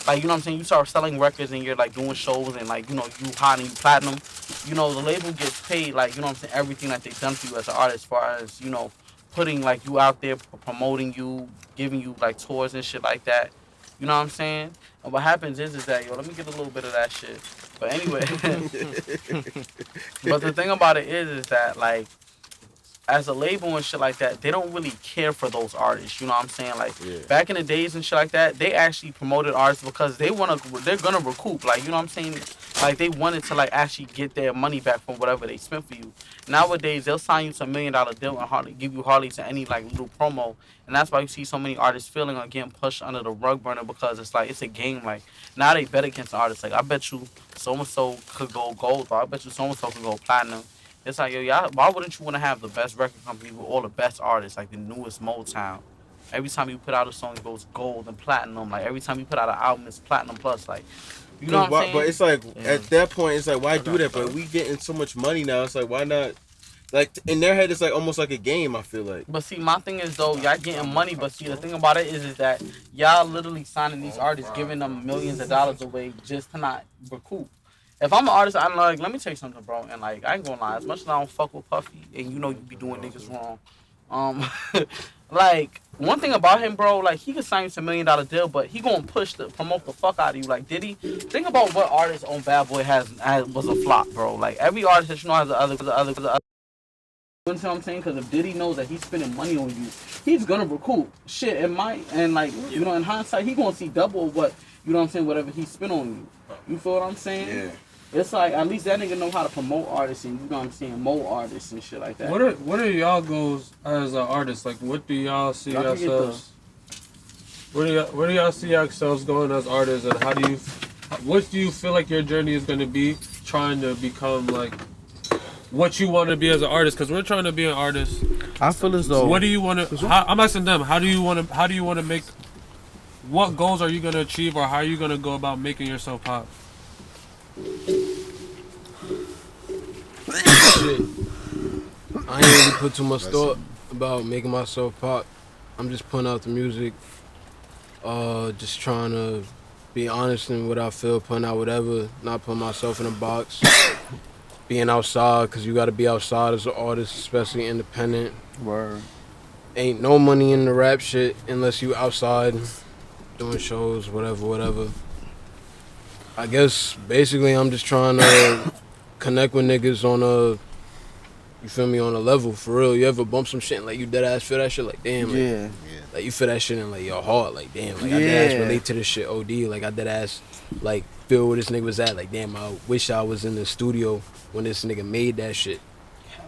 like, you know what I'm saying, you start selling records and you're like doing shows and like, you know, you hot and you platinum, you know, the label gets paid, like, you know what I'm saying, everything that they've done for you as an artist, as far as, you know, putting like you out there, promoting you, giving you like tours and shit like that. You know what I'm saying? And what happens is that, yo, let me get a little bit of that shit. But anyway, but the thing about it is that like, as a label and shit like that, they don't really care for those artists. You know what I'm saying? Like back in the days and shit like that, they actually promoted artists because they're gonna recoup. Like, you know what I'm saying? Like they wanted to like actually get their money back from whatever they spent for you. Nowadays they'll sign you to $1 million deal and hardly give you hardly to any like little promo. And that's why you see so many artists feeling like getting pushed under the rug burner, because it's like it's a game. Like now they bet against artists. Like I bet you so and so could go gold, or I bet you so and so could go platinum. It's like, yo, y'all, why wouldn't you want to have the best record company with all the best artists, like the newest Motown? Every time you put out a song, it goes gold and platinum. Like, every time you put out an album, it's platinum plus. Like, you know what I'm saying? But it's like, at that point, it's like, why do that? But we getting so much money now. It's like, why not? Like, in their head, it's like almost like a game, I feel like. But see, my thing is, though, y'all getting money. But see, the thing about it is that y'all literally signing these artists, giving them millions of dollars away just to not recoup. If I'm an artist, I'm like, let me tell you something, bro. And like, I ain't gonna lie, as much as I don't fuck with Puffy, and you know you be doing niggas wrong, like, one thing about him, bro, like, he could sign you to $1 million deal, but he gonna promote the fuck out of you. Like, Diddy, think about what artist on Bad Boy was a flop, bro. Like, every artist that you know has the other. You know what I'm saying? Because if Diddy knows that he's spending money on you, he's gonna recoup. Shit, it might, and like, you know, in hindsight, he gonna see double what, you know what I'm saying, whatever he spent on you. You feel what I'm saying? Yeah. It's like, at least that nigga know how to promote artists and, you know what I'm saying, mold artists and shit like that. What are y'all goals as an artist? Like, what do y'all see yourselves? Where do y'all see yourselves going as artists, and what do you feel like your journey is going to be trying to become like what you want to be as an artist? Because we're trying to be an artist. I feel as though. What do you want to? I'm asking them. How do you want to make? What goals are you going to achieve, or how are you going to go about making yourself pop? I ain't really put too much thought about making myself pop. I'm just putting out the music, just trying to be honest in what I feel, putting out whatever, not putting myself in a box. Being outside, because you got to be outside as an artist, especially independent. Word. Ain't no money in the rap shit unless you outside doing shows, whatever. I guess basically I'm just trying to connect with niggas on on a level, for real. You ever bump some shit and like you dead ass feel that shit, like damn, like, like you feel that shit in like your heart, like damn, like I dead ass relate to this shit OD, like I dead ass like feel where this nigga was at, like damn, I wish I was in the studio when this nigga made that shit.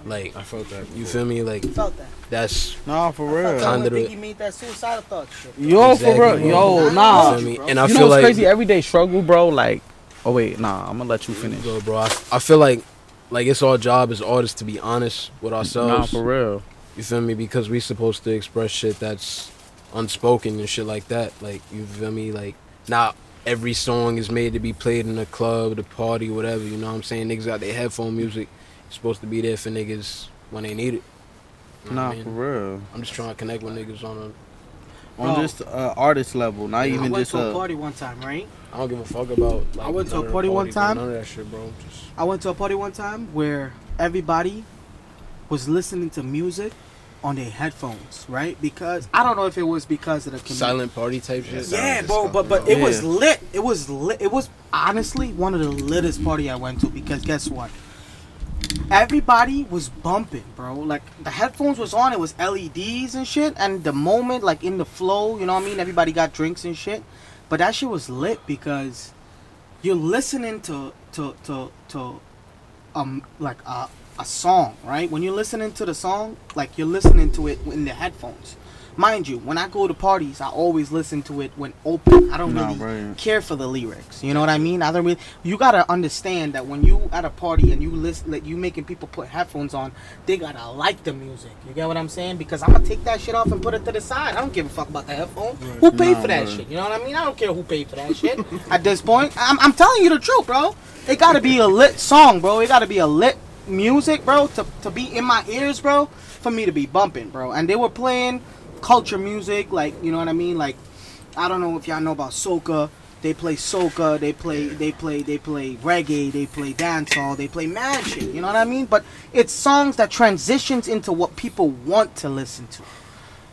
Like I felt that before. You feel me? Like felt that. That's for real. I think he made that suicidal thought shit. Yo, exactly, for real. Bro. Yo, nah. You feel me? And I you feel know what's like crazy? Everyday struggle, bro. Like, oh wait, nah. I'm gonna let you finish. Go, bro. I feel like it's our job as artists to be honest with ourselves. Nah, for real. You feel me? Because we supposed to express shit that's unspoken and shit like that. Like, you feel me? Like, not every song is made to be played in the club, the party, whatever. You know what I'm saying? Niggas got their headphone music. It's supposed to be there for niggas when they need it. You know what I mean? For real. I'm just trying to connect with niggas just artist level, not even just I went to a party one time, right? I don't give a fuck about. Like, I went to a party one time. None of that shit, bro. I went to a party one time where everybody was listening to music on their headphones, right? Because I don't know if it was because of the silent party type shit. Yeah, bro, but it was lit. It was lit. It was honestly one of the littest party I went to, because guess what? Everybody was bumping, bro. Like, the headphones was on, it was LEDs and shit, and the moment, like, in the flow, you know what I mean? Everybody got drinks and shit. But that shit was lit because you're listening to like a song, right? When you're listening to the song, like, you're listening to it in the headphones. Mind you, when I go to parties, I always listen to it when open. I don't really care for the lyrics. You know what I mean? I don't really. You gotta understand that when you at a party and you listen, like, you making people put headphones on, they gotta like the music. You get what I'm saying? Because I'm gonna take that shit off and put it to the side. I don't give a fuck about the headphone. Who paid for that shit? You know what I mean? I don't care who paid for that shit. At this point, I'm telling you the truth, bro. It gotta be a lit song, bro. It gotta be a lit music, bro, to be in my ears, bro, for me to be bumping, bro. And they were playing culture music, like, you know what I mean? Like, I don't know if y'all know about soca, They play soca, they play reggae, they play dancehall, they play mad shit. You know what I mean? But it's songs that transitions into what people want to listen to.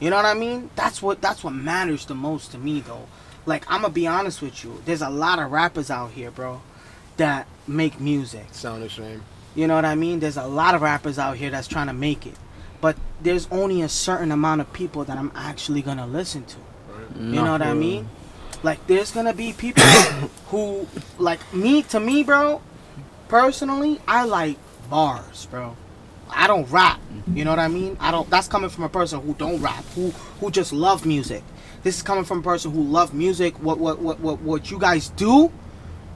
You know what I mean? That's what matters the most to me, though. Like, I'm gonna be honest with you. There's a lot of rappers out here, bro, that make music. Sound the same. You know what I mean? There's a lot of rappers out here that's trying to make it. But there's only a certain amount of people that I'm actually gonna listen to. You know what I mean? Like, there's gonna be people who, like, to me, bro, personally, I like bars, bro. I don't rap. You know what I mean? That's coming from a person who don't rap, who just love music. This is coming from a person who love music. What you guys do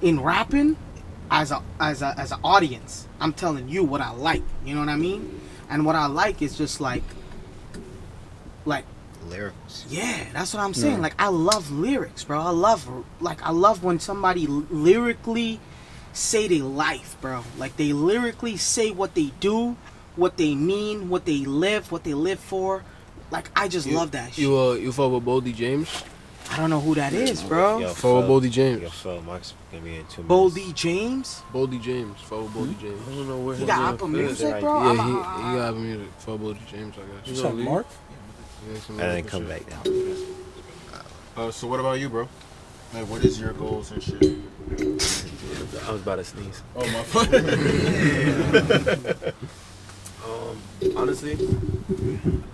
in rapping as an audience, I'm telling you what I like. You know what I mean? And what I like is just like lyrics. Yeah, that's what I'm saying. Like, I love lyrics, bro. I love when somebody lyrically say their life, bro. Like, they lyrically say what they do, what they mean, what they live for. Like, I just love that shit. You fuck with Boldy James? I don't know who that is, bro. Yo, fuck with Boldy James. Yo, Phil, Mark's gonna be in 2 minutes. Boldy James? Boldy James. Fuck with Boldy James. I don't know where he got Apple Music, bro? Yeah, he got Apple Music. Fuck Boldy James, I guess. What's up, Mark? And then come back down. So what about you, bro? Like, what is your goals and shit? I was about to sneeze. Oh, my fault. Honestly,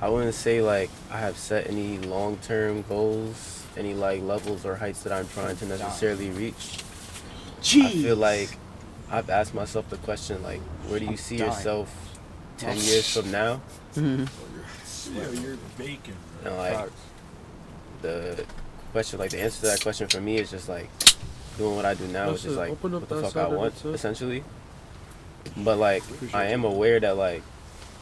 I wouldn't say like I have set any long-term goals, any like levels or heights that I'm trying to necessarily reach. Jeez. I feel like I've asked myself the question, like, where do you see yourself 10 years from now? You're baking. And like the question, like the answer to that question for me is just like doing what I do now is just like what the fuck I want, essentially. But like I am aware that like,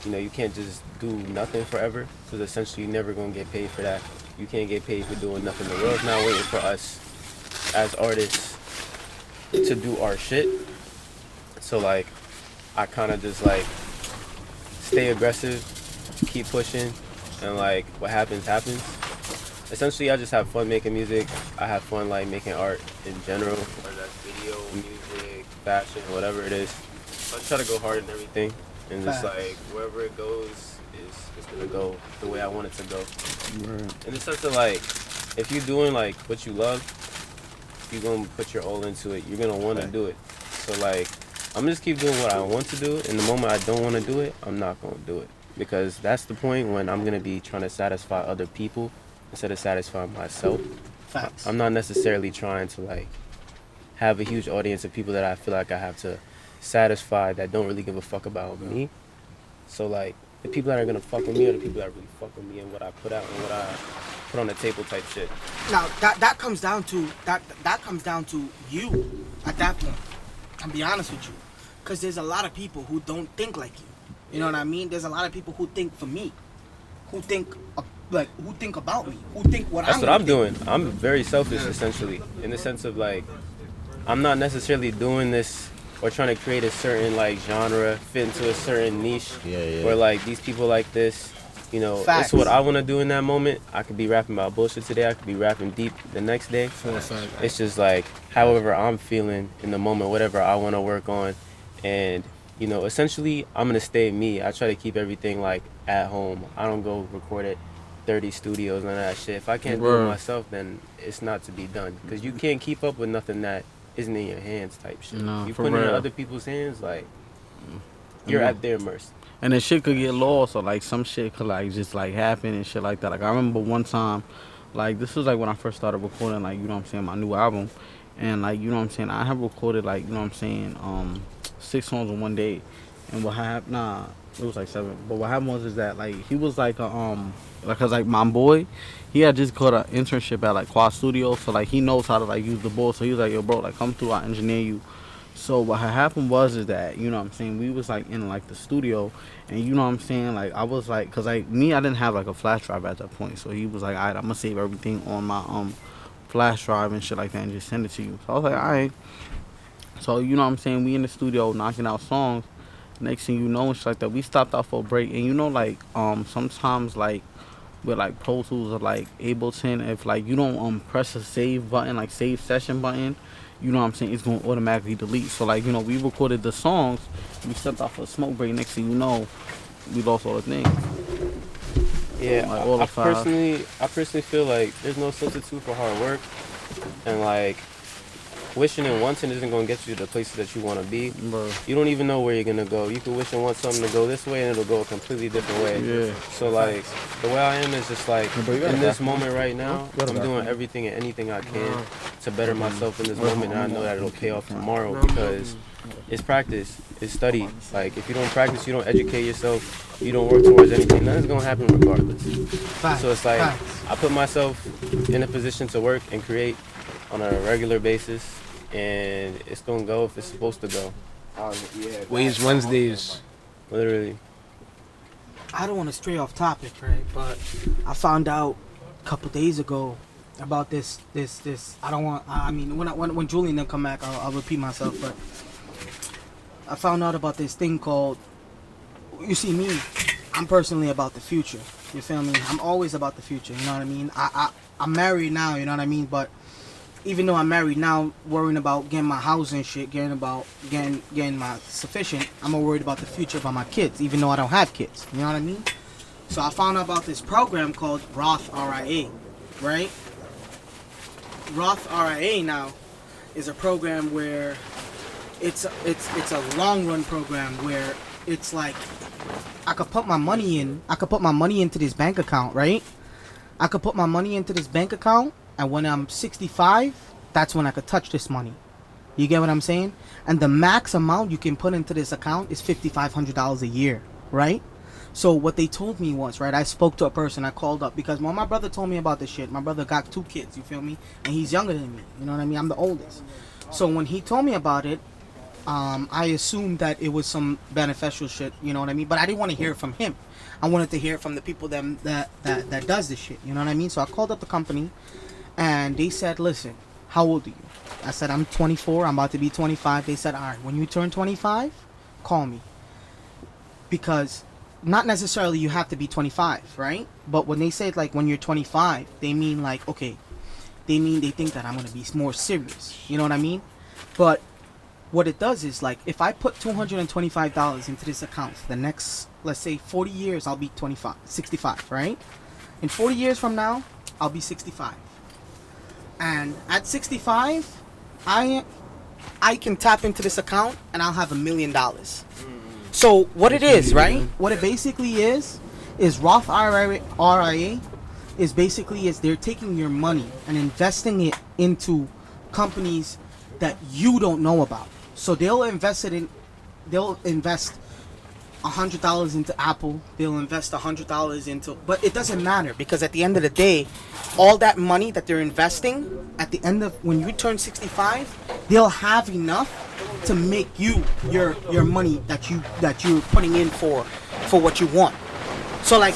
you know, you can't just do nothing forever, because essentially you're never gonna get paid for that. You can't get paid for doing nothing. The world's not waiting for us as artists to do our shit. So like I kind of just like stay aggressive, keep pushing, and like what happens happens. Essentially I just have fun making music. I have fun like making art in general, whether that's video, music, fashion, whatever it is. I try to go hard in everything, and just like wherever it goes is gonna go the way I want it to go. In the sense of like, if you're doing like what you love, you're gonna put your all into it. You're gonna want to do it. So like, I'm just keep doing what I want to do, and the moment I don't want to do it, I'm not gonna do it, because that's the point when I'm gonna be trying to satisfy other people instead of satisfying myself. Facts. I'm not necessarily trying to like have a huge audience of people that I feel like I have to satisfy that don't really give a fuck about me. So like, the people that are gonna fuck with me are the people that really fuck with me and what I put out and what I put on the table type shit. Now that comes down to that comes down to you at that point. I'll be honest with you, because there's a lot of people who don't think like you. You know what I mean? There's a lot of people who think for me, who think about me, who think That's what I'm doing. I'm very selfish, essentially, in the sense of like, I'm not necessarily doing this or trying to create a certain like genre, fit into a certain niche, where like these people like this, you know, Facts. It's what I want to do in that moment. I could be rapping about bullshit today, I could be rapping deep the next day. It's just like however I'm feeling in the moment, whatever I want to work on. And you know, essentially I'm gonna stay me. I try to keep everything like at home. I don't go record at 30 studios, none of that shit. If I can't do it myself, then it's not to be done, because you can't keep up with nothing that isn't in your hands type shit. No, you for put it in real. other people's hands, like you're at their mercy. And then shit could get lost, or like some shit could like just like happen and shit like that. Like I remember one time, like this was like when I first started recording, like, you know what I'm saying, my new album. And like, you know what I'm saying, I have recorded like, you know what I'm saying, 6 songs in one day. And what happened, it was like 7. But what happened was is that like he was like cause like my boy, he had just got an internship at like Quad Studio, so like he knows how to like use the board. So he was like, yo bro, like come through, I'll engineer you. So what had happened was is that, you know what I'm saying, we was like in like the studio, and you know what I'm saying, like I was like, cause like me, I didn't have like a flash drive at that point. So he was like, alright, I'm gonna save everything on my flash drive and shit like that and just send it to you. So I was like, alright. So you know what I'm saying, we in the studio knocking out songs. Next thing you know and shit like that, we stopped out for a break. And you know, like sometimes like with like Pro Tools or like Ableton, if like you don't press a save button, like save session button, you know what I'm saying, it's gonna automatically delete. So like, you know, we recorded the songs, we stepped off a smoke break, next thing you know, we lost all the things. Yeah, like all I the files. personally feel like there's no substitute for hard work, and like wishing and wanting isn't gonna get you to the places that you want to be. Bro. You don't even know where you're gonna go. You can wish and want something to go this way, and it'll go a completely different way. Yeah. So like the way I am is just like in this moment right now, I'm doing everything and anything I can to better myself in this moment, and I know that it'll pay off tomorrow because it's practice, it's study. Like if you don't practice, you don't educate yourself, you don't work towards anything, nothing's gonna happen regardless. So it's like I put myself in a position to work and create on a regular basis, and it's gonna go if it's supposed to go. Ways Wednesdays. Literally. I don't want to stray off topic, right? But I found out a couple days ago about this. I don't want. I mean, when Julian then come back, I'll repeat myself. But I found out about this thing called. You see me, I'm personally about the future. You feel me? I'm always about the future. You know what I mean? I'm married now. You know what I mean? But even though I'm married now, worrying about getting my house and shit, getting my sufficient, I'm more worried about the future about my kids, even though I don't have kids. You know what I mean? So I found out about this program called Roth RIA, right? Roth RIA now is a program where it's a long run program where it's like I could put my money into this bank account, right? I could put my money into this bank account, and when I'm 65, that's when I could touch this money. You get what I'm saying? And the max amount you can put into this account is $5,500 a year, right? So what they told me was, right, I spoke to a person, I called up, because when my brother told me about this shit, my brother got 2 kids, you feel me? And he's younger than me, you know what I mean? I'm the oldest. So when he told me about it, I assumed that it was some beneficial shit, you know what I mean? But I didn't want to hear it from him. I wanted to hear it from the people that does this shit, you know what I mean? So I called up the company, and they said, listen, how old are you? I said, I'm 24, I'm about to be 25. They said, all right, when you turn 25, call me. Because not necessarily you have to be 25, right? But when they say like when you're 25, they mean like, okay, they think that I'm going to be more serious. You know what I mean? But what it does is like, if I put $225 into this account for the next, let's say 40 years, I'll be 65, right? In 40 years from now, I'll be 65. And at 65, I can tap into this account and I'll have $1 million. So what it is, right? What it basically is Roth RIA is basically they're taking your money and investing it into companies that you don't know about. So they'll invest $100 into Apple, they'll invest $100 into, but it doesn't matter, because at the end of the day, all that money that they're investing, at the end of when you turn 65, they'll have enough to make you your money that you're putting in for what you want. So like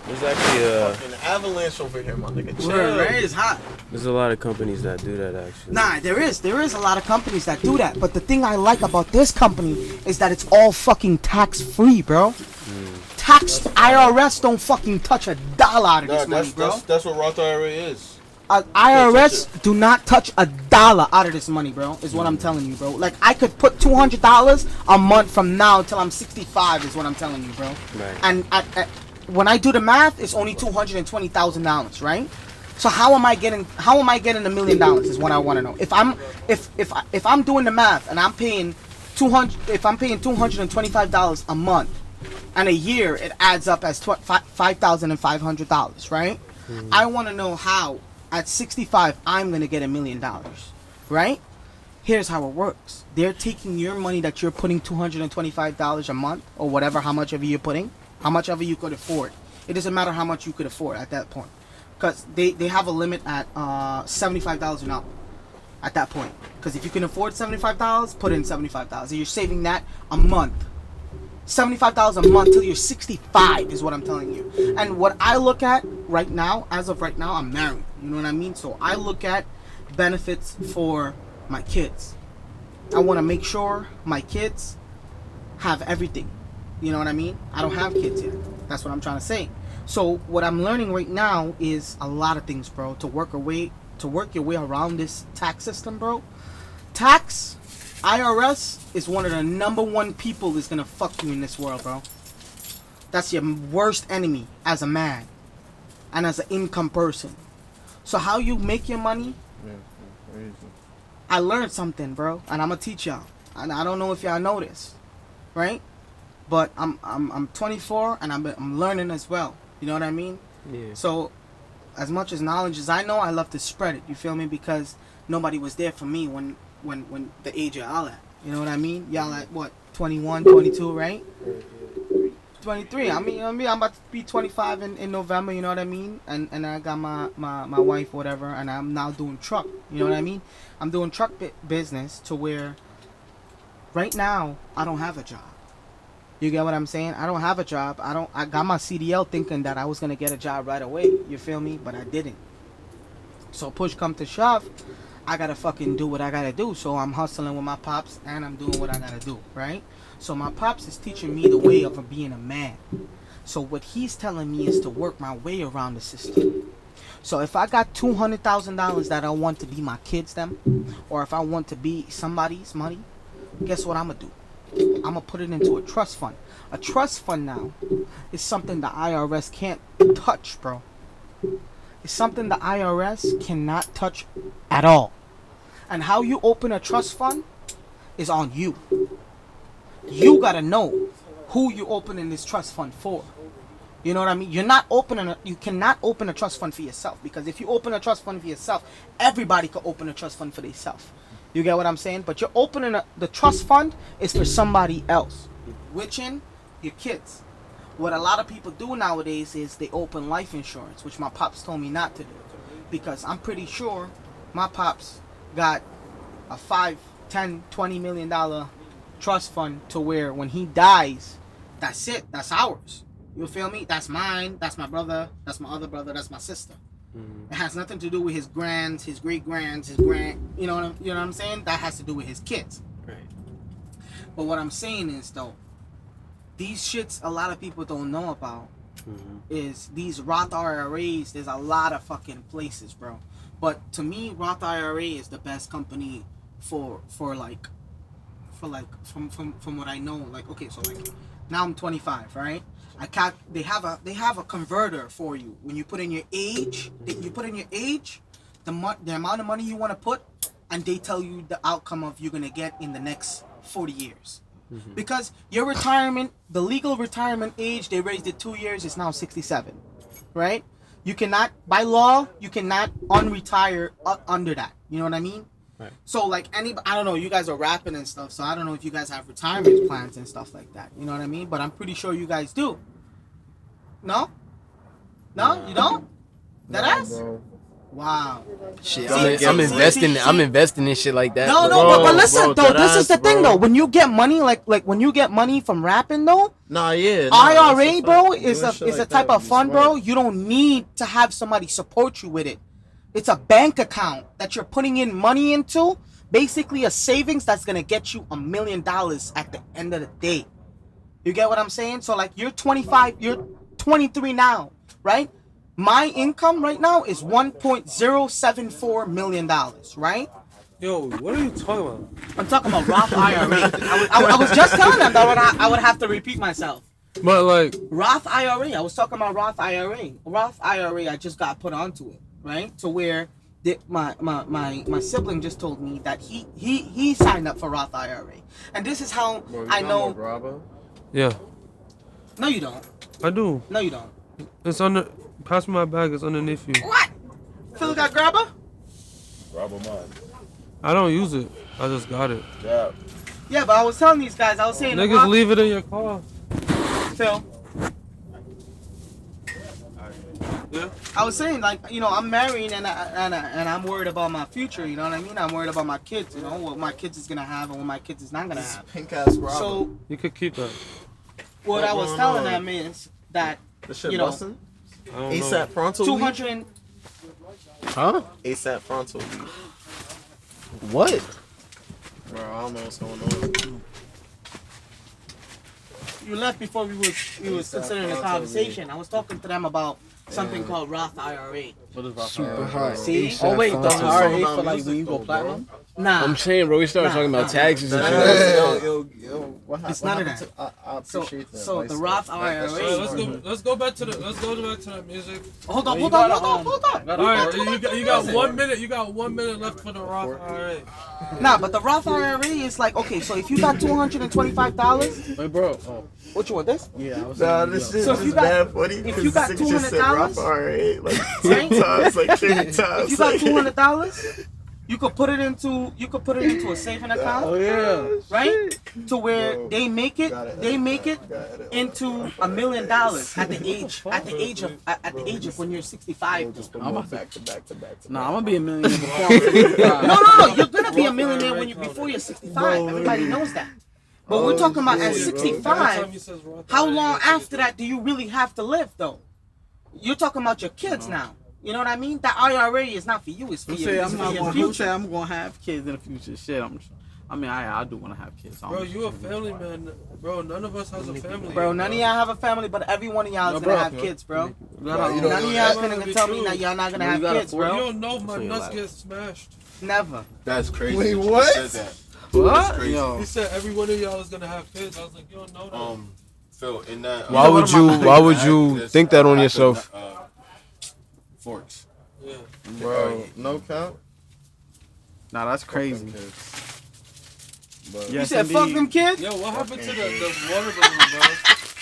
there's actually an avalanche over here, my nigga. Chill. Right, it's hot. There's a lot of companies that do that actually. Nah, there is a lot of companies that do that. But the thing I like about this company is that it's all fucking tax free, bro. IRS don't fucking touch $1 out of this money, bro. That's what Roth IRA is. IRS do not touch $1 out of this money, bro. Is what I'm telling you, bro. Like I could put $200 a month from now till I'm 65. Is what I'm telling you, bro. Right. And when I do the math, it's only $220,000, right? So how am I getting $1 million? Is what I want to know. If I'm doing the math and I'm paying $225 a month, and a year it adds up as $5,500, right? Mm-hmm. I want to know how at 65 I'm gonna get $1 million, right? Here's how it works. They're taking your money that you're putting $225 a month or whatever, how much ever you're putting, how much ever you could afford. It doesn't matter how much you could afford at that point, because they have a limit at $75 an hour at that point. Because if you can afford $75, put in $75. You're saving that a month. $75 a month till you're 65 is what I'm telling you. And what I look at right now, as of right now, I'm married. You know what I mean? So I look at benefits for my kids. I want to make sure my kids have everything. You know what I mean? I don't have kids yet. That's what I'm trying to say. So what I'm learning right now is a lot of things, bro. To work your way around this tax system, bro. Tax, IRS is one of the number one people that's gonna fuck you in this world, bro. That's your worst enemy as a man and as an income person. So how you make your money? I learned something, bro, and I'm gonna teach y'all. And I don't know if y'all know this, right? But I'm 24 and I'm learning as well. You know what I mean? Yeah. So, as much as knowledge as I know, I love to spread it. You feel me? Because nobody was there for me when the age y'all at. You know what I mean? Y'all at what? 21, 22, right? 23. I mean, I'm about to be 25 in November. You know what I mean? And I got my wife, whatever, and I'm now doing truck. You know what I mean? I'm doing truck business to where right now I don't have a job. You get what I'm saying? I don't have a job. I got my CDL thinking that I was gonna get a job right away. You feel me? But I didn't. So push come to shove, I gotta fucking do what I gotta do. So I'm hustling with my pops and I'm doing what I gotta do, right? So my pops is teaching me the way of being a man. So what he's telling me is to work my way around the system. So if I got $200,000 that I want to be my kids them, or if I want to be somebody's money, guess what I'm gonna do? I'm gonna put it into a trust fund. A trust fund now is something the IRS can't touch, bro. It's something the IRS cannot touch at all. And how you open a trust fund is on you. You gotta know who you opening this trust fund for. You know what I mean? You cannot open a trust fund for yourself, because if you open a trust fund for yourself, everybody can open a trust fund for themselves. You get what I'm saying? But you're opening the trust fund is for somebody else, which in your kids. What a lot of people do nowadays is they open life insurance, which my pops told me not to do, because I'm pretty sure my pops got a $5, $10, $20 million trust fund to where when he dies, that's it. That's ours. You feel me? That's mine. That's my brother. That's my other brother. That's my sister. Mm-hmm. It has nothing to do with his grands, his great grands, his grand. You know what I'm saying? That has to do with his kids. Right. But what I'm saying is though, these shits a lot of people don't know about is these Roth IRAs. There's a lot of fucking places, bro. But to me, Roth IRA is the best company from what I know. Like, okay, so like now I'm 25, right? They have a converter for you. When you put in your age, the amount of money you want to put, and they tell you the outcome of you're gonna get in the next 40 years. Mm-hmm. Because your retirement, the legal retirement age, they raised it 2 years. It's now 67, right? You cannot, by law, you cannot unretire under that. You know what I mean? Right. So like I don't know, you guys are rapping and stuff, so I don't know if you guys have retirement plans and stuff like that. You know what I mean? But I'm pretty sure you guys do. No? No, you don't? Deadass? Bro. Wow. Shit, I'm investing in shit like that. No, but listen though, this is the thing though. When you get money, like when you get money from rapping though, IRA, bro, is a type of fund, bro. You don't need to have somebody support you with it. It's a bank account that you're putting in money into, basically a savings that's gonna get you $1 million at the end of the day. You get what I'm saying? So like you're 25, you're 23 now, right? My income right now is $1.074 million, right? Yo, what are you talking about? I'm talking about Roth IRA. I was just telling them that I would have to repeat myself. But like Roth IRA, I was talking about Roth IRA. Roth IRA, I just got put onto it, right? To where my sibling just told me that he signed up for Roth IRA, and this is how I know. Yeah. No, you don't. I do. No, you don't. It's under. Pass me my bag. It's underneath you. What? Phil got grabber? Grabber mine. I don't use it. I just got it. Yeah. Yeah, but I was telling these guys. I was saying. Niggas leave it in your car. Phil. Yeah. I was saying, like, you know, I'm married and I'm worried about my future. You know what I mean? I'm worried about my kids. You know what my kids is gonna have and what my kids is not gonna have. Pink ass grabber. So you could keep that. What I was telling them is that you know, ASAP frontal. 200. Huh? ASAP frontal. What? Bro, I don't know what's going on. you left before we was considering a conversation. I was talking to them about something called Roth IRA. What is Roth Super IRA? high. See? Oh wait, the IRA for like when you go platinum? Nah. I'm saying, bro, we started talking about taxes and shit. It's none of that. I appreciate that. So the Roth IRA. Let's go back to the music. Hold on. All right, you got 1 minute. You got 1 minute left for the Roth IRA. Nah, but the Roth IRA is like, okay, so if you got $225, Wait, bro. what you want this? Yeah, I was Nah, this shit So is if you got- bad funny. if you got $200, alright, like right? 10 times, like 10 times. If you got $200, you could put it into a saving account. Oh yeah. Right? To where they make it into $1 million at the age of when you're 65. I'm back to back. Nah, I'm gonna be a millionaire before I'm 65. No, you're gonna be a millionaire before you're 65. Everybody knows that. But we're talking about at 65. How long after that do you really have to live though? You're talking about your kids now. You know what I mean? That IRA is not for you. It's for I'm your, saying it's I'm for not your gonna. Who future. say I'm gonna have kids in the future? Shit, I do want to have kids. Bro, you a family man. Bro, none of us has a family. Bro, none of y'all have a family, but every one of y'all is gonna have kids, bro. None of y'all gonna tell me that y'all not gonna have kids, You bro. don't know my nuts get smashed. Never. That's crazy. Wait, what? He said that. What? Crazy. Yo. He said every one of y'all is gonna have kids. I was like, you don't know that. Phil, in that. Why would you think that on yourself? Forks. Yeah. Bro, no count. Nah, that's crazy. But You said fuck them kids? Yo, what happened to the water balloon, bro?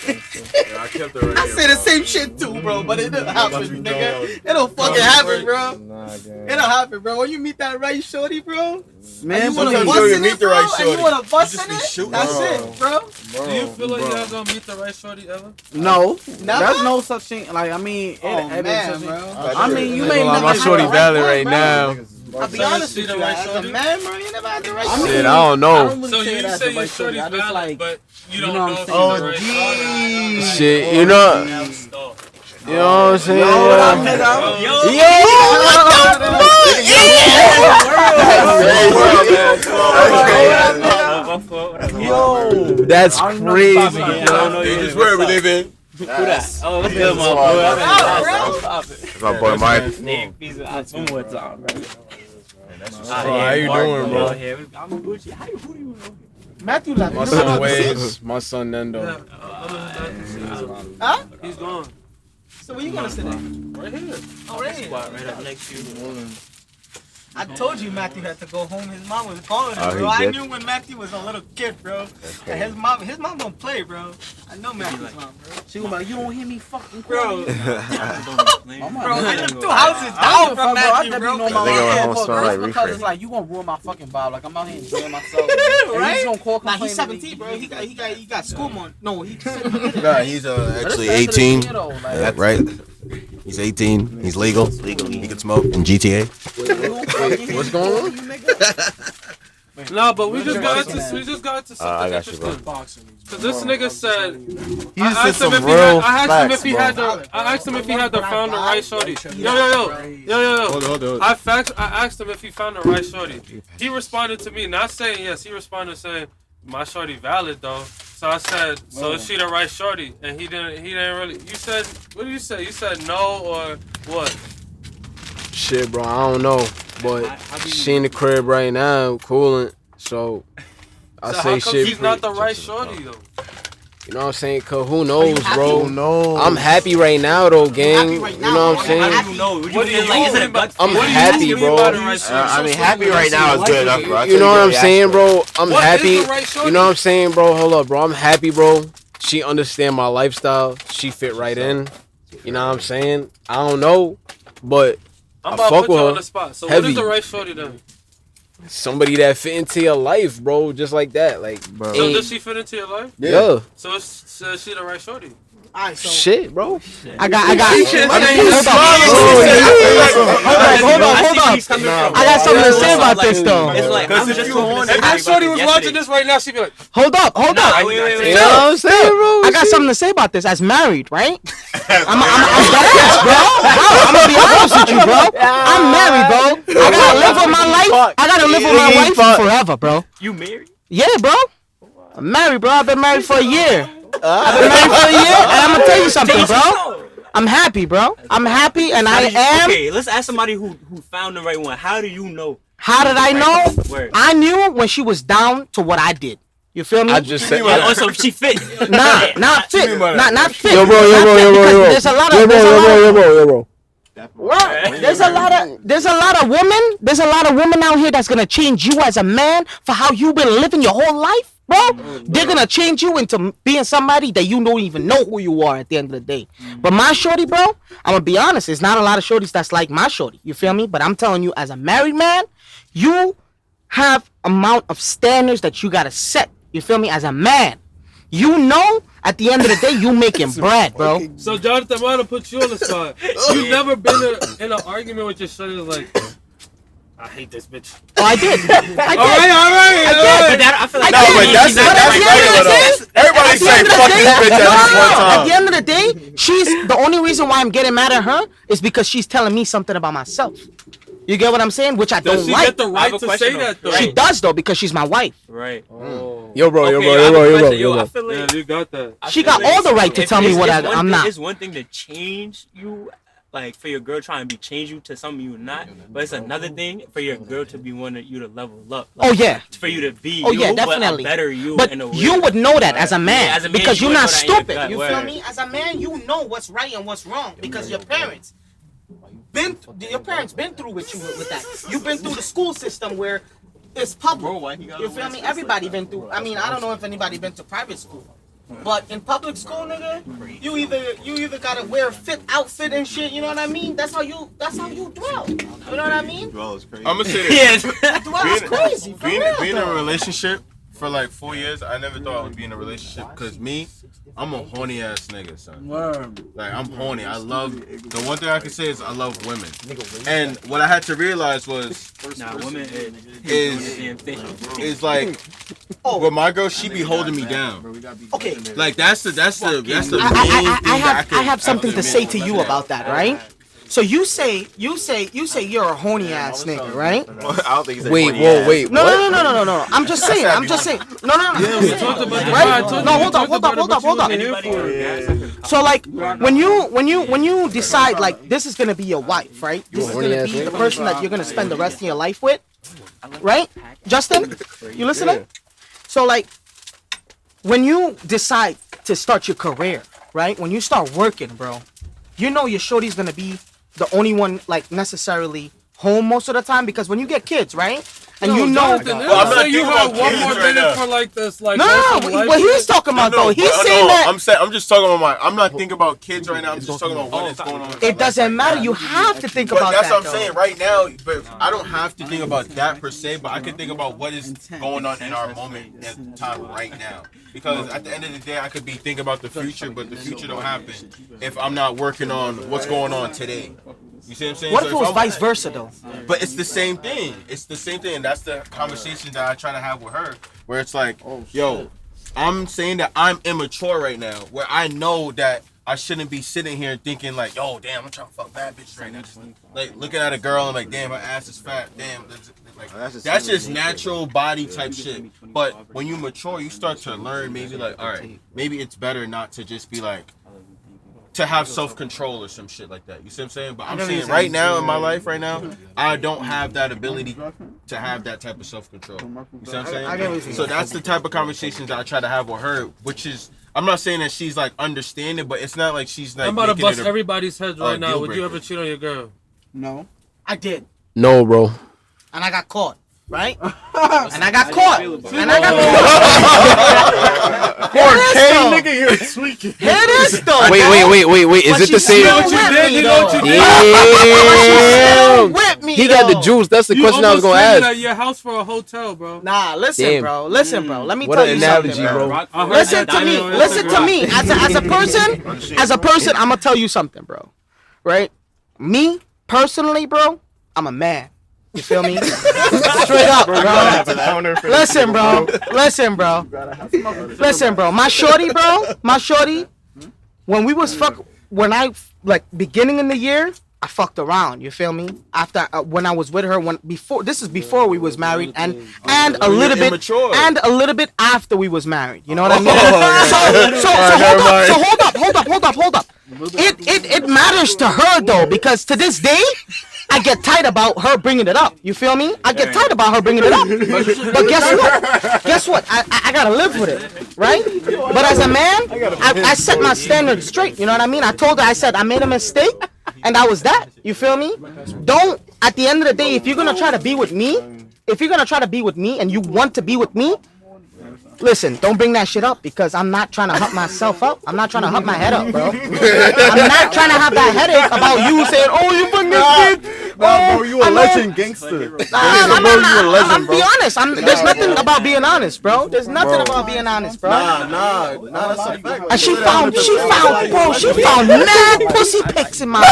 Yeah, I kept it right I here, say the bro. same shit too, bro, but it don't happen, be nigga. done. It don't fucking happen, bro. Nah, gang. It don't happen, bro. When you meet that right shorty, bro, Man, you wanna sometimes bust you in meet it, the bro, right and shorty. you wanna bust You just in be it, shooting, that's bro. it, bro. Do you feel like y'all gonna meet the right shorty ever? No, Never? there's no such thing. Like I mean, Oh, it man, been such bro. thing. I mean, you may Well, never my have shorty the right valid one, right bro. now. I'll be So you honest see with the you, right as a shorty? man, bro, you never had the right I shorty. mean, Shit, I don't know. I don't really So say you that's say the your right shorty. shorty's I just valid, like. but you know don't what know I'm if saying? she's the right shorty. Shit, you know. You know what I'm saying? Yo, what up, nigga? Yo, that's crazy, bro. They just wherever they've been. Who that? Oh, what's good, my boy? That's my boy Mike. One more time, bro. How you doing, bro? I'm Gucci. How do you know? Matthew left. My son Waze, my son Nendo. Huh? He's gone. So where you gonna sit at? Right here. Oh, right here. Squat right up next to you. I told you Matthew had to go home. His mom was calling him, Oh, bro. he I did? knew when Matthew was a little kid, bro. And his mom don't play, bro. I know Matthew's mom, bro. She was like, you don't hear me fucking Bro, crying. bro, I live 2 houses down from Matthew, bro. Nigga went home smelling like Because reefer. it's like you gonna ruin my fucking vibe. Like I'm out here enjoying myself. Right? He's gonna call Nah, he's complaining. 17, bro. He got school money. No, he Nah, he's actually But it's 18. fair to the kid, though, like- That's right. He's 18. He's legal. He can smoke in GTA. What's going on? No, but we just got to I something got you, bro. interesting. Cause this nigga said, He I just said asked him some if he real had facts, the found the right shorty. Yo. Hold on. I asked him if he found the right shorty. He responded to me, not saying yes. He responded saying, my shorty valid though. So I said, so is she the right shorty? And he didn't really. You said, what did you say? You said no or what? Shit, bro, I don't know. But she in the crib right now, cooling. So I So say how come shit. she's not the right shorty though? You know what I'm saying? Cause who knows, bro? No. I'm happy right now, though, gang. happy right You now, know what bro. I'm saying? How do you know? What do you like? Is it a mean gut I'm feeling? happy, bro. I mean, happy right now is good enough, bro. You know what I'm saying, bro? I'm What is happy. the right shorty? You know what I'm saying, bro? Hold up, bro. I'm happy, bro. She understand my lifestyle. She fit right in. You know what I'm saying? I don't know, but I'm I about fuck to put with you her. on the spot. So what Heavy. is the right shorty then? somebody that fit into your life, bro, just like that. Like, Bro. So does she fit into your life? yeah. So is she the right shorty? Alright, so Shit, bro. I got. Hold on. I got something to say about this though. It's like, I'm just going If that shorty was watching this right now, she'd be like, Hold up. You know what I'm saying, bro? I got something to say about this as married, right? I'm deadass, bro. I'm gonna be honest with you, bro. I'm married, bro. I gotta live with my life. I gotta live with my wife forever, bro. You married? Yeah, bro. I'm married, bro. I've been married for a year. I've been married for a year, and I'm gonna tell you something, bro. I'm happy, bro. I'm happy, and I am. Okay, let's ask somebody who found the right one. How do you know? How did I know? Word. I knew when she was down to what I did. You feel me? I just said. Also, she fit. Not fit. Not fit. Yo, bro. There's a lot of. Yo. What? There's a lot of women out here that's gonna change you as a man for how you've been living your whole life, bro. They're gonna change you into being somebody that you don't even know who you are at the end of the day. But my shorty, bro, I'm gonna be honest, there's not a lot of shorties that's like my shorty. You feel me? But I'm telling you, as a married man, you have amount of standards that you gotta set. You feel me? As a man, you know, at the end of the day, you making bread, bro. So, Jonathan, I'm gonna put you on the spot. You never been in an argument with your shorty like, I hate this bitch. Oh, I did. All right. But that, I feel like that's everybody say fuck this bitch at this one time. At the end of the day, she's the only reason why I'm getting mad at her is because she's telling me something about myself. You get what I'm saying? Which I don't Does she like. get the right to say that though? She does though because she's my wife. Right. Oh. Yo, bro. I feel like Yeah, you got that. She got all the right to tell me what I'm not. It's one thing to change you, like for your girl trying to change you to something you're not, but it's another thing for your girl to be wanting you to level up. Like, Oh yeah. For you to be Definitely. but a better you. But in a way. you would know that as a man, Yeah, as a man, because you you're would not know that in your stupid. gut. You Word. feel me? As a man, you know what's right and what's wrong because your parents been through with you with that. You've been through the school system where it's public. You feel me? Everybody been through. I mean, I don't know if anybody been to private school. But in public school, nigga, you either gotta wear a fit outfit and shit. You know what I mean? That's how you dwell. You know what I mean? I'm gonna say this. Dwell is crazy. For real, Being in though. a relationship for like 4 years, I never thought I would be in a relationship because I'm a horny ass nigga, son. Like I'm horny. I love the one thing I can say is I love women. And what I had to realize was women is like with my girl, she be holding me down. Okay. Like that's the main thing I have something to say to you about that, right? So you say you're a horny ass nigga, right? I don't think he's Wait. No. I'm just saying. No. Right? No, hold up. So like when you decide like this is gonna be your wife, right? This is gonna be the person that you're gonna spend the rest of your life with, right? Justin, you listening? So like when you decide to start your career, right? When you start working, bro, you know your shorty's gonna be the only one like necessarily home most of the time because when you get kids, right? And you know, I'm not you have one more minute for like this, like no. What he's talking about though, he's saying that. I'm just talking about I'm not thinking about kids right now. I'm just talking about what is going on. It doesn't matter. You have to think about that's that. That's what I'm saying right now. But I don't have to think about that per se. But I can think about what is going on in our moment at time right now. Because at the end of the day, I could be thinking about the future, but the future don't happen if I'm not working on what's going on today. You see what I'm saying? What if it was vice versa though? But it's the same thing. It's the same thing. And that's the conversation that I try to have with her. Where it's like, yo, I'm saying that I'm immature right now. Where I know that I shouldn't be sitting here thinking like, yo, damn, I'm trying to fuck bad bitches right now. Just, like looking at a girl and like, damn, her ass is fat. Damn, that's just natural body type shit. But when you mature, you start to learn maybe like, all right, maybe it's better not to just be like, to have self-control or some shit like that. You see what I'm saying? But I'm saying right now in my life right now, I don't have that ability to have that type of self-control. You see what I'm saying? So that's the type of conversations that I try to have with her, which is, I'm not saying that she's like understanding, but it's not like she's like. I'm about to bust everybody's heads right now. Would you ever cheat on your girl? No. I did. No, bro. And I got caught. Right? And I got caught. And I got caught. 4K, nigga, you're tweaking. Here it is, though. Wait. Is it the same? You know what you did? Yeah. He got the juice. That's the question I was gonna ask. At your house for a hotel, bro. Nah, listen, bro. Let me what tell an you analogy, something, bro. Listen to me. As a person, I'm gonna tell you something, bro. Right? Me personally, bro, I'm a man. You feel me? Straight up, bro. Listen, bro. My shorty, when I like beginning in the year, I fucked around. You feel me? After when I was with her, before we was married, and a little bit after we was married. You know what I mean? So hold up. It matters to her though, because to this day, I get tight about her bringing it up. You feel me? I get tight about her bringing it up. But guess what? I gotta live with it, right? But as a man, I set my standards straight. You know what I mean? I told her, I said I made a mistake, and that was that. You feel me? Don't. At the end of the day, if you're gonna try to be with me, and you want to be with me, listen, don't bring that shit up, because I'm not trying to hump myself up. I'm not trying to hump my head up, bro. I'm not trying to have that headache about you saying, "Oh, you fucking kid." Nah, bro, you a legend gangster. I'm be honest. There's nothing about being honest, bro. There's nothing about being honest, bro. Nah, that's a fact. And she found mad pussy pics in my life.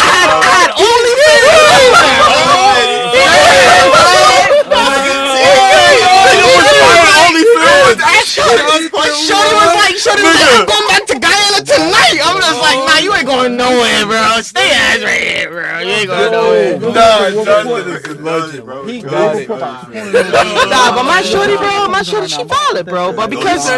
I had only Shorty was like, I'm going back to Guyana tonight. I'm just like, nah, you ain't going nowhere, bro. Stay ass right here, bro. You ain't going nowhere. Nah, Justin is a legend, bro. He got it. Nah, but my shorty, she valid, bro. But because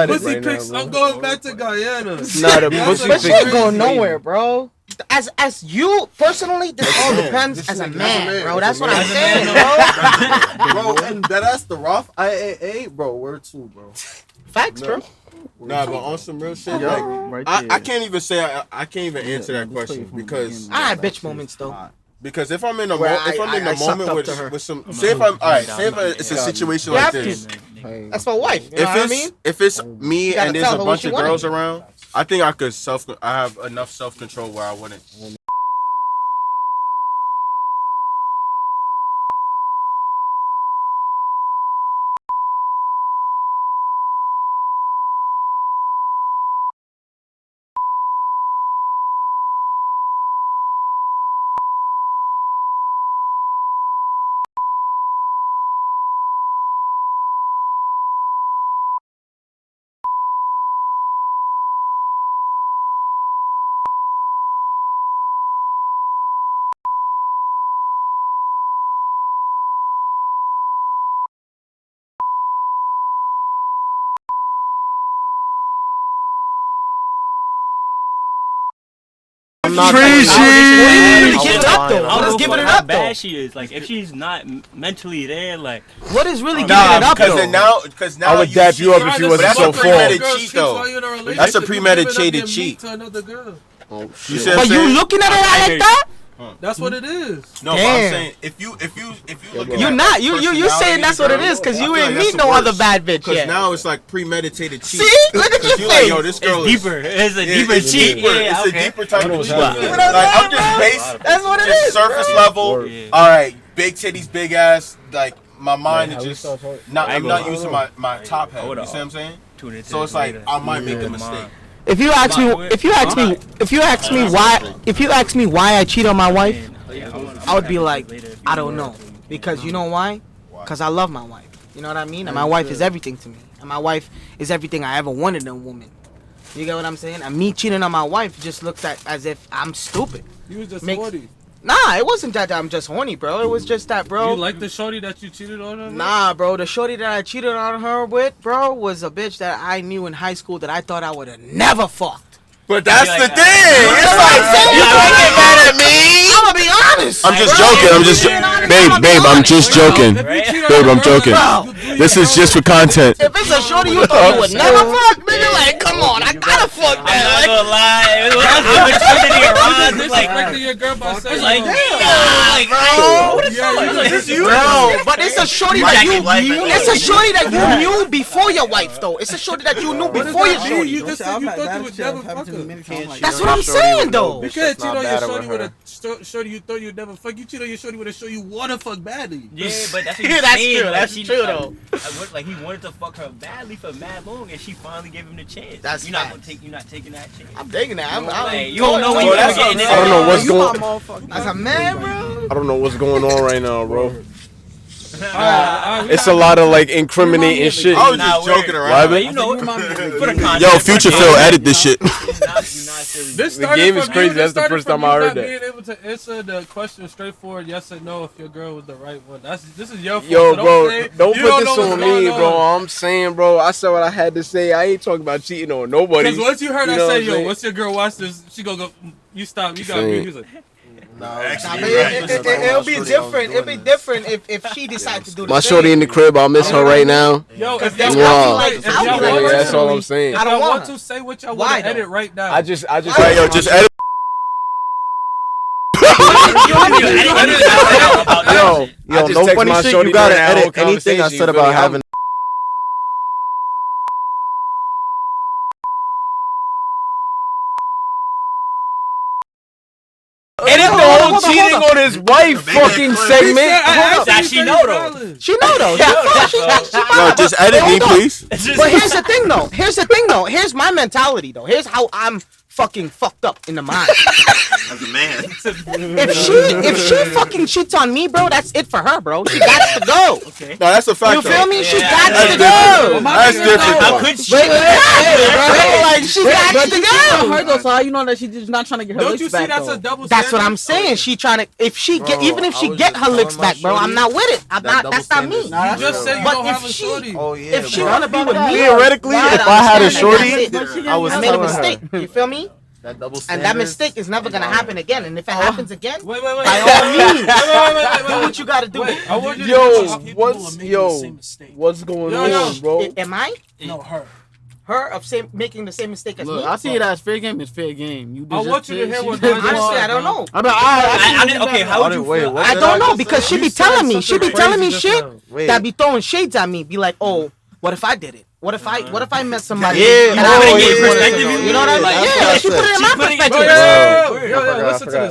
pussy pics, I'm going back to Guyana. Nah, the pussy but she ain't going nowhere, bro. As you personally, this all depends as a man, bro. That's what I'm saying, bro. Bro, and that's the rough IAA, bro. Word 2, bro. Facts, bro. Nah, but on some real shit, like I can't even say I can't even answer that question, because I had bitch moments though. Because if I'm in a moment with some, say if it's a situation like this, that's my wife. You know what I mean? If it's me and there's a bunch of girls around, I think I have enough self-control where I wouldn't. I'm not give it up though. What is giving it up though? How bad she is. Like if she's not mentally there, like what is really giving it up though? Because now I would dap you up if you wasn't so full. That's a premeditated cheat. Oh shit! But you looking at her like that? That's what it is. No, but I'm saying if you look at you're not you saying that's what it is because you ain't meet no other bad bitch yet. Because now it's like premeditated cheat. See, look at your face. Like, yo, this girl it's deeper. It's a deeper cheat. It's a deeper type of cheat. Like I'm just base. That's what it just is. Surface level. All right, big titties, big ass. Like my mind is just not. I'm not using my top head. You see what I'm saying? So it's like I might make a mistake. If you ask me why I cheat on my wife, I would be like, I don't know, because you know why? Because I love my wife. You know what I mean? And my wife is everything to me. And my wife is everything I ever wanted in a woman. You get what I'm saying? And me cheating on my wife just looks as if I'm stupid. You was just horny. Nah, it wasn't that I'm just horny, bro. It was just that, bro. You like the shorty that you cheated on her? Nah, bro. The shorty that I cheated on her with, bro, was a bitch that I knew in high school that I thought I would have never fucked. But that's the thing. It's like, you can't get mad at me. I'm gonna be honest. I'm just joking. Babe, I'm just joking. Babe, I'm joking. This is just for content. If it's a shorty you thought you would never fuck, nigga, like, come on, I gotta fuck that. I'm not gonna lie. Opportunity arrives. Like, your girl by saying, like, bro, but it's a shorty that you knew. It's a shorty that you knew before your wife, though. It's a shorty that you knew before your shorty. You just said you thought you would never fuck her. That's what I'm saying, though. You can't cheat on your shorty with a shorty you thought you'd never fuck. You cheat on your shorty with a shorty you wanna fuck badly. Yeah, but that's what that's true. That's true, though. Like he wanted to fuck her badly for mad long, and she finally gave him the chance. That's you're not taking that chance. I'm taking that. You don't know when you're getting it. I don't know what's going. As a man, bro. I don't know what's going on right now, bro. It's a lot of like incriminating shit. I was just joking around. You know, for the context. Yo, Future Phil, edit this shit. The game is crazy. That's the first time I heard that. Being able to answer the question straightforward, yes or no, if your girl was the right one. This is your fault. Yo, so bro, don't put this on me, bro. I'm saying, bro, I said what I had to say. I ain't talking about cheating on nobody. Because once you heard I say, yo, what's your girl watch this? She go, you stop. You got me. He's like, it'll be different. It'll be different if she decides to do the my same. shorty in the crib, I'll miss her right now. Yo, if that's all I'm saying. I don't want to say what y'all want to edit right now. I just. Right, yo, just edit. Yo, no funny shit. You gotta edit anything I said about having. Edit the whole cheating on his wife fucking segment. That she know though. She know though. Yo, just edit me, please. But here's the thing though. Here's my mentality though. Here's how I'm fucking fucked up in the mind. As a man. If she fucking cheats on me, bro, that's it for her, bro. She got to go. Okay. No, that's a fact. You feel me? She got that's to go. That's different. How could she? Like she got to go. Her though, so how you know that she's not trying to get her licks back? That's a double standard? That's what I'm saying. She trying to. If she get, even if she get her licks back, bro, I'm not with it. I'm not. That's not me. You just said you don't have a shorty. If she wanna be with me, theoretically, if I had a shorty, I was I made a telling mistake. her. You feel me? That double and that mistake is never gonna happen again. And if it happens again, wait. by all means, do what you gotta do. What's going on, bro? Am I? No, her. Her of making the same mistake as me. I see it as fair game. It's fair game. You I want you to hear what. Honestly, I don't know. Okay, how would you feel? I don't know because she be telling me. She be telling me shit that be throwing shades at me. Be like, oh, what if I did it? What if I met somebody? Yeah, you know what I'm like? Yeah, she put it in my perspective. Yo,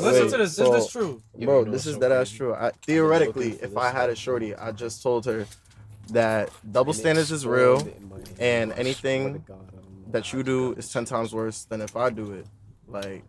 listen to this. Is this true? Bro, this is deadass true. Theoretically, if I had a shorty, I just told her that double standards is real, and anything that you do is 10 times worse than if I do it. Like,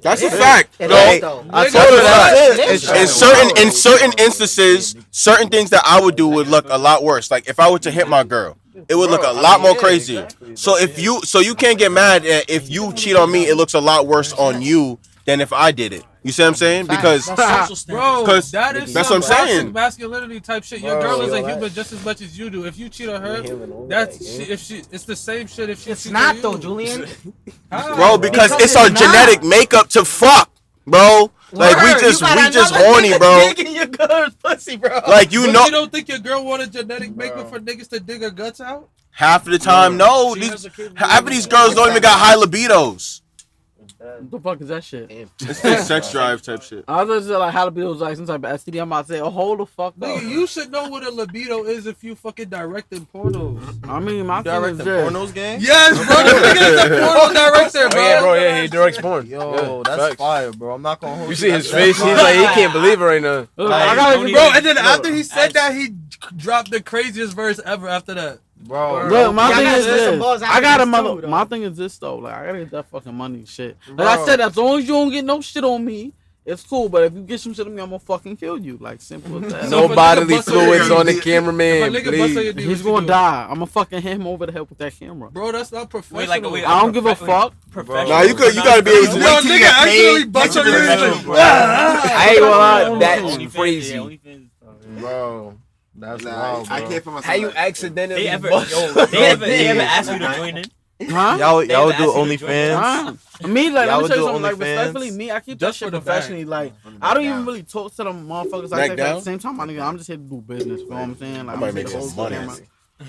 that's a fact. I told her that. In certain instances, certain things that I would do would look a lot worse. Like if I were to hit my girl, it would look a lot more crazier. So you can't get mad at if you cheat on me, it looks a lot worse on you than if I did it. You see what I'm saying? Because that is that's what I'm saying. Masculinity type shit. Your girl is a human just as much as you do. If you cheat on her, it's the same shit. If she it's not though, Julian. Bro, because it's our genetic makeup to fuck, bro. Like we just horny, bro. Your girl's pussy, bro. Like you know. You don't think your girl want a genetic makeup for niggas to dig her guts out? Half of the time, no. Half of these girls don't even got high libidos. What the fuck is that shit? It's just sex drive type shit. I was just like, how libido is like some type of STD. I'm about to say, hold the fuck up. Nigga, you should know what a libido is if you fucking directing pornos. I mean, my thing is this. Pornos game? Yes, bro. This nigga is a porno director, bro. Yeah, he directs porn. Yo, that's fire, bro. I'm not gonna hold you. See his face? He's like, he can't believe it right now. Bro, and then after he said that, he dropped the craziest verse ever after that. Bro, look, my thing is this. I got a mother. My thing is this though. Like, I gotta get that fucking money shit. Like I said, as long as you don't get no shit on me, it's cool. But if you get some shit on me, I'm gonna fucking kill you. Like, simple as that. No bodily fluids on the cameraman, please. He's gonna die. I'm gonna fucking hit him over the head with that camera. Bro, that's not professional. I don't give a fuck. Nah, you gotta be able to. Yo, nigga, actually bust your I ain't gonna lie, that's crazy, bro. That's wild, bro. I can't for myself. How you accidentally? They ever ask you to join in? Huh? Y'all do OnlyFans? Me, like, let me tell you something. Like, OnlyFans? respectfully, me, I keep that shit professionally. Like, I don't even really talk to them motherfuckers like that. At the same time, my nigga, I'm just here to do business. You know what I'm saying? Like, I might make some money.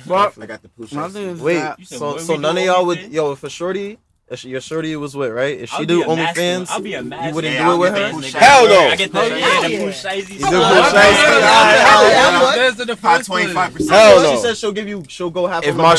But I got the push. my thing is wait, so none of y'all would, if a shorty. Your shorty was with, right? If she do OnlyFans, you wouldn't do it with her? Hell no! I get the push sizes. There's the defense. 25%. Hell no! She said she'll go half. If my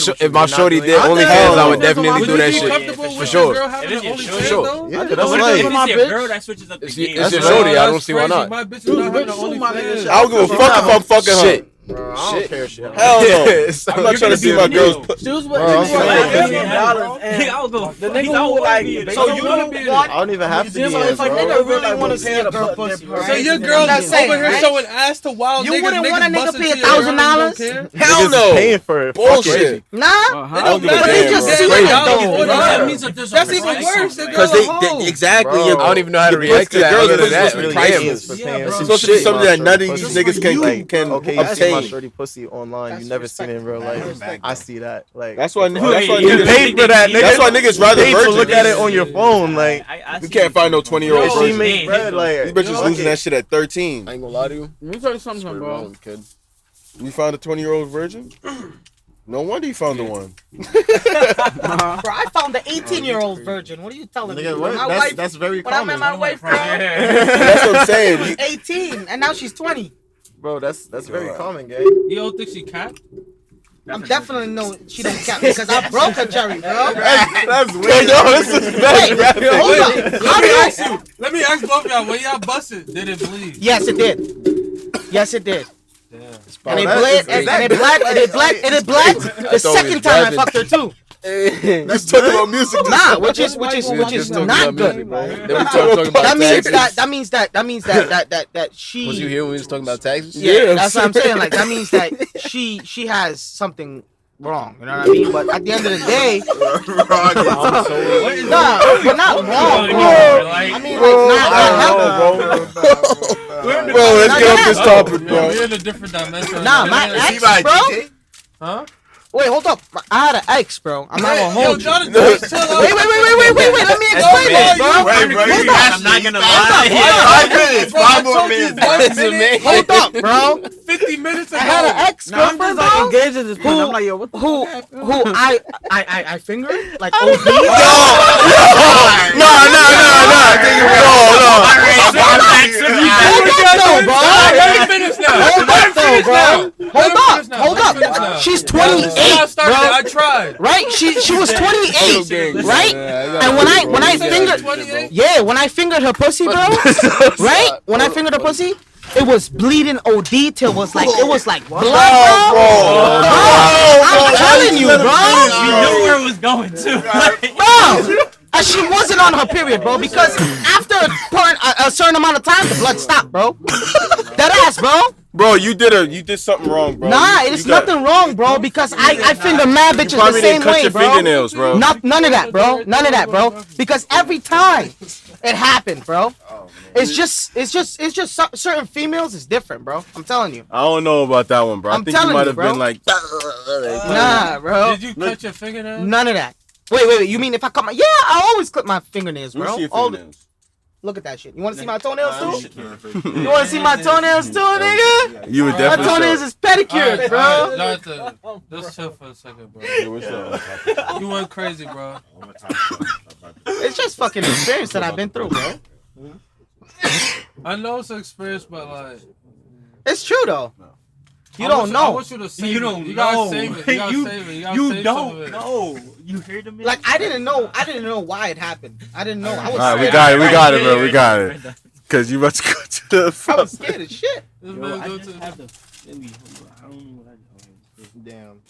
shorty did OnlyFans, I would definitely do that shit for sure. For sure. Yeah, But that's what right. if it's your girl that switches up the game? It's your shorty. I don't see why not. My bitch is not having I don't give a fuck if I'm fucking her. Shit. Bro, I don't care shit. Hell no. I'm not trying to see my girls put. She was with Bro, I'm saying, $50, the nigga who like, So you wanna be I don't even have to be so in, if a bro. nigga really wanna see a girl pussy, right? So your girl I'm over saying, here right? showing ass to wild You niggas. wouldn't want a nigga busting pay to your girl and $1,000? you don't care? Hell Niggas is no. paying for it. Bullshit. Nah. I don't give a But they damn, just bro. see Crazy. it though. That means that there's a That's even price worse. on The it. girl's Because a hoe. exactly. Bro, I don't even know how to react to that. girls Other than that that, really priceless. for Yeah, paying. bro. It's supposed to be something that none of these Just niggas can okay, you see my obtain. shorty pussy online. That's You never seen it in real life. respect. I see that. Like That's why you niggas. paid for that, nigga. That's why niggas rather paid to virgin. look at it on your phone. Like You can't find no 20-year-old she virgin. make bread. Like These bitches losing that shit at 13. I ain't gonna lie to you. Let me tell you something, bro. Kid. You found a 20-year-old virgin? No wonder you found the one. Bro, I found the 18-year-old virgin. What are you telling me? Nigga, When what? my wife, That's very when I met common, my wife, bro, That's what I'm saying. You, 18, and now she's 20. bro. That's very common, gang. You don't think she capped? I'm definitely know she don't count because I broke her cherry, bro. That's weird. this is Wait, hold up. How do ask you? you. Let me ask both of y'all. When y'all busted, did it bleed? Yes, it did. Yes, it did. And it that bled, is- and it bled, and it bled, and it bled. The second time I fucked her too. Let's talk about music. Nah, which is not good. That means that she. Was you here when we was talking about taxes? Yeah, that's what I'm saying. Like that means that she has something wrong. You know what I mean? But at the end of the day, nah, but not wrong, bro. I mean, like not healthy. Bro, let's get off this topic, bro. We're in a different dimension. Nah, my ex, bro. Huh? Wait, hold up. I had an ex, bro. I'm not gonna Yo, hold you. Jonathan, chill out. Wait. Let me explain this, bro. Hold up. I'm not gonna lie. Hold up, bro. 50 minutes ago. I had an ex Nah, I'm girlfriend, just like bro. engaged at this point. I'm like, yo, what the Who I fingered like OD. Hold up. She's 28, bro. I tried. Right? She was 28, right? And when I fingered, yeah, when I fingered her pussy, bro, right? When I fingered her pussy, it was bleeding OD till it was like blood, bro. I'm telling you, bro. You knew where it was going to. Bro. And she wasn't on her period, bro, because after a certain amount of time, the blood stopped, bro. That ass, bro. Bro, you did something wrong, bro. Nah, it's nothing wrong, bro, because I finger mad bitches the same cut way, your bro. fingernails, bro. None of that, bro. None of that, bro. Because every time it happened, bro. It's just certain females is different, bro. I'm telling you. I don't know about that one, bro. I I'm think you telling might you, have bro. been like. Nah, bro. Did you cut your fingernails? None of that. Wait. You mean if I cut my? Yeah, I always clip my fingernails, bro. Let me see your All fingernails. Look at that shit. You want to see my toenails too? You want to see my toenails too, nigga? You would My definitely. toenails is pedicured, bro. Jonathan, just chill for a second, bro. What's up? You went crazy, bro. It's just fucking experience that I've been through, bro. I know it's an experience, but like, It's true though. You I don't want know. I want you to save You it. don't You gotta know. save it. You gotta save it. You gotta You save some of don't it. know. You heard him? Like I didn't know why it happened. I didn't know. I was All right, we scared. got it, bro. We got it. Cause you about to go to the I fuck. was scared as shit. This Yo, man I go just to- have the Philly. I don't know what I. Damn.